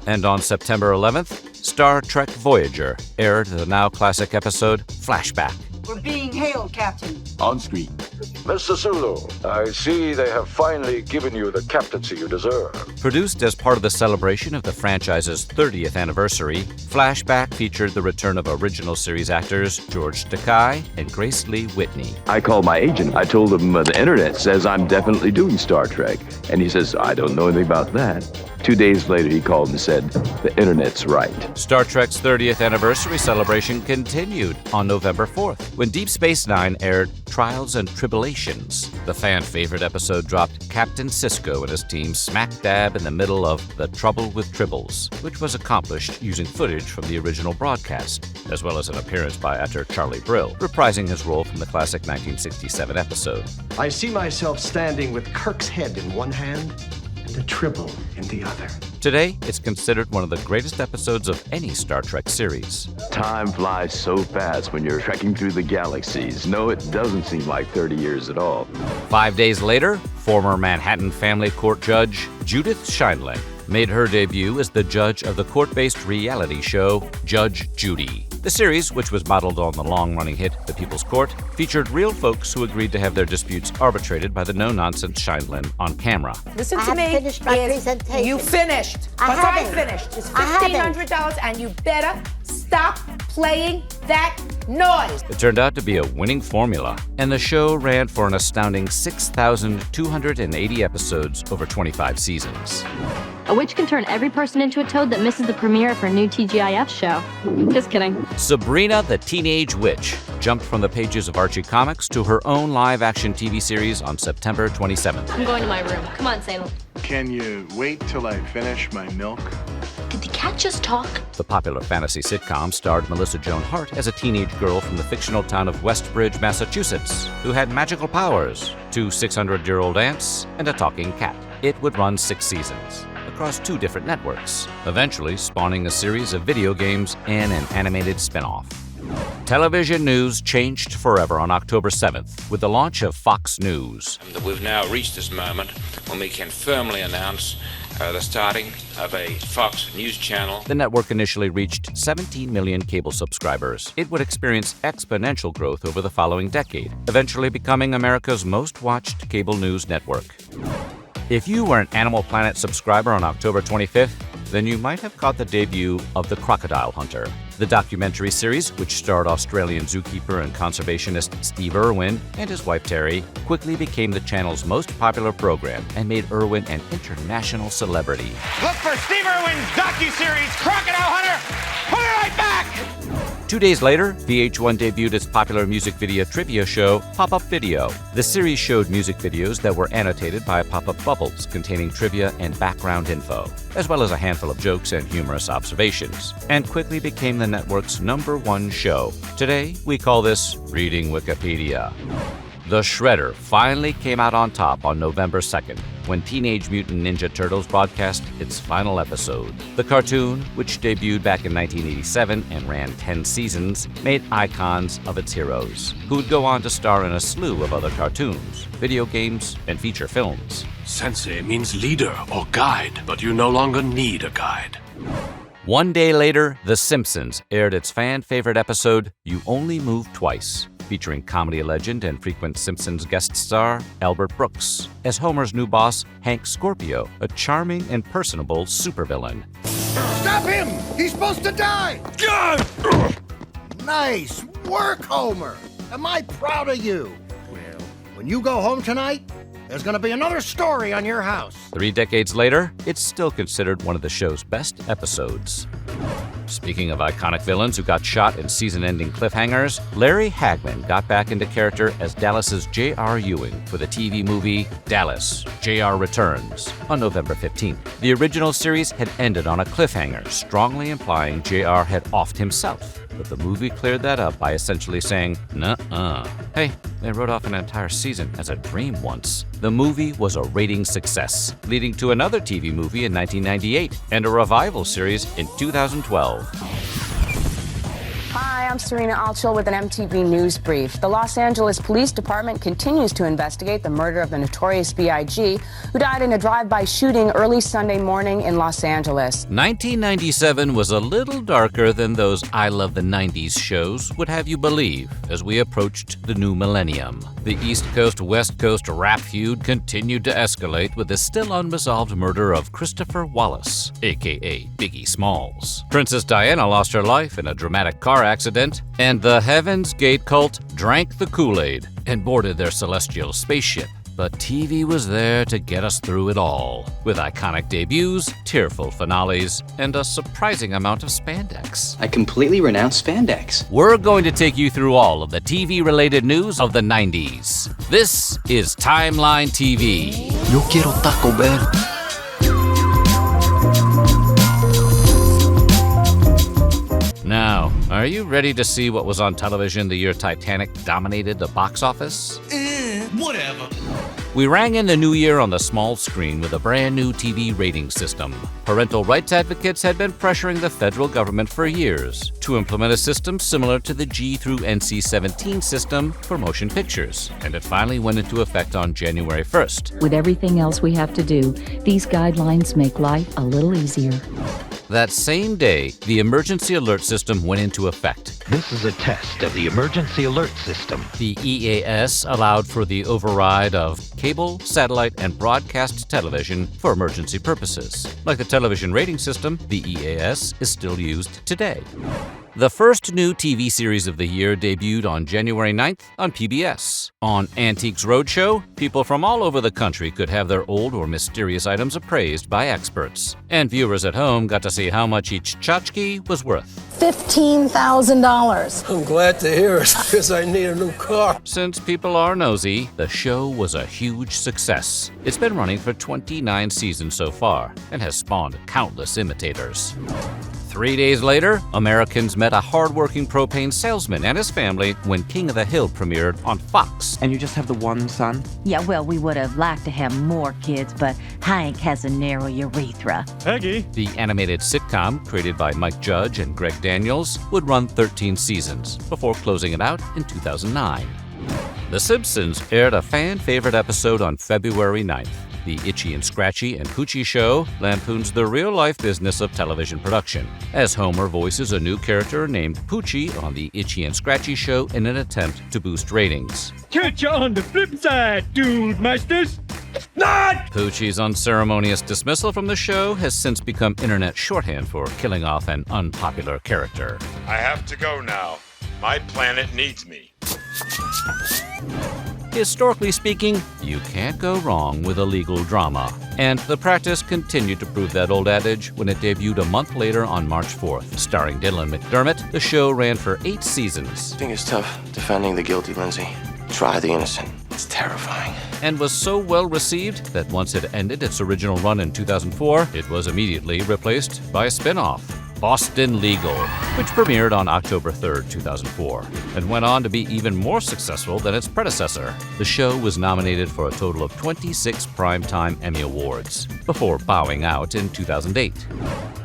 [SPEAKER 2] And on September 11th, Star Trek Voyager aired the now classic episode Flashback.
[SPEAKER 21] We're being hailed, Captain.
[SPEAKER 13] On screen. Mr. Sulu, I see they have finally given you the captaincy you deserve.
[SPEAKER 2] Produced as part of the celebration of the franchise's 30th anniversary, Flashback featured the return of original series actors George Takei and Grace Lee Whitney.
[SPEAKER 23] I called my agent. I told him the internet says I'm definitely doing Star Trek. And he says, I don't know anything about that.
[SPEAKER 11] 2 days later, he called and said, "The internet's right."
[SPEAKER 2] Star Trek's 30th anniversary celebration continued on November 4th, when Deep Space Nine aired Trials and Tribulations. The fan-favorite episode dropped Captain Sisko and his team smack dab in the middle of The Trouble with Tribbles, which was accomplished using footage from the original broadcast, as well as an appearance by actor Charlie Brill, reprising his role from the classic 1967 episode.
[SPEAKER 9] I see myself standing with Kirk's head in one hand and a Tribble in the other.
[SPEAKER 2] Today, it's considered one of the greatest episodes of any Star Trek series.
[SPEAKER 11] Time flies so fast when you're trekking through the galaxies. No, it doesn't seem like 30 years at all.
[SPEAKER 2] 5 days later, former Manhattan family court judge Judith Sheindlin made her debut as the judge of the court-based reality show Judge Judy. The series, which was modeled on the long-running hit The People's Court, featured real folks who agreed to have their disputes arbitrated by the no-nonsense Sheindlin on camera.
[SPEAKER 15] Listen
[SPEAKER 18] I
[SPEAKER 15] to me.
[SPEAKER 18] finished my presentation.
[SPEAKER 15] You finished.
[SPEAKER 18] I
[SPEAKER 15] Because I
[SPEAKER 18] haven't.
[SPEAKER 15] finished. It's
[SPEAKER 18] I haven't.
[SPEAKER 15] $1,500 and you better stop playing that noise.
[SPEAKER 2] It turned out to be a winning formula, and the show ran for an astounding 6,280 episodes over 25 seasons.
[SPEAKER 24] A witch can turn every person into a toad that misses the premiere of her new TGIF show. Just kidding.
[SPEAKER 2] Sabrina the Teenage Witch jumped from the pages of Archie Comics to her own live-action TV series on September 27th.
[SPEAKER 24] I'm going to my room. Come on, Salem.
[SPEAKER 25] Can you wait till I finish my milk?
[SPEAKER 24] Did the cat just talk?
[SPEAKER 2] The popular fantasy sitcom starred Melissa Joan Hart as a teenage girl from the fictional town of Westbridge, Massachusetts, who had magical powers, 2 600-year-old aunts, and a talking cat. It would run 6 seasons across 2 different networks, eventually spawning a series of video games and an animated spin-off. Television news changed forever on October 7th with the launch of Fox News.
[SPEAKER 26] We've now reached this moment when we can firmly announce the starting of a Fox News channel.
[SPEAKER 2] The network initially reached 17 million cable subscribers. It would experience exponential growth over the following decade, eventually becoming America's most watched cable news network. If you were an Animal Planet subscriber on October 25th, then you might have caught the debut of The Crocodile Hunter. The documentary series, which starred Australian zookeeper and conservationist Steve Irwin and his wife Terry, quickly became the channel's most popular program and made Irwin an international celebrity.
[SPEAKER 8] Look for Steve Irwin's docuseries, Crocodile Hunter. Put it right back.
[SPEAKER 2] 2 days later, VH1 debuted its popular music video trivia show, Pop-Up Video. The series showed music videos that were annotated by pop-up bubbles containing trivia and background info, as well as a handful of jokes and humorous observations, and quickly became the network's #1 show. Today, we call this Reading Wikipedia. The Shredder finally came out on top on November 2nd, when Teenage Mutant Ninja Turtles broadcast its final episode. The cartoon, which debuted back in 1987 and ran 10 seasons, made icons of its heroes, who would go on to star in a slew of other cartoons, video games, and feature films.
[SPEAKER 20] Sensei means leader or guide, but you no longer need a guide.
[SPEAKER 2] 1 day later, The Simpsons aired its fan-favorite episode, You Only Move Twice, featuring comedy legend and frequent Simpsons guest star Albert Brooks as Homer's new boss, Hank Scorpio, a charming and personable supervillain.
[SPEAKER 10] Stop him! He's supposed to die! Nice work, Homer! Am I proud of you? Well, when you go home tonight, there's gonna be another story on your house.
[SPEAKER 2] 3 decades later, it's still considered one of the show's best episodes. Speaking of iconic villains who got shot in season-ending cliffhangers, Larry Hagman got back into character as Dallas's J.R. Ewing for the TV movie Dallas, J.R. Returns on November 15th. The original series had ended on a cliffhanger, strongly implying J.R. had offed himself, but the movie cleared that up by essentially saying, nuh-uh. Hey, they wrote off an entire season as a dream once. The movie was a ratings success, leading to another TV movie in 1998 and a revival series in 2012.
[SPEAKER 27] Hi, I'm Serena Altschul with an MTV News Brief. The Los Angeles Police Department continues to investigate the murder of the notorious B.I.G., who died in a drive-by shooting early Sunday morning in Los Angeles.
[SPEAKER 2] 1997 was a little darker than those I Love the 90s shows would have you believe as we approached the new millennium. The East Coast-West Coast rap feud continued to escalate with the still unresolved murder of Christopher Wallace, a.k.a. Biggie Smalls. Princess Diana lost her life in a dramatic car accident, and the Heaven's Gate cult drank the Kool-Aid and boarded their celestial spaceship. but TV was there to get us through it all, with iconic debuts, tearful finales, and a surprising amount of spandex.
[SPEAKER 1] I completely renounce spandex.
[SPEAKER 2] We're going to take you through all of the TV-related news of the 90s. This is Timeline TV.
[SPEAKER 20] Yo quiero Taco Bell.
[SPEAKER 2] Now, are you ready to see what was on television the year Titanic dominated the box office?
[SPEAKER 20] Whatever.
[SPEAKER 2] We rang in the new year on the small screen with a brand new TV rating system. Parental rights advocates had been pressuring the federal government for years to implement a system similar to the G through NC-17 system for motion pictures, and it finally went into effect on January 1st.
[SPEAKER 3] With everything else we have to do, these guidelines make life a little easier.
[SPEAKER 2] That same day, the emergency alert system went into effect.
[SPEAKER 5] This is a test of the emergency alert system.
[SPEAKER 2] The EAS allowed for the override of cable, satellite, and broadcast television for emergency purposes. Like the television rating system, the EAS is still used today. The first new TV series of the year debuted on January 9th on PBS. On Antiques Roadshow, people from all over the country could have their old or mysterious items appraised by experts. And viewers at home got to see how much each tchotchke was worth.
[SPEAKER 7] $15,000.
[SPEAKER 14] I'm glad to hear it, because I need a new car.
[SPEAKER 2] Since people are nosy, the show was a huge success. It's been running for 29 seasons so far and has spawned countless imitators. 3 days later, Americans met a hard-working propane salesman and his family when King of the Hill premiered on Fox.
[SPEAKER 16] And you just have the one son?
[SPEAKER 18] Yeah, well, we would have liked to have more kids, but Hank has a narrow urethra.
[SPEAKER 2] Peggy! The animated sitcom, created by Mike Judge and Greg Daniels, would run 13 seasons before closing it out in 2009. The Simpsons aired a fan-favorite episode on February 9th. The Itchy and Scratchy and Poochie Show lampoons the real-life business of television production, as Homer voices a new character named Poochie on the Itchy and Scratchy Show in an attempt to boost ratings.
[SPEAKER 28] Catch you on the flip side, dude masters! Not!
[SPEAKER 2] Poochie's unceremonious dismissal from the show has since become internet shorthand for killing off an unpopular character.
[SPEAKER 29] I have to go now. My planet needs me.
[SPEAKER 2] Historically speaking, you can't go wrong with a legal drama. And the practice continued to prove that old adage when it debuted a month later on March 4th. Starring Dylan McDermott, the show ran for 8 seasons.
[SPEAKER 30] I think it's tough defending the guilty, Lindsay. Try the innocent. It's terrifying.
[SPEAKER 2] And was so well received that once it ended its original run in 2004, it was immediately replaced by a spin-off, Boston Legal, which premiered on October 3rd, 2004, and went on to be even more successful than its predecessor. The show was nominated for a total of 26 Primetime Emmy Awards, before bowing out in 2008.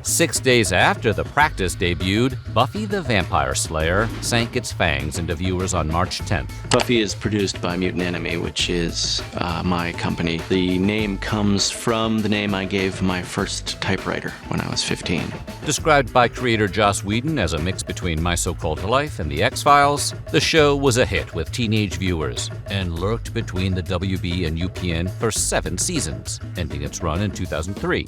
[SPEAKER 2] 6 days after The Practice debuted, Buffy the Vampire Slayer sank its fangs into viewers on March 10th.
[SPEAKER 1] Buffy is produced by Mutant Enemy, which is my company. The name comes from the name I gave my first typewriter when I was 15.
[SPEAKER 2] Described by creator Joss Whedon as a mix between My So-Called Life and The X-Files, the show was a hit with teenage viewers and lurked between the WB and UPN for 7 seasons, ending its run in 2003.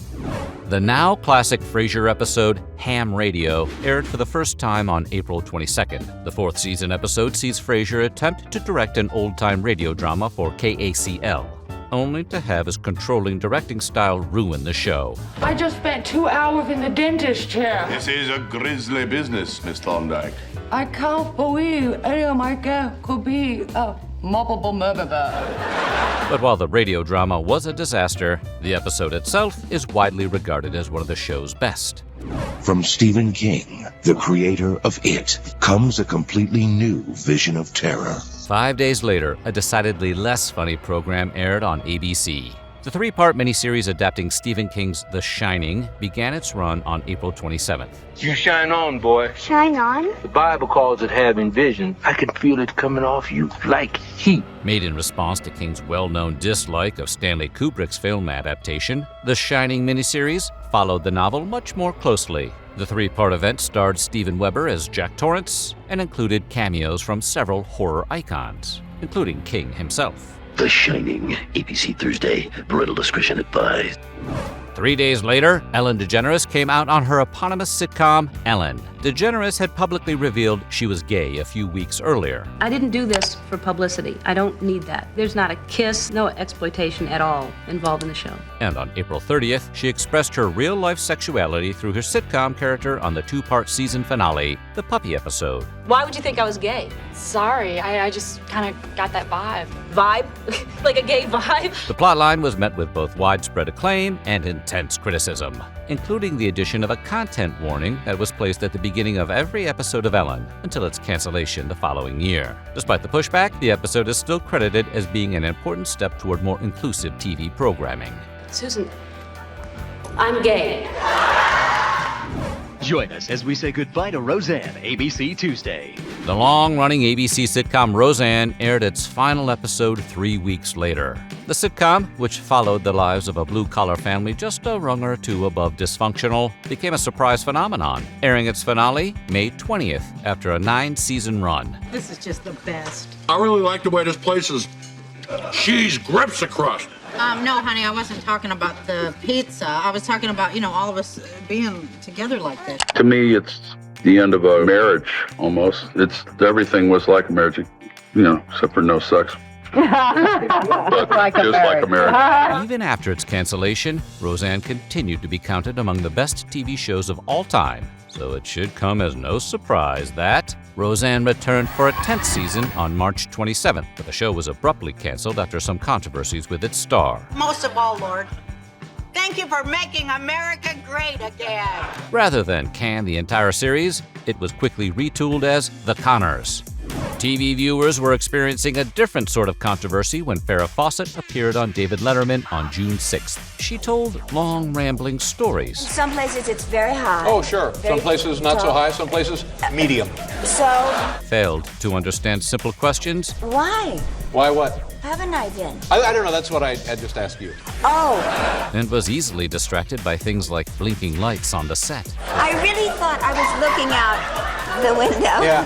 [SPEAKER 2] The now classic Frasier episode, Ham Radio, aired for the first time on April 22nd. The 4th season episode sees Frasier attempt to direct an old-time radio drama for KACL, only to have his controlling directing style ruin the show.
[SPEAKER 31] I just spent 2 hours in the dentist chair.
[SPEAKER 32] This is a grisly business, Miss Thorndike.
[SPEAKER 31] I can't believe any of my guests could be a moppable murderer.
[SPEAKER 2] But while the radio drama was a disaster, the episode itself is widely regarded as one of the show's best.
[SPEAKER 33] From Stephen King, the creator of It, comes a completely new vision of terror.
[SPEAKER 2] 5 days later, a decidedly less funny program aired on ABC. The 3-part miniseries adapting Stephen King's The Shining began its run on April 27th.
[SPEAKER 34] You shine on, boy.
[SPEAKER 35] Shine on?
[SPEAKER 34] The Bible calls it having vision. I can feel it coming off you like heat.
[SPEAKER 2] Made in response to King's well-known dislike of Stanley Kubrick's film adaptation, The Shining miniseries followed the novel much more closely. The 3-part event starred Steven Weber as Jack Torrance and included cameos from several horror icons, including King himself.
[SPEAKER 33] The Shining, ABC Thursday, parental discretion advised.
[SPEAKER 2] 3 days later, Ellen DeGeneres came out on her eponymous sitcom, Ellen. DeGeneres had publicly revealed she was gay a few weeks earlier.
[SPEAKER 4] I didn't do this for publicity. I don't need that. There's not a kiss, no exploitation at all involved in the show.
[SPEAKER 2] And on April 30th, she expressed her real-life sexuality through her sitcom character on the two-part season finale, the puppy episode.
[SPEAKER 4] Why would you think I was gay?
[SPEAKER 24] Sorry, I just kind of got that vibe.
[SPEAKER 4] Vibe? Like a gay vibe?
[SPEAKER 2] The plotline was met with both widespread acclaim and intense criticism, including the addition of a content warning that was placed at the beginning of every episode of Ellen until its cancellation the following year. Despite the pushback, the episode is still credited as being an important step toward more inclusive TV programming.
[SPEAKER 4] Susan, I'm gay.
[SPEAKER 6] Join us as we say goodbye to Roseanne, ABC Tuesday.
[SPEAKER 2] The long-running ABC sitcom Roseanne aired its final episode 3 weeks later. The sitcom, which followed the lives of a blue-collar family just a rung or two above dysfunctional, became a surprise phenomenon, airing its finale May 20th after a 9-season run.
[SPEAKER 31] This is just the best.
[SPEAKER 29] I really like the way this place is cheese grips across it.
[SPEAKER 31] No, honey, I wasn't talking about the pizza. I was talking about, all of us being together like this.
[SPEAKER 32] To me, it's the end of a marriage, almost. Everything was like a marriage, except for no sex. But like a marriage.
[SPEAKER 2] Even after its cancellation, Roseanne continued to be counted among the best TV shows of all time. So it should come as no surprise that Roseanne returned for a 10th season on March 27th, but the show was abruptly canceled after some controversies with its star.
[SPEAKER 31] Most of all, Lord, thank you for making America great again.
[SPEAKER 2] Rather than can the entire series, it was quickly retooled as The Conners. TV viewers were experiencing a different sort of controversy when Farrah Fawcett appeared on David Letterman on June 6th. She told long, rambling stories.
[SPEAKER 7] Some places it's very high.
[SPEAKER 9] Oh, sure. Some places not so high, some places medium.
[SPEAKER 7] So?
[SPEAKER 2] Failed to understand simple questions.
[SPEAKER 7] Why?
[SPEAKER 9] Why what?
[SPEAKER 7] Haven't I been?
[SPEAKER 9] I don't know. That's what I just asked you.
[SPEAKER 7] Oh.
[SPEAKER 2] And was easily distracted by things like blinking lights on the set.
[SPEAKER 7] I really thought I was looking out the window.
[SPEAKER 9] Yeah.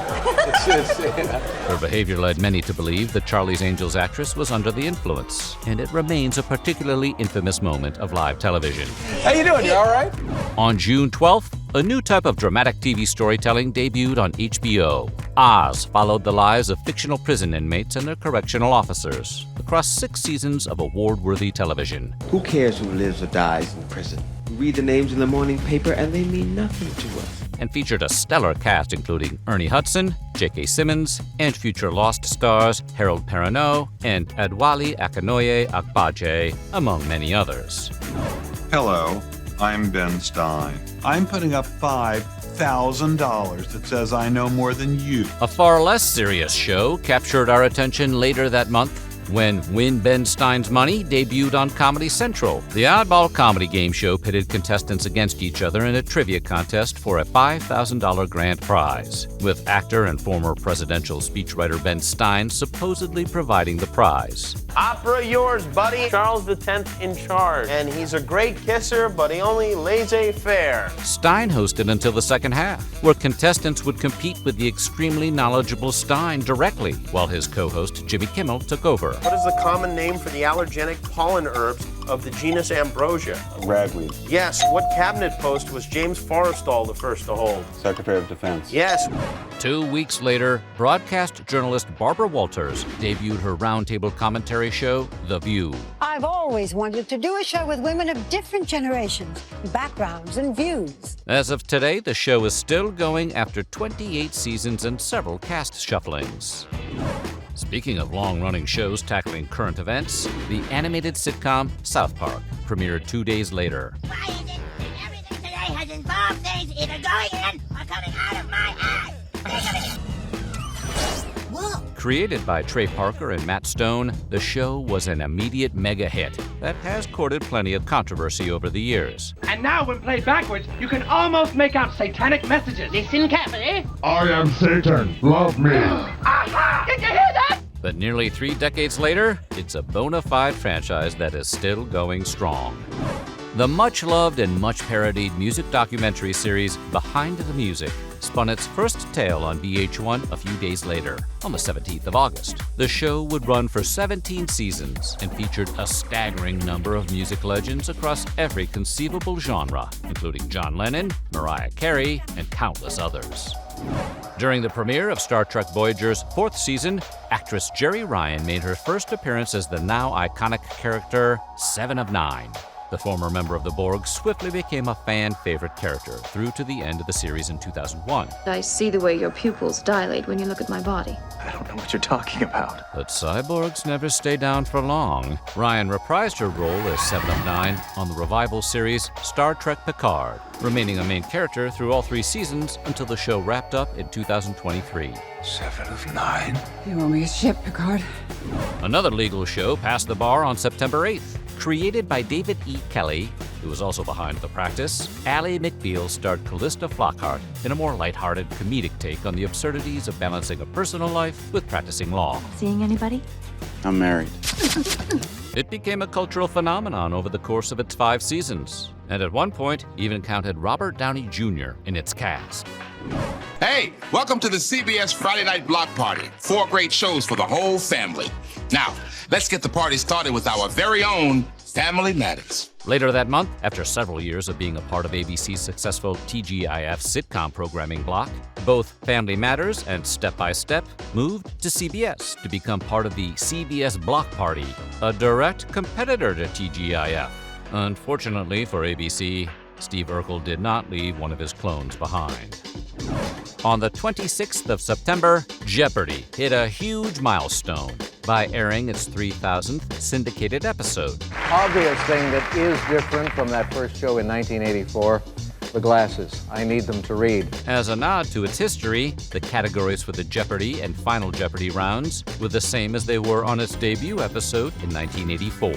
[SPEAKER 2] Her behavior led many to believe that Charlie's Angels actress was under the influence, and it remains a particularly infamous moment of live television.
[SPEAKER 9] How you doing? You all right?
[SPEAKER 2] On June 12th, a new type of dramatic TV storytelling debuted on HBO. Oz followed the lives of fictional prison inmates and their correctional officers across 6 seasons of award-worthy television.
[SPEAKER 11] Who cares who lives or dies in prison? We read the names in the morning paper and they mean nothing to us.
[SPEAKER 2] And featured a stellar cast including Ernie Hudson, J.K. Simmons, and future Lost stars Harold Perrineau and Adewale Akinnuoye Agbaje, among many others.
[SPEAKER 12] Hello, I'm Ben Stein. I'm putting up $5,000 that says I know more than you.
[SPEAKER 2] A far less serious show captured our attention later that month when Win Ben Stein's Money debuted on Comedy Central. The oddball comedy game show pitted contestants against each other in a trivia contest for a $5,000 grand prize, with actor and former presidential speechwriter Ben Stein supposedly providing the prize.
[SPEAKER 13] Opera yours, buddy. Charles X in charge. And he's a great kisser, but he only laissez-faire.
[SPEAKER 2] Stein hosted until the second half, where contestants would compete with the extremely knowledgeable Stein directly, while his co-host Jimmy Kimmel took over.
[SPEAKER 13] What is the common name for the allergenic pollen herbs of the genus Ambrosia?
[SPEAKER 12] Ragweed.
[SPEAKER 13] Yes. What cabinet post was James Forrestal the first to hold?
[SPEAKER 12] Secretary of Defense.
[SPEAKER 13] Yes.
[SPEAKER 2] 2 weeks later, broadcast journalist Barbara Walters debuted her roundtable commentary show, The View.
[SPEAKER 15] I've always wanted to do a show with women of different generations, backgrounds, and views.
[SPEAKER 2] As of today, the show is still going after 28 seasons and several cast shufflings. Speaking of long-running shows tackling current events, the animated sitcom South Park premiered 2 days later.
[SPEAKER 7] Why is it that everything today has involved things either going in or coming out of my ass?
[SPEAKER 2] Created by Trey Parker and Matt Stone, the show was an immediate mega hit that has courted plenty of controversy over the years.
[SPEAKER 8] And now, when played backwards, you can almost make out satanic messages. Listen carefully.
[SPEAKER 10] I am Satan. Love me.
[SPEAKER 8] Did you hear that?
[SPEAKER 2] But nearly 3 decades later, it's a bona fide franchise that is still going strong. The much-loved and much-parodied music documentary series Behind the Music spun its first tale on VH1 a few days later, on the 17th of August. The show would run for 17 seasons and featured a staggering number of music legends across every conceivable genre, including John Lennon, Mariah Carey, and countless others. During the premiere of Star Trek Voyager's 4th season, actress Jeri Ryan made her first appearance as the now iconic character Seven of Nine. The former member of the Borg swiftly became a fan-favorite character through to the end of the series in 2001.
[SPEAKER 24] I see the way your pupils dilate when you look at my body.
[SPEAKER 30] I don't know what you're talking about.
[SPEAKER 2] But cyborgs never stay down for long. Ryan reprised her role as Seven of Nine on the revival series Star Trek Picard, remaining a main character through all 3 seasons until the show wrapped up in 2023.
[SPEAKER 30] Seven of Nine?
[SPEAKER 3] You owe me a ship, Picard.
[SPEAKER 2] Another legal show passed the bar on September 8th. Created by David E. Kelly, who was also behind the practice, Ally McBeal starred Callista Flockhart in a more lighthearted, comedic take on the absurdities of balancing a personal life with practicing law.
[SPEAKER 24] Seeing anybody?
[SPEAKER 30] I'm married.
[SPEAKER 2] It became a cultural phenomenon over the course of its 5 seasons, and at one point even counted Robert Downey Jr. in its cast.
[SPEAKER 5] Hey, welcome to the CBS Friday Night Block Party. 4 great shows for the whole family. Now, let's get the party started with our very own Family Matters.
[SPEAKER 2] Later that month, after several years of being a part of ABC's successful TGIF sitcom programming block, both Family Matters and Step by Step moved to CBS to become part of the CBS Block Party, a direct competitor to TGIF. Unfortunately for ABC, Steve Urkel did not leave one of his clones behind. On the 26th of September, Jeopardy hit a huge milestone by airing its 3,000th syndicated episode.
[SPEAKER 9] Obvious thing that is different from that first show in 1984, the glasses. I need them to read.
[SPEAKER 2] As a nod to its history, the categories for the Jeopardy and Final Jeopardy rounds were the same as they were on its debut episode in 1984.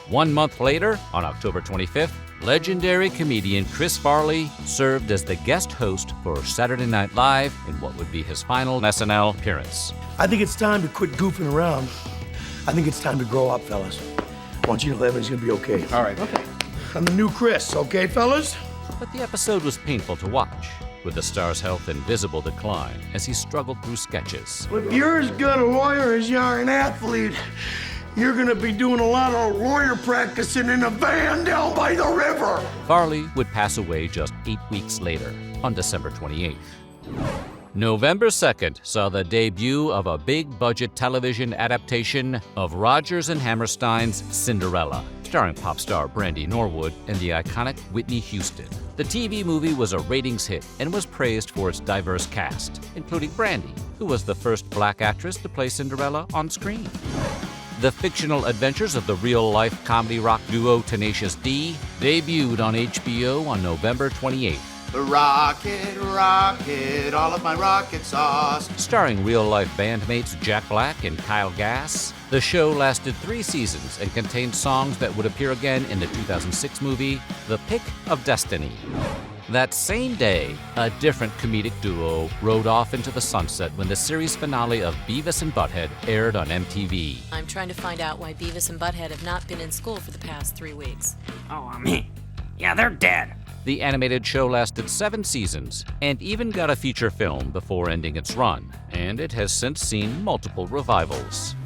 [SPEAKER 2] 1 month later, on October 25th, legendary comedian Chris Farley served as the guest host for Saturday Night Live in what would be his final SNL appearance.
[SPEAKER 10] I think it's time to quit goofing around. I think it's time to grow up, fellas. I want you to know everything's gonna be okay.
[SPEAKER 9] All right. Okay.
[SPEAKER 10] I'm the new Chris, okay, fellas?
[SPEAKER 2] But the episode was painful to watch, with the star's health in visible decline as he struggled through sketches.
[SPEAKER 10] Well, if you're as good a lawyer as you are an athlete, you're gonna be doing a lot of lawyer practicing in a van down by the river.
[SPEAKER 2] Farley would pass away just 8 weeks later, on December 28th. November 2nd saw the debut of a big-budget television adaptation of Rodgers and Hammerstein's Cinderella, starring pop star Brandy Norwood and the iconic Whitney Houston. The TV movie was a ratings hit and was praised for its diverse cast, including Brandy, who was the first black actress to play Cinderella on screen. The fictional adventures of the real-life comedy rock duo Tenacious D debuted on HBO on November 28th.
[SPEAKER 14] Rocket, rocket, all of my rocket sauce.
[SPEAKER 2] Starring real-life bandmates Jack Black and Kyle Gass, the show lasted 3 seasons and contained songs that would appear again in the 2006 movie The Pick of Destiny. That same day, a different comedic duo rode off into the sunset when the series finale of Beavis and Butthead aired on MTV.
[SPEAKER 16] I'm trying to find out why Beavis and Butthead have not been in school for the past 3 weeks.
[SPEAKER 17] Oh, yeah, they're dead.
[SPEAKER 2] The animated show lasted 7 seasons and even got a feature film before ending its run, and it has since seen multiple revivals.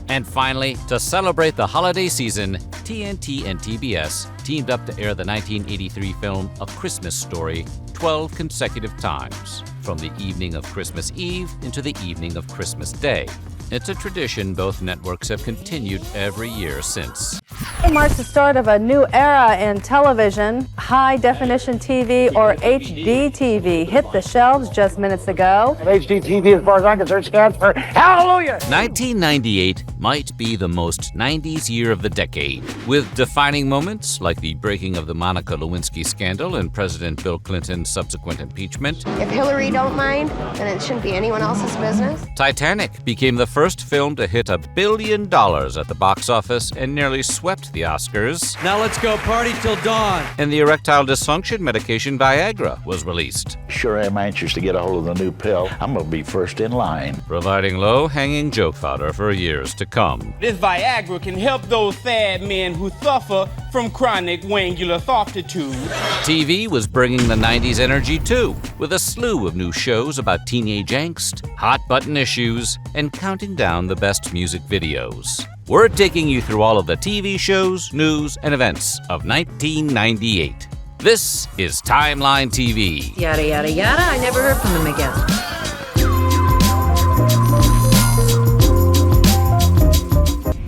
[SPEAKER 2] And finally, to celebrate the holiday season, TNT and TBS teamed up to air the 1983 film A Christmas Story 12 consecutive times, from the evening of Christmas Eve into the evening of Christmas Day. It's a tradition both networks have continued every year since.
[SPEAKER 18] It marks the start of a new era in television. High-definition TV, or HD TV, hit the shelves just minutes ago.
[SPEAKER 17] HD TV, as far as I'm concerned, stands for hallelujah!
[SPEAKER 2] 1998 might be the most 90s year of the decade, with defining moments like the breaking of the Monica Lewinsky scandal and President Bill Clinton's subsequent impeachment.
[SPEAKER 19] If Hillary don't mind, then it shouldn't be anyone else's business.
[SPEAKER 2] Titanic became the first film to hit $1 billion at the box office and nearly swept the Oscars.
[SPEAKER 1] Now let's go party till dawn.
[SPEAKER 2] And the erectile dysfunction medication Viagra was released.
[SPEAKER 4] Sure am anxious to get a hold of the new pill. I'm going to be first in line.
[SPEAKER 2] Providing low-hanging joke fodder for years to come.
[SPEAKER 6] This Viagra can help those sad men who suffer from chronic wangular softitude.
[SPEAKER 2] TV was bringing the 90s energy too, with a slew of new shows about teenage angst, hot-button issues, and counting down the best music videos. We're taking you through all of the TV shows, news, and events of 1998. This is Timeline TV.
[SPEAKER 20] Yada, yada, yada. I never heard from him again.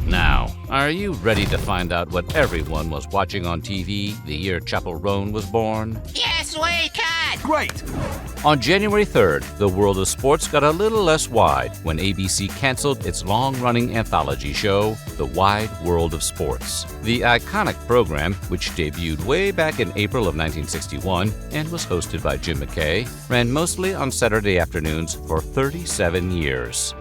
[SPEAKER 2] Now, are you ready to find out what everyone was watching on TV the year Chapel Roan was born?
[SPEAKER 7] Yes, we can!
[SPEAKER 2] Great! On January 3rd, the world of sports got a little less wide when ABC canceled its long-running anthology show, The Wide World of Sports. The iconic program, which debuted way back in April of 1961 and was hosted by Jim McKay, ran mostly on Saturday afternoons for 37 years.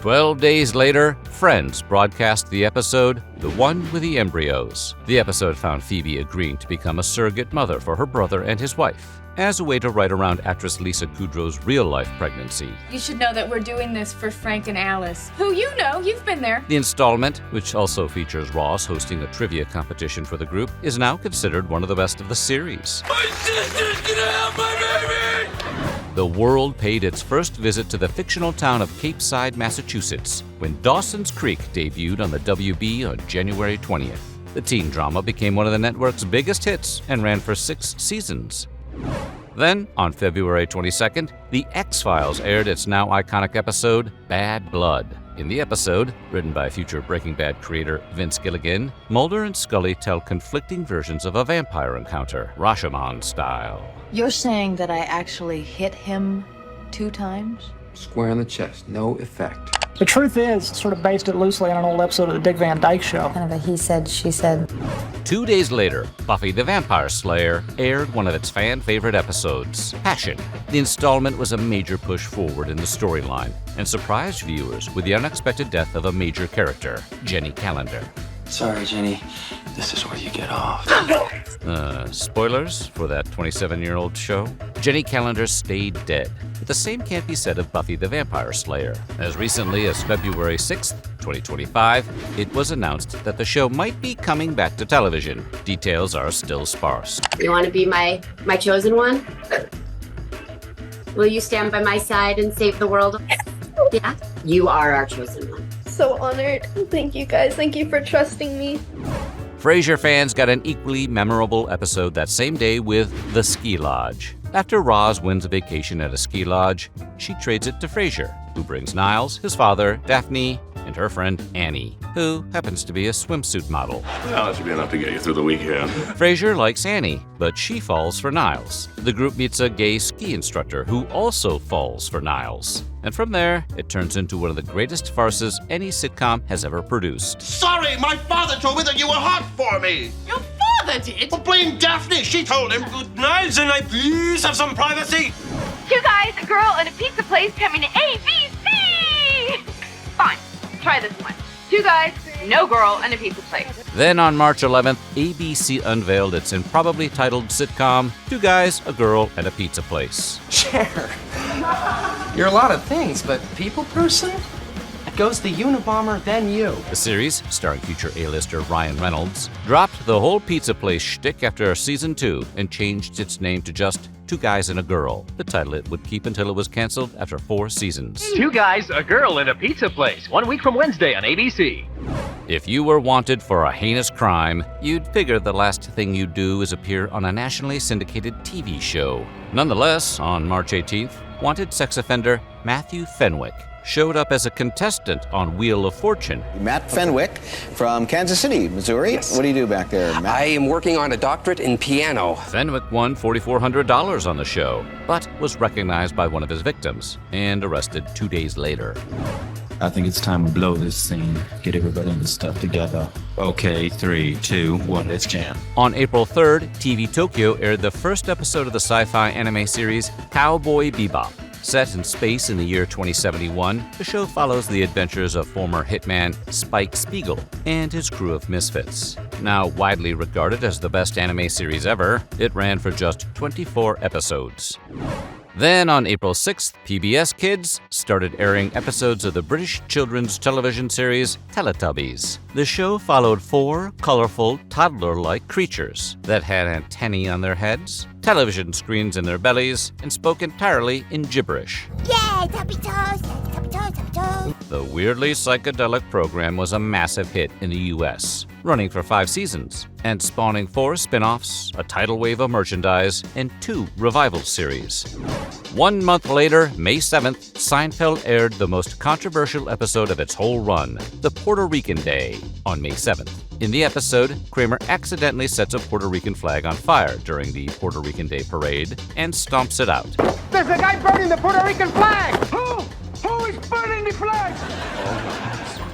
[SPEAKER 2] 12 days later, Friends broadcast the episode, The One with the Embryos. The episode found Phoebe agreeing to become a surrogate mother for her brother and his wife, as a way to write around actress Lisa Kudrow's real-life pregnancy.
[SPEAKER 21] You should know that we're doing this for Frank and Alice, who you know, you've been there.
[SPEAKER 2] The installment, which also features Ross hosting a trivia competition for the group, is now considered one of the best of the series.
[SPEAKER 10] My sister's gonna have my baby!
[SPEAKER 2] The world paid its first visit to the fictional town of Cape Side, Massachusetts, when Dawson's Creek debuted on the WB on January 20th. The teen drama became one of the network's biggest hits and ran for 6 seasons. Then, on February 22nd, The X-Files aired its now iconic episode, Bad Blood. In the episode, written by future Breaking Bad creator Vince Gilligan, Mulder and Scully tell conflicting versions of a vampire encounter, Rashomon style.
[SPEAKER 20] You're saying that I actually hit him 2 times?
[SPEAKER 22] Square in the chest, no effect.
[SPEAKER 17] The truth is, sort of based it loosely on an old episode of the Dick Van Dyke Show.
[SPEAKER 20] Kind of a he said, she said.
[SPEAKER 2] 2 days later, Buffy the Vampire Slayer aired one of its fan-favorite episodes, Passion. The installment was a major push forward in the storyline and surprised viewers with the unexpected death of a major character, Jenny Calendar.
[SPEAKER 30] Sorry, Jenny. This is where you get off.
[SPEAKER 2] Spoilers for that 27-year-old show? Jenny Calendar stayed dead, but the same can't be said of Buffy the Vampire Slayer. As recently as February 6th, 2025, it was announced that the show might be coming back to television. Details are still sparse.
[SPEAKER 23] You want to be my chosen one? Will you stand by my side and save the world? Yeah, you are our chosen one.
[SPEAKER 19] So honored. Thank you guys. Thank you for trusting me.
[SPEAKER 2] Frasier fans got an equally memorable episode that same day with The Ski Lodge. After Roz wins a vacation at a ski lodge, she trades it to Frasier, who brings Niles, his father, Daphne, and her friend Annie, who happens to be a swimsuit model.
[SPEAKER 25] Well, that should be enough to get you through the weekend.
[SPEAKER 2] Frasier likes Annie, but she falls for Niles. The group meets a gay ski instructor who also falls for Niles. And from there, it turns into one of the greatest farces any sitcom has ever produced.
[SPEAKER 10] Sorry, my father told me that you were hot for me.
[SPEAKER 7] Your father did?
[SPEAKER 10] Well, blame Daphne. She told him.
[SPEAKER 8] Good night, and I please have some privacy.
[SPEAKER 19] 2 guys, a girl, and a pizza place coming to ABC! Fine, try this one. 2 guys, no girl, and a pizza place.
[SPEAKER 2] Then on March 11th, ABC unveiled its improbably titled sitcom, 2 Guys, a Girl, and a Pizza Place.
[SPEAKER 22] Cher, you're a lot of things, but people person? It goes the Unabomber, then you.
[SPEAKER 2] The series, starring future A-lister Ryan Reynolds, dropped the whole pizza place shtick after season 2 and changed its name to just 2 Guys and a Girl, the title it would keep until it was canceled after 4 seasons.
[SPEAKER 26] 2 Guys, a Girl, and a Pizza Place, 1 week from Wednesday on ABC.
[SPEAKER 2] If you were wanted for a heinous crime, you'd figure the last thing you'd do is appear on a nationally syndicated TV show. Nonetheless, on March 18th, wanted sex offender Matthew Fenwick showed up as a contestant on Wheel of Fortune.
[SPEAKER 27] Matt Fenwick from Kansas City, Missouri. Yes. What do you do back there, Matt?
[SPEAKER 22] I am working on a doctorate in piano.
[SPEAKER 2] Fenwick won $4,400 on the show, but was recognized by one of his victims and arrested 2 days later.
[SPEAKER 28] I think it's time to blow this scene, get everybody in the stuff together. Okay, 3, 2, 1, let's jam.
[SPEAKER 2] On April 3rd, TV Tokyo aired the first episode of the sci-fi anime series Cowboy Bebop. Set in space in the year 2071, the show follows the adventures of former hitman Spike Spiegel and his crew of misfits. Now widely regarded as the best anime series ever, it ran for just 24 episodes. Then on April 6th, PBS Kids started airing episodes of the British children's television series Teletubbies. The show followed 4 colorful, toddler-like creatures that had antennae on their heads, television screens in their bellies, and spoke entirely in gibberish.
[SPEAKER 7] Yay, tubby toes, tubby toes, tubby toes.
[SPEAKER 2] The weirdly psychedelic program was a massive hit in the US, running for 5 seasons and spawning 4 spin-offs, a tidal wave of merchandise, and 2 revival series. 1 month later, May 7th, Seinfeld aired the most controversial episode of its whole run, the Puerto Rican Day, on May 7th. In the episode, Kramer accidentally sets a Puerto Rican flag on fire during the Puerto Rican Day parade and stomps it out.
[SPEAKER 8] There's a guy burning the Puerto Rican flag! Who is burning the flag?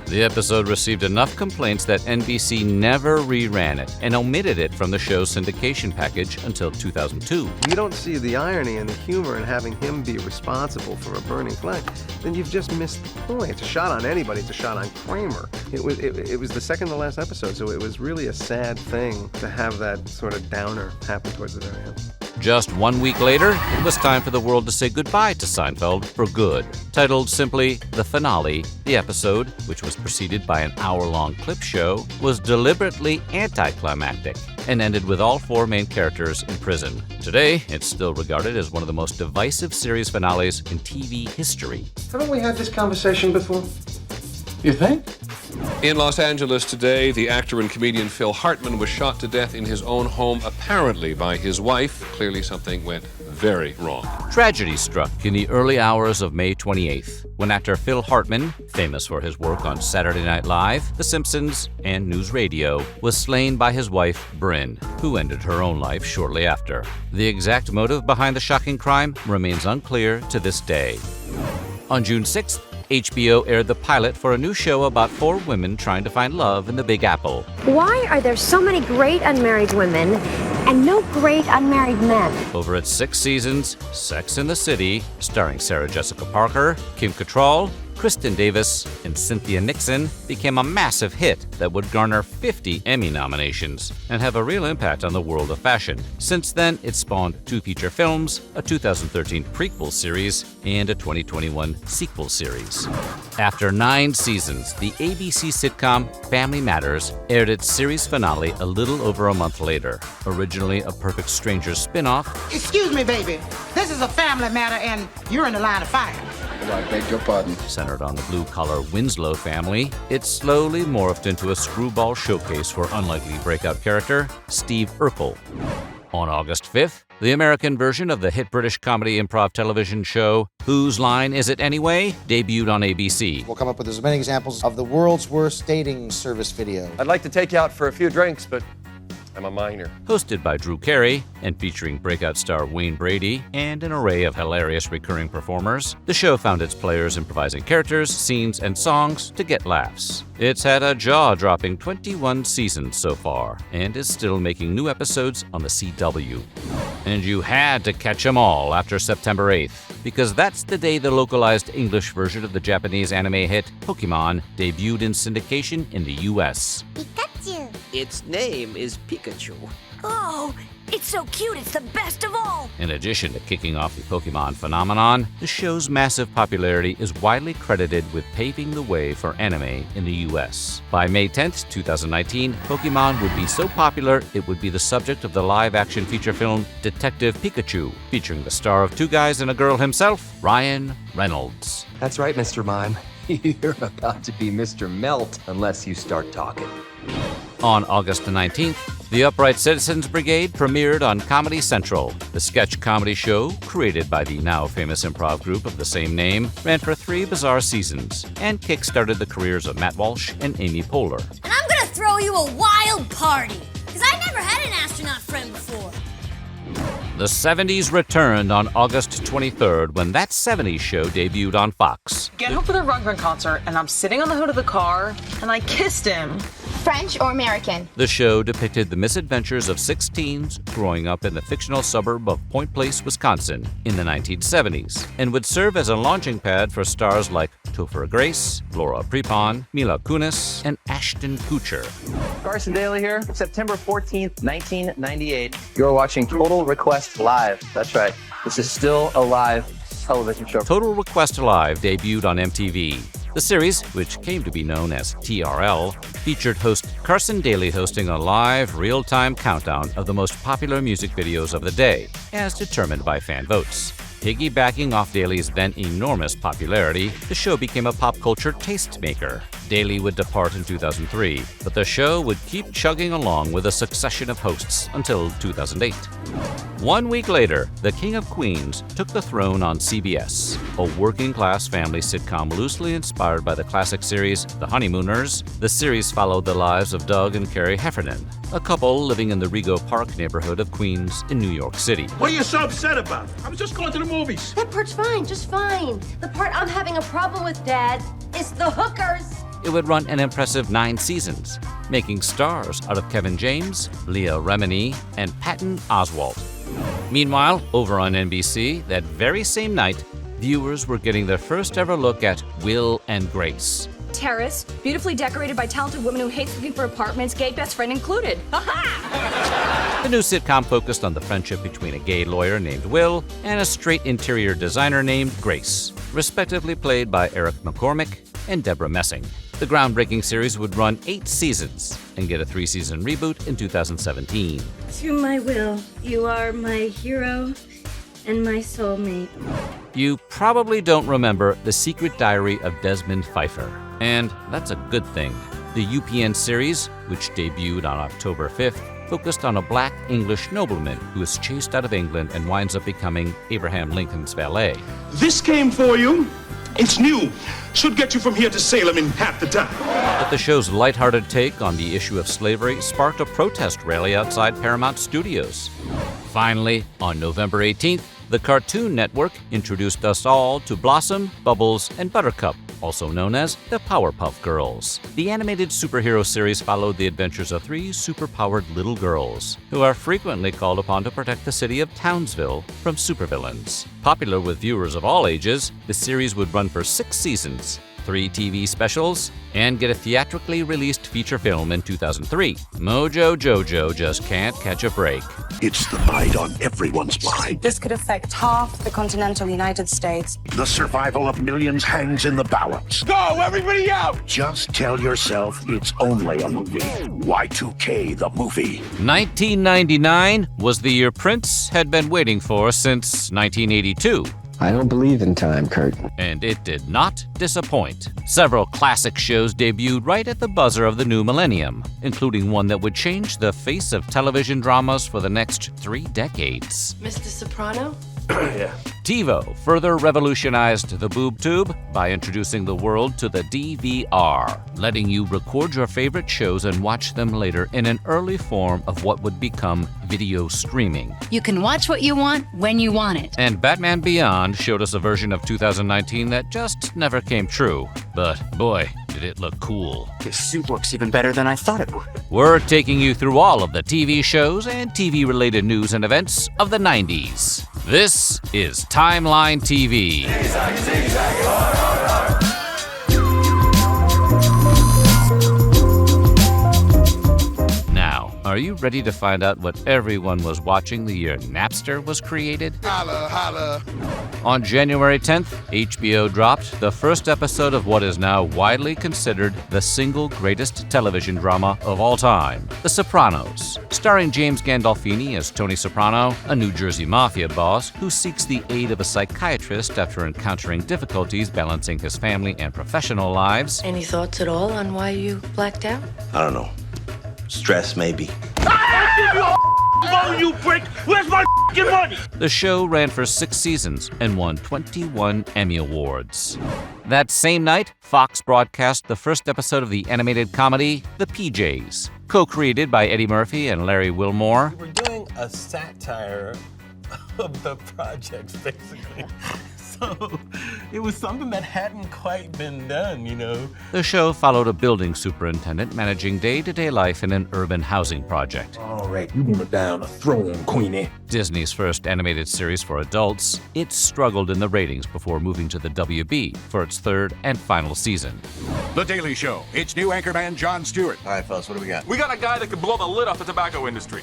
[SPEAKER 2] The episode received enough complaints that NBC never reran it and omitted it from the show's syndication package until 2002.
[SPEAKER 3] You don't see the irony and the humor in having him be responsible for a burning flag, then you've just missed the point. It's a shot on anybody, it's a shot on Kramer. It was the second to last episode, so it was really a sad thing to have that sort of downer happen towards the very end.
[SPEAKER 2] Just 1 week later, it was time for the world to say goodbye to Seinfeld for good. Titled simply The Finale, the episode, which was preceded by an hour-long clip show, was deliberately anticlimactic and ended with all 4 main characters in prison. Today, it's still regarded as one of the most divisive series finales in TV history.
[SPEAKER 3] Haven't we had this conversation before? You think?
[SPEAKER 5] In Los Angeles today, the actor and comedian Phil Hartman was shot to death in his own home, apparently by his wife. Clearly something went very wrong.
[SPEAKER 2] Tragedy struck in the early hours of May 28th, when actor Phil Hartman, famous for his work on Saturday Night Live, The Simpsons, and News Radio, was slain by his wife, Bryn, who ended her own life shortly after. The exact motive behind the shocking crime remains unclear to this day. On June 6th, HBO aired the pilot for a new show about 4 women trying to find love in the Big Apple.
[SPEAKER 9] Why are there so many great unmarried women and no great unmarried men?
[SPEAKER 2] Over its 6 seasons, Sex and the City, starring Sarah Jessica Parker, Kim Cattrall, Kristen Davis, and Cynthia Nixon, became a massive hit that would garner 50 Emmy nominations and have a real impact on the world of fashion. Since then, it spawned 2 feature films, a 2013 prequel series, and a 2021 sequel series. After 9 seasons, the ABC sitcom Family Matters aired its series finale a little over a month later. Originally a Perfect Strangers spin-off,
[SPEAKER 11] Excuse me, baby. This is a family matter and you're in the line of fire.
[SPEAKER 5] I beg your pardon.
[SPEAKER 2] Centered on the blue-collar Winslow family, it slowly morphed into a screwball showcase for unlikely breakout character Steve Urkel. On August 5th, the American version of the hit British comedy improv television show Whose Line Is It Anyway? Debuted on ABC.
[SPEAKER 12] We'll come up with as many examples of the world's worst dating service video.
[SPEAKER 3] I'd like to take you out for a few drinks, but I'm a minor.
[SPEAKER 2] Hosted by Drew Carey and featuring breakout star Wayne Brady and an array of hilarious recurring performers, the show found its players improvising characters, scenes, and songs to get laughs. It's had a jaw-dropping 21 seasons so far and is still making new episodes on the CW. And you had to catch them all after September 8th, because that's the day the localized English version of the Japanese anime hit Pokemon debuted in syndication in the US.
[SPEAKER 7] Pikachu.
[SPEAKER 13] Its name is Pikachu.
[SPEAKER 7] Oh, it's so cute. It's the best of all.
[SPEAKER 2] In addition to kicking off the Pokemon phenomenon, the show's massive popularity is widely credited with paving the way for anime in the US. By May 10th, 2019, Pokemon would be so popular it would be the subject of the live-action feature film Detective Pikachu, featuring the star of Two Guys and a Girl himself, Ryan Reynolds.
[SPEAKER 22] That's right, Mr. Mime. You're about to be Mr. Melt unless you start talking.
[SPEAKER 2] On August 19th, the Upright Citizens Brigade premiered on Comedy Central. The sketch comedy show, created by the now famous improv group of the same name, ran for 3 bizarre seasons and kick-started the careers of Matt Walsh and Amy Poehler.
[SPEAKER 7] And I'm gonna throw you a wild party, because I never had an astronaut friend before.
[SPEAKER 2] The 70s returned on August 23rd when That 70s Show debuted on Fox.
[SPEAKER 14] Get home for the Run concert, and I'm sitting on the hood of the car, and I kissed him.
[SPEAKER 1] French or American?
[SPEAKER 2] The show depicted the misadventures of 6 teens growing up in the fictional suburb of Point Place, Wisconsin in the 1970s, and would serve as a launching pad for stars like Topher Grace, Laura Prepon, Mila Kunis, and Ashton Kutcher.
[SPEAKER 4] Carson Daly here, September 14th, 1998. You're watching Total Request Live. That's right. This is still a live television show.
[SPEAKER 2] Total Request Live debuted on MTV. The series, which came to be known as TRL, featured host Carson Daly hosting a live, real-time countdown of the most popular music videos of the day, as determined by fan votes. Piggybacking off Daly's then enormous popularity, the show became a pop culture tastemaker. Daly would depart in 2003, but the show would keep chugging along with a succession of hosts until 2008. 1 week later, the King of Queens took the throne on CBS, a working-class family sitcom loosely inspired by the classic series The Honeymooners. The series followed the lives of Doug and Carrie Heffernan, a couple living in the Rego Park neighborhood of Queens in New York City.
[SPEAKER 10] What are you so upset about? I was just going to the movies.
[SPEAKER 6] That part's fine, just fine. The part I'm having a problem with, Dad, is the hookers.
[SPEAKER 2] It would run an impressive 9 seasons, making stars out of Kevin James, Leah Remini, and Patton Oswalt. Meanwhile, over on NBC, that very same night, viewers were getting their first ever look at Will and Grace.
[SPEAKER 14] Terrace, beautifully decorated by talented women who hate looking for apartments, gay best friend included. Ha-ha!
[SPEAKER 2] The new sitcom focused on the friendship between a gay lawyer named Will and a straight interior designer named Grace, respectively played by Eric McCormick and Deborah Messing. The groundbreaking series would run 8 seasons and get a 3-season reboot in 2017.
[SPEAKER 6] To my Will, you are my hero and my soulmate.
[SPEAKER 2] You probably don't remember The Secret Diary of Desmond Pfeiffer, and that's a good thing. The UPN series, which debuted on October 5th, focused on a black English nobleman who is chased out of England and winds up becoming Abraham Lincoln's valet.
[SPEAKER 10] This came for you. It's new. Should get you from here to Salem in half the time.
[SPEAKER 2] But the show's lighthearted take on the issue of slavery sparked a protest rally outside Paramount Studios. Finally, on November 18th, the Cartoon Network introduced us all to Blossom, Bubbles, and Buttercup, also known as the Powerpuff Girls. The animated superhero series followed the adventures of 3 superpowered little girls, who are frequently called upon to protect the city of Townsville from supervillains. Popular with viewers of all ages, the series would run for 6 seasons, 3 TV specials, and get a theatrically released feature film in 2003. Mojo Jojo just can't catch a break.
[SPEAKER 10] It's the bite on everyone's mind.
[SPEAKER 20] This could affect half the continental United States.
[SPEAKER 10] The survival of millions hangs in the balance. Go, everybody out! Just tell yourself it's only a movie. Y2K, the movie.
[SPEAKER 2] 1999 was the year Prince had been waiting for since 1982.
[SPEAKER 27] I don't believe in time, Kurt.
[SPEAKER 2] And it did not disappoint. Several classic shows debuted right at the buzzer of the new millennium, including one that would change the face of television dramas for the next 3 decades.
[SPEAKER 6] Mr. Soprano?
[SPEAKER 10] Yeah.
[SPEAKER 2] TiVo further revolutionized the boob tube by introducing the world to the DVR, letting you record your favorite shows and watch them later in an early form of what would become video streaming.
[SPEAKER 15] You can watch what you want when you want it.
[SPEAKER 2] And Batman Beyond showed us a version of 2019 that just never came true. But boy, did it look cool.
[SPEAKER 4] This suit looks even better than I thought it would.
[SPEAKER 2] We're taking you through all of the TV shows and TV-related news and events of the 90s. This is Timeline TV. Now, are you ready to find out what everyone was watching the year Napster was created?
[SPEAKER 10] Holla, holla.
[SPEAKER 2] On January 10th, HBO dropped the first episode of what is now widely considered the single greatest television drama of all time, The Sopranos, starring James Gandolfini as Tony Soprano, a New Jersey mafia boss who seeks the aid of a psychiatrist after encountering difficulties balancing his family and professional lives.
[SPEAKER 6] Any thoughts at all on why you blacked out?
[SPEAKER 30] I don't know. Stress, maybe.
[SPEAKER 10] Oh, you prick! Where's my money?
[SPEAKER 2] The show ran for 6 seasons and won 21 Emmy Awards. That same night, Fox broadcast the first episode of the animated comedy, The PJs, co-created by Eddie Murphy and Larry Wilmore.
[SPEAKER 16] We're doing a satire of the project, basically.
[SPEAKER 1] So it was something that hadn't quite been done, you know.
[SPEAKER 2] The show followed a building superintendent managing day-to-day life in an urban housing project.
[SPEAKER 1] All right, you want down a throne, Queenie.
[SPEAKER 2] Disney's first animated series for adults, it struggled in the ratings before moving to the WB for its third and final season.
[SPEAKER 16] The Daily Show. It's new anchorman Jon Stewart.
[SPEAKER 27] All right, fellas, what do we got?
[SPEAKER 17] We got a guy that could blow the lid off the tobacco industry.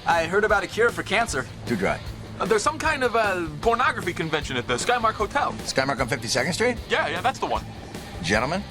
[SPEAKER 13] I heard about a cure for cancer.
[SPEAKER 27] Too dry.
[SPEAKER 17] There's some kind of pornography convention at the Skymark Hotel.
[SPEAKER 27] Skymark on 52nd Street?
[SPEAKER 17] Yeah, that's the one.
[SPEAKER 27] Gentlemen,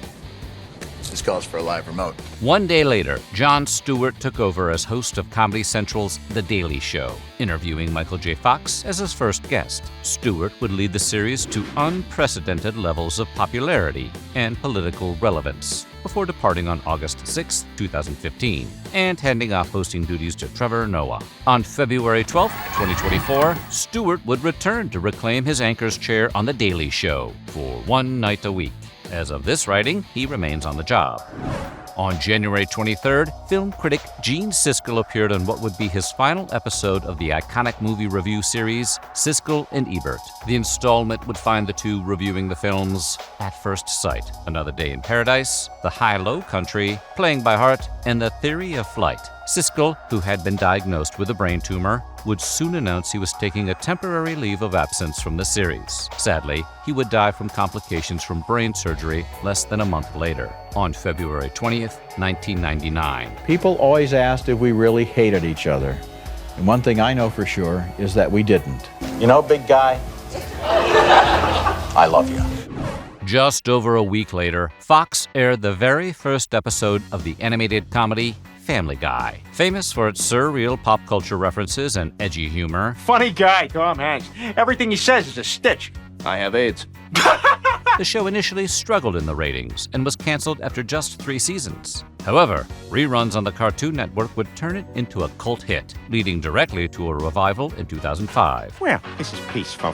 [SPEAKER 27] this calls for a live remote.
[SPEAKER 2] One day later, Jon Stewart took over as host of Comedy Central's The Daily Show, interviewing Michael J. Fox as his first guest. Stewart would lead the series to unprecedented levels of popularity and political relevance before departing on August 6, 2015, and handing off hosting duties to Trevor Noah. On February 12, 2024, Stewart would return to reclaim his anchor's chair on The Daily Show for one night a week. As of this writing, he remains on the job. On January 23rd, film critic Gene Siskel appeared on what would be his final episode of the iconic movie review series, Siskel and Ebert. The installment would find the two reviewing the films At First Sight, Another Day in Paradise, The High-Low Country, Playing by Heart, and The Theory of Flight. Siskel, who had been diagnosed with a brain tumor, would soon announce he was taking a temporary leave of absence from the series. Sadly, he would die from complications from brain surgery less than a month later, on February 20th, 1999.
[SPEAKER 18] People always asked if we really hated each other. And one thing I know for sure is that we didn't. You know, big guy, I love you.
[SPEAKER 2] Just over a week later, Fox aired the very first episode of the animated comedy Family Guy. Famous for its surreal pop culture references and edgy humor,
[SPEAKER 8] Funny guy, Tom Hanks. Everything he says is a stitch.
[SPEAKER 27] I have AIDS.
[SPEAKER 2] the show initially struggled in the ratings and was canceled after just 3 seasons. However, reruns on the Cartoon Network would turn it into a cult hit, leading directly to a revival in 2005.
[SPEAKER 8] Well, this is peaceful.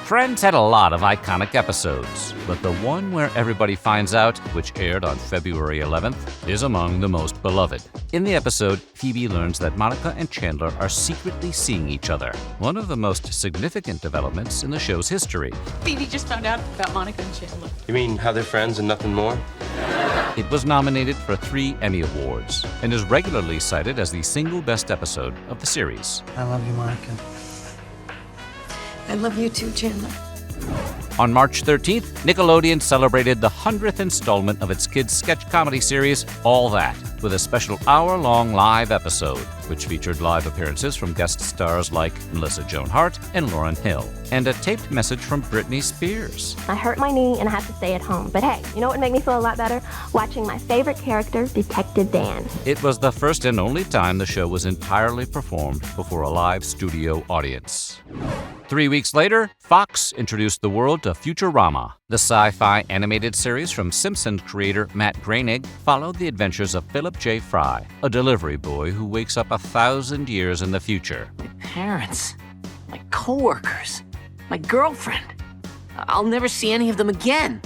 [SPEAKER 2] Friends had a lot of iconic episodes, but the one where everybody finds out, which aired on February 11th, is among the most beloved. In the episode, Phoebe learns that Monica and Chandler are secretly seeing each other, one of the most significant developments in the show's history.
[SPEAKER 20] Phoebe just found out about Monica and Chandler.
[SPEAKER 30] You mean how they're friends and nothing more?
[SPEAKER 2] It was nominated for 3 Emmy Awards and is regularly cited as the single best episode of the series.
[SPEAKER 11] I love you, Monica.
[SPEAKER 20] I love you too, Chandler.
[SPEAKER 2] On March 13th, Nickelodeon celebrated the 100th installment of its kids' sketch comedy series, All That, with a special hour-long live episode, which featured live appearances from guest stars like Melissa Joan Hart and Lauryn Hill, and a taped message from Britney Spears.
[SPEAKER 6] I hurt my knee and I have to stay at home. But hey, you know what would make me feel a lot better? Watching my favorite character, Detective Dan.
[SPEAKER 2] It was the first and only time the show was entirely performed before a live studio audience. 3 weeks later, Fox introduced the world to Futurama. The sci-fi animated series from Simpsons creator Matt Groening followed the adventures of Philip J. Fry, a delivery boy who wakes up 1,000 years in the future.
[SPEAKER 13] My parents, my coworkers, my girlfriend. I'll never see any of them again.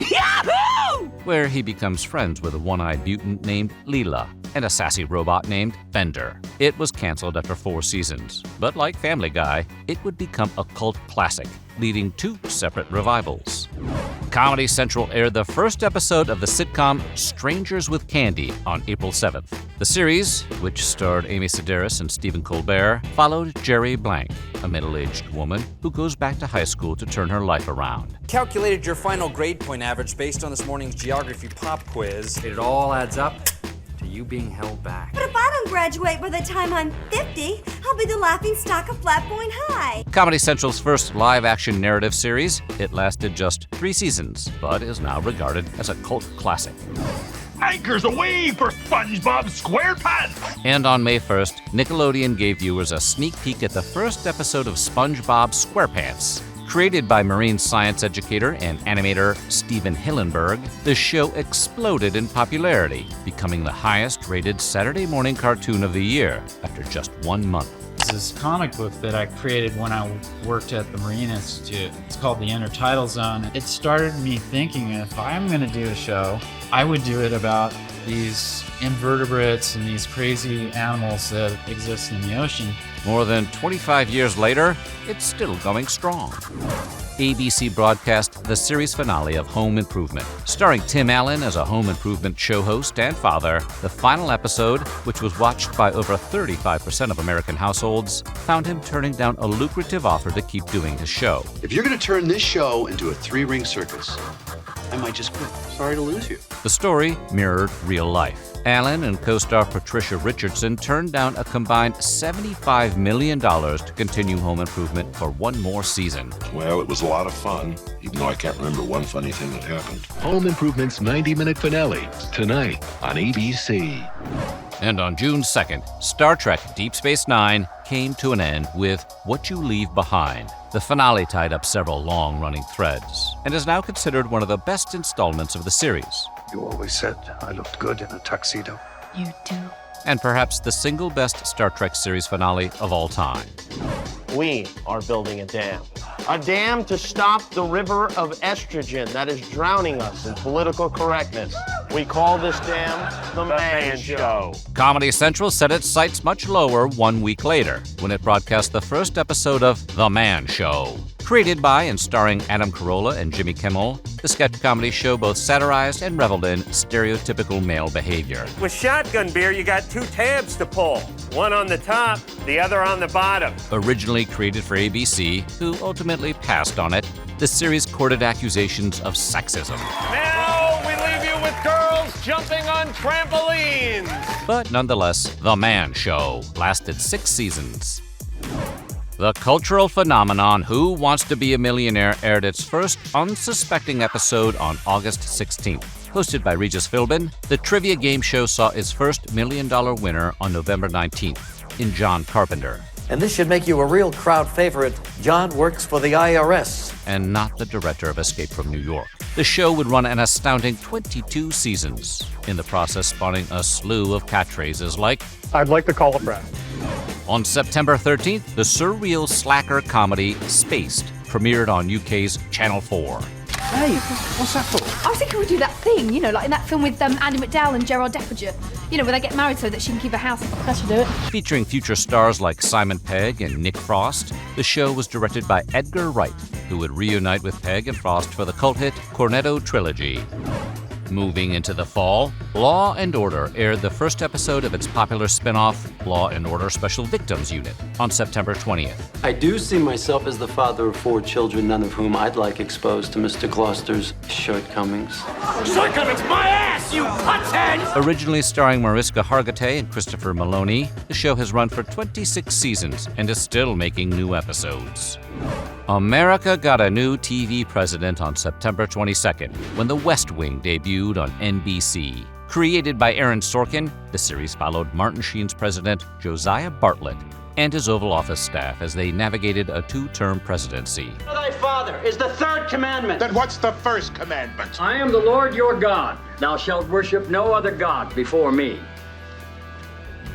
[SPEAKER 13] Yahoo!
[SPEAKER 2] Where he becomes friends with a one-eyed mutant named Leela and a sassy robot named Bender. It was canceled after 4 seasons, but like Family Guy, it would become a cult classic, leading 2 separate revivals. Comedy Central aired the first episode of the sitcom Strangers with Candy on April 7th. The series, which starred Amy Sedaris and Stephen Colbert, followed Jerry Blank, a middle-aged woman who goes back to high school to turn her life around.
[SPEAKER 19] Calculated your final grade point average based on this morning's geography pop quiz. It all adds up to you being held back.
[SPEAKER 6] But if I don't graduate by the time I'm 50, I'll be the laughing stock of Flat Point High.
[SPEAKER 2] Comedy Central's first live-action narrative series, it lasted just 3 seasons, but is now regarded as a cult classic.
[SPEAKER 8] Anchors away for SpongeBob SquarePants!
[SPEAKER 2] And on May 1st, Nickelodeon gave viewers a sneak peek at the first episode of SpongeBob SquarePants. Created by marine science educator and animator Steven Hillenburg, the show exploded in popularity, becoming the highest-rated Saturday morning cartoon of the year after just 1 month.
[SPEAKER 21] This comic book that I created when I worked at the Marine Institute. It's called The Intertidal Zone. It started me thinking if I'm going to do a show, I would do it about these invertebrates and these crazy animals that exist in the ocean.
[SPEAKER 2] More than 25 years later, it's still going strong. ABC broadcast the series finale of Home Improvement. Starring Tim Allen as a home improvement show host and father, the final episode, which was watched by over 35% of American households, found him turning down a lucrative offer to keep doing his show.
[SPEAKER 3] If you're going to turn this show into a three-ring circus, I might just quit. Sorry to lose you.
[SPEAKER 2] The story mirrored real life. Allen and co-star Patricia Richardson turned down a combined $75 million to continue Home Improvement for one more season.
[SPEAKER 5] Well, it was a lot of fun, even though I can't remember one funny thing that happened.
[SPEAKER 9] Home Improvement's 90-minute finale, tonight on ABC.
[SPEAKER 2] And on June 2nd, Star Trek Deep Space Nine came to an end with What You Leave Behind. The finale tied up several long-running threads and is now considered one of the best installments of the series.
[SPEAKER 12] You always said I looked good in a tuxedo.
[SPEAKER 20] You do.
[SPEAKER 2] And perhaps the single best Star Trek series finale of all time.
[SPEAKER 23] We are building a dam. A dam to stop the river of estrogen that is drowning us in political correctness. We call this dam The Man Show.
[SPEAKER 2] Comedy Central set its sights much lower 1 week later, when it broadcast the first episode of The Man Show. Created by and starring Adam Carolla and Jimmy Kimmel, the sketch comedy show both satirized and reveled in stereotypical male behavior.
[SPEAKER 23] With shotgun beer, you got two tabs to pull. One on the top, the other on the bottom.
[SPEAKER 2] Originally created for ABC, who ultimately passed on it, the series courted accusations of sexism.
[SPEAKER 23] Now we leave you with girls jumping on trampolines.
[SPEAKER 2] But nonetheless, The Man Show lasted 6 seasons. The cultural phenomenon Who Wants to Be a Millionaire aired its first unsuspecting episode on August 16th. Hosted by Regis Philbin, the trivia game show saw its first $1 million winner on November 19th in John Carpenter.
[SPEAKER 24] And this should make you a real crowd favorite. John works for the IRS.
[SPEAKER 2] And not the director of Escape from New York. The show would run an astounding 22 seasons, in the process spawning a slew of catchphrases like,
[SPEAKER 25] I'd like to call a friend.
[SPEAKER 2] On September 13th, the surreal slacker comedy Spaced premiered on UK's Channel 4.
[SPEAKER 25] Hey, what's that for?
[SPEAKER 14] I was thinking we'd do that thing, you know, like in that film with Andy McDowell and Gerard Depardieu. You know, where they get married so that she can keep a house. That should do it.
[SPEAKER 2] Featuring future stars like Simon Pegg and Nick Frost, the show was directed by Edgar Wright, who would reunite with Pegg and Frost for the cult hit Cornetto Trilogy. Moving into the fall, Law & Order aired the first episode of its popular spin-off, Law & Order Special Victims Unit, on September 20th.
[SPEAKER 26] I do see myself as the father of 4 children, none of whom I'd like exposed to Mr. Gloucester's shortcomings.
[SPEAKER 8] Shortcomings, my ass, you butthead!
[SPEAKER 2] Originally starring Mariska Hargitay and Christopher Maloney, the show has run for 26 seasons and is still making new episodes. America got a new TV president on September 22nd, when The West Wing debuted on NBC. Created by Aaron Sorkin, the series followed Martin Sheen's president, Josiah Bartlett, and his Oval Office staff as they navigated a 2-term presidency.
[SPEAKER 28] Thy father is the 3rd commandment.
[SPEAKER 8] Then what's the 1st commandment?
[SPEAKER 28] I am the Lord your God. Thou shalt worship no other God before me.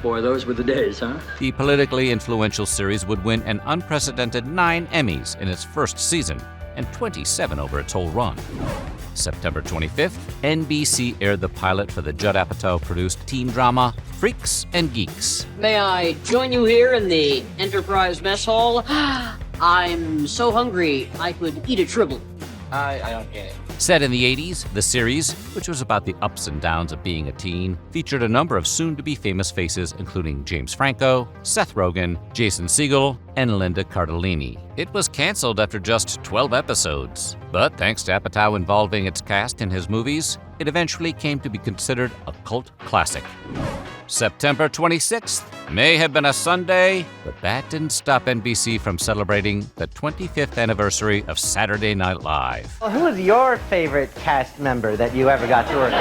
[SPEAKER 28] Boy, those were the days, huh?
[SPEAKER 2] The politically influential series would win an unprecedented 9 Emmys in its first season and 27 over its whole run. September 25th, NBC aired the pilot for the Judd Apatow-produced teen drama Freaks and Geeks.
[SPEAKER 13] May I join you here in the Enterprise Mess Hall? I'm so hungry I could eat a tribble.
[SPEAKER 28] I don't get it.
[SPEAKER 2] Set in the 80s, the series, which was about the ups and downs of being a teen, featured a number of soon-to-be famous faces including James Franco, Seth Rogen, Jason Segel, and Linda Cardellini. It was canceled after just 12 episodes, but thanks to Apatow involving its cast in his movies, it eventually came to be considered a cult classic. September 26th may have been a Sunday, but that didn't stop NBC from celebrating the 25th anniversary of Saturday Night Live.
[SPEAKER 29] Well, who was your favorite cast member that you ever got to work with?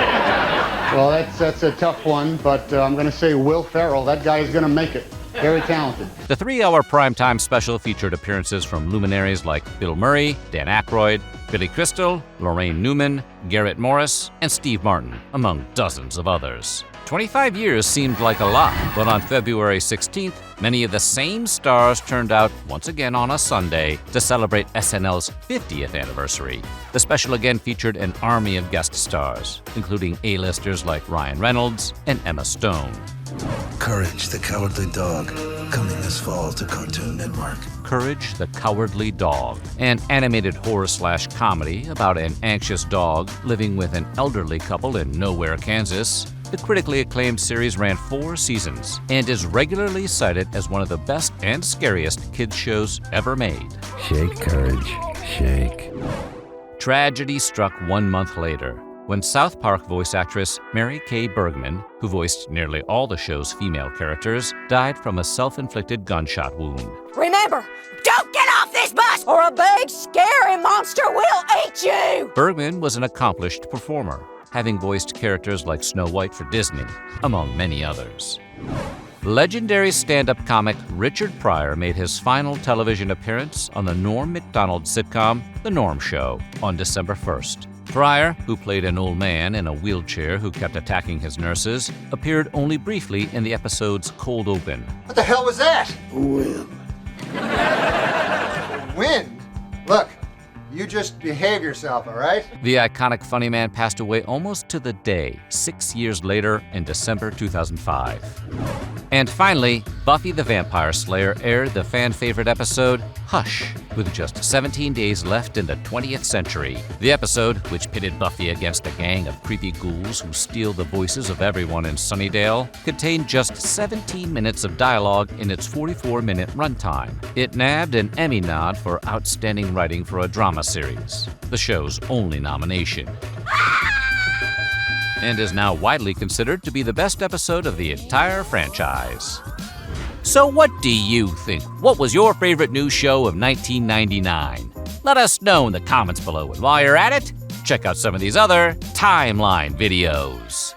[SPEAKER 31] Well, that's a tough one, but I'm going to say Will Ferrell. That guy is going to make it. Very talented.
[SPEAKER 2] The 3-hour primetime special featured appearances from luminaries like Bill Murray, Dan Aykroyd, Billy Crystal, Lorraine Newman, Garrett Morris, and Steve Martin, among dozens of others. 25 years seemed like a lot, but on February 16th, many of the same stars turned out once again on a Sunday to celebrate SNL's 50th anniversary. The special again featured an army of guest stars, including A-listers like Ryan Reynolds and Emma Stone.
[SPEAKER 1] Courage the Cowardly Dog, coming this fall to Cartoon Network.
[SPEAKER 2] Courage the Cowardly Dog, an animated horror/comedy about an anxious dog living with an elderly couple in Nowhere, Kansas. The critically acclaimed series ran 4 seasons and is regularly cited as one of the best and scariest kids shows ever made.
[SPEAKER 1] Shake, Courage, shake.
[SPEAKER 2] Tragedy struck 1 month later when South Park voice actress Mary Kay Bergman, who voiced nearly all the show's female characters, died from a self-inflicted gunshot wound.
[SPEAKER 4] Remember, don't get off this bus or a big scary monster will eat you!
[SPEAKER 2] Bergman was an accomplished performer, having voiced characters like Snow White for Disney, among many others. Legendary stand-up comic Richard Pryor made his final television appearance on the Norm Macdonald sitcom The Norm Show on December 1st. Pryor, who played an old man in a wheelchair who kept attacking his nurses, appeared only briefly in the episode's cold open.
[SPEAKER 7] What the hell was that?
[SPEAKER 1] Wind.
[SPEAKER 7] Wind? Look, you just behave yourself, all right?
[SPEAKER 2] The iconic funny man passed away almost to the day, 6 years later in December 2005. And finally, Buffy the Vampire Slayer aired the fan-favorite episode, Hush, with just 17 days left in the 20th century. The episode, which pitted Buffy against a gang of creepy ghouls who steal the voices of everyone in Sunnydale, contained just 17 minutes of dialogue in its 44-minute runtime. It nabbed an Emmy nod for Outstanding Writing for a Drama Series, the show's only nomination, and is now widely considered to be the best episode of the entire franchise. So what do you think? What was your favorite news show of 1999? Let us know in the comments below, and while you're at it, check out some of these other timeline videos.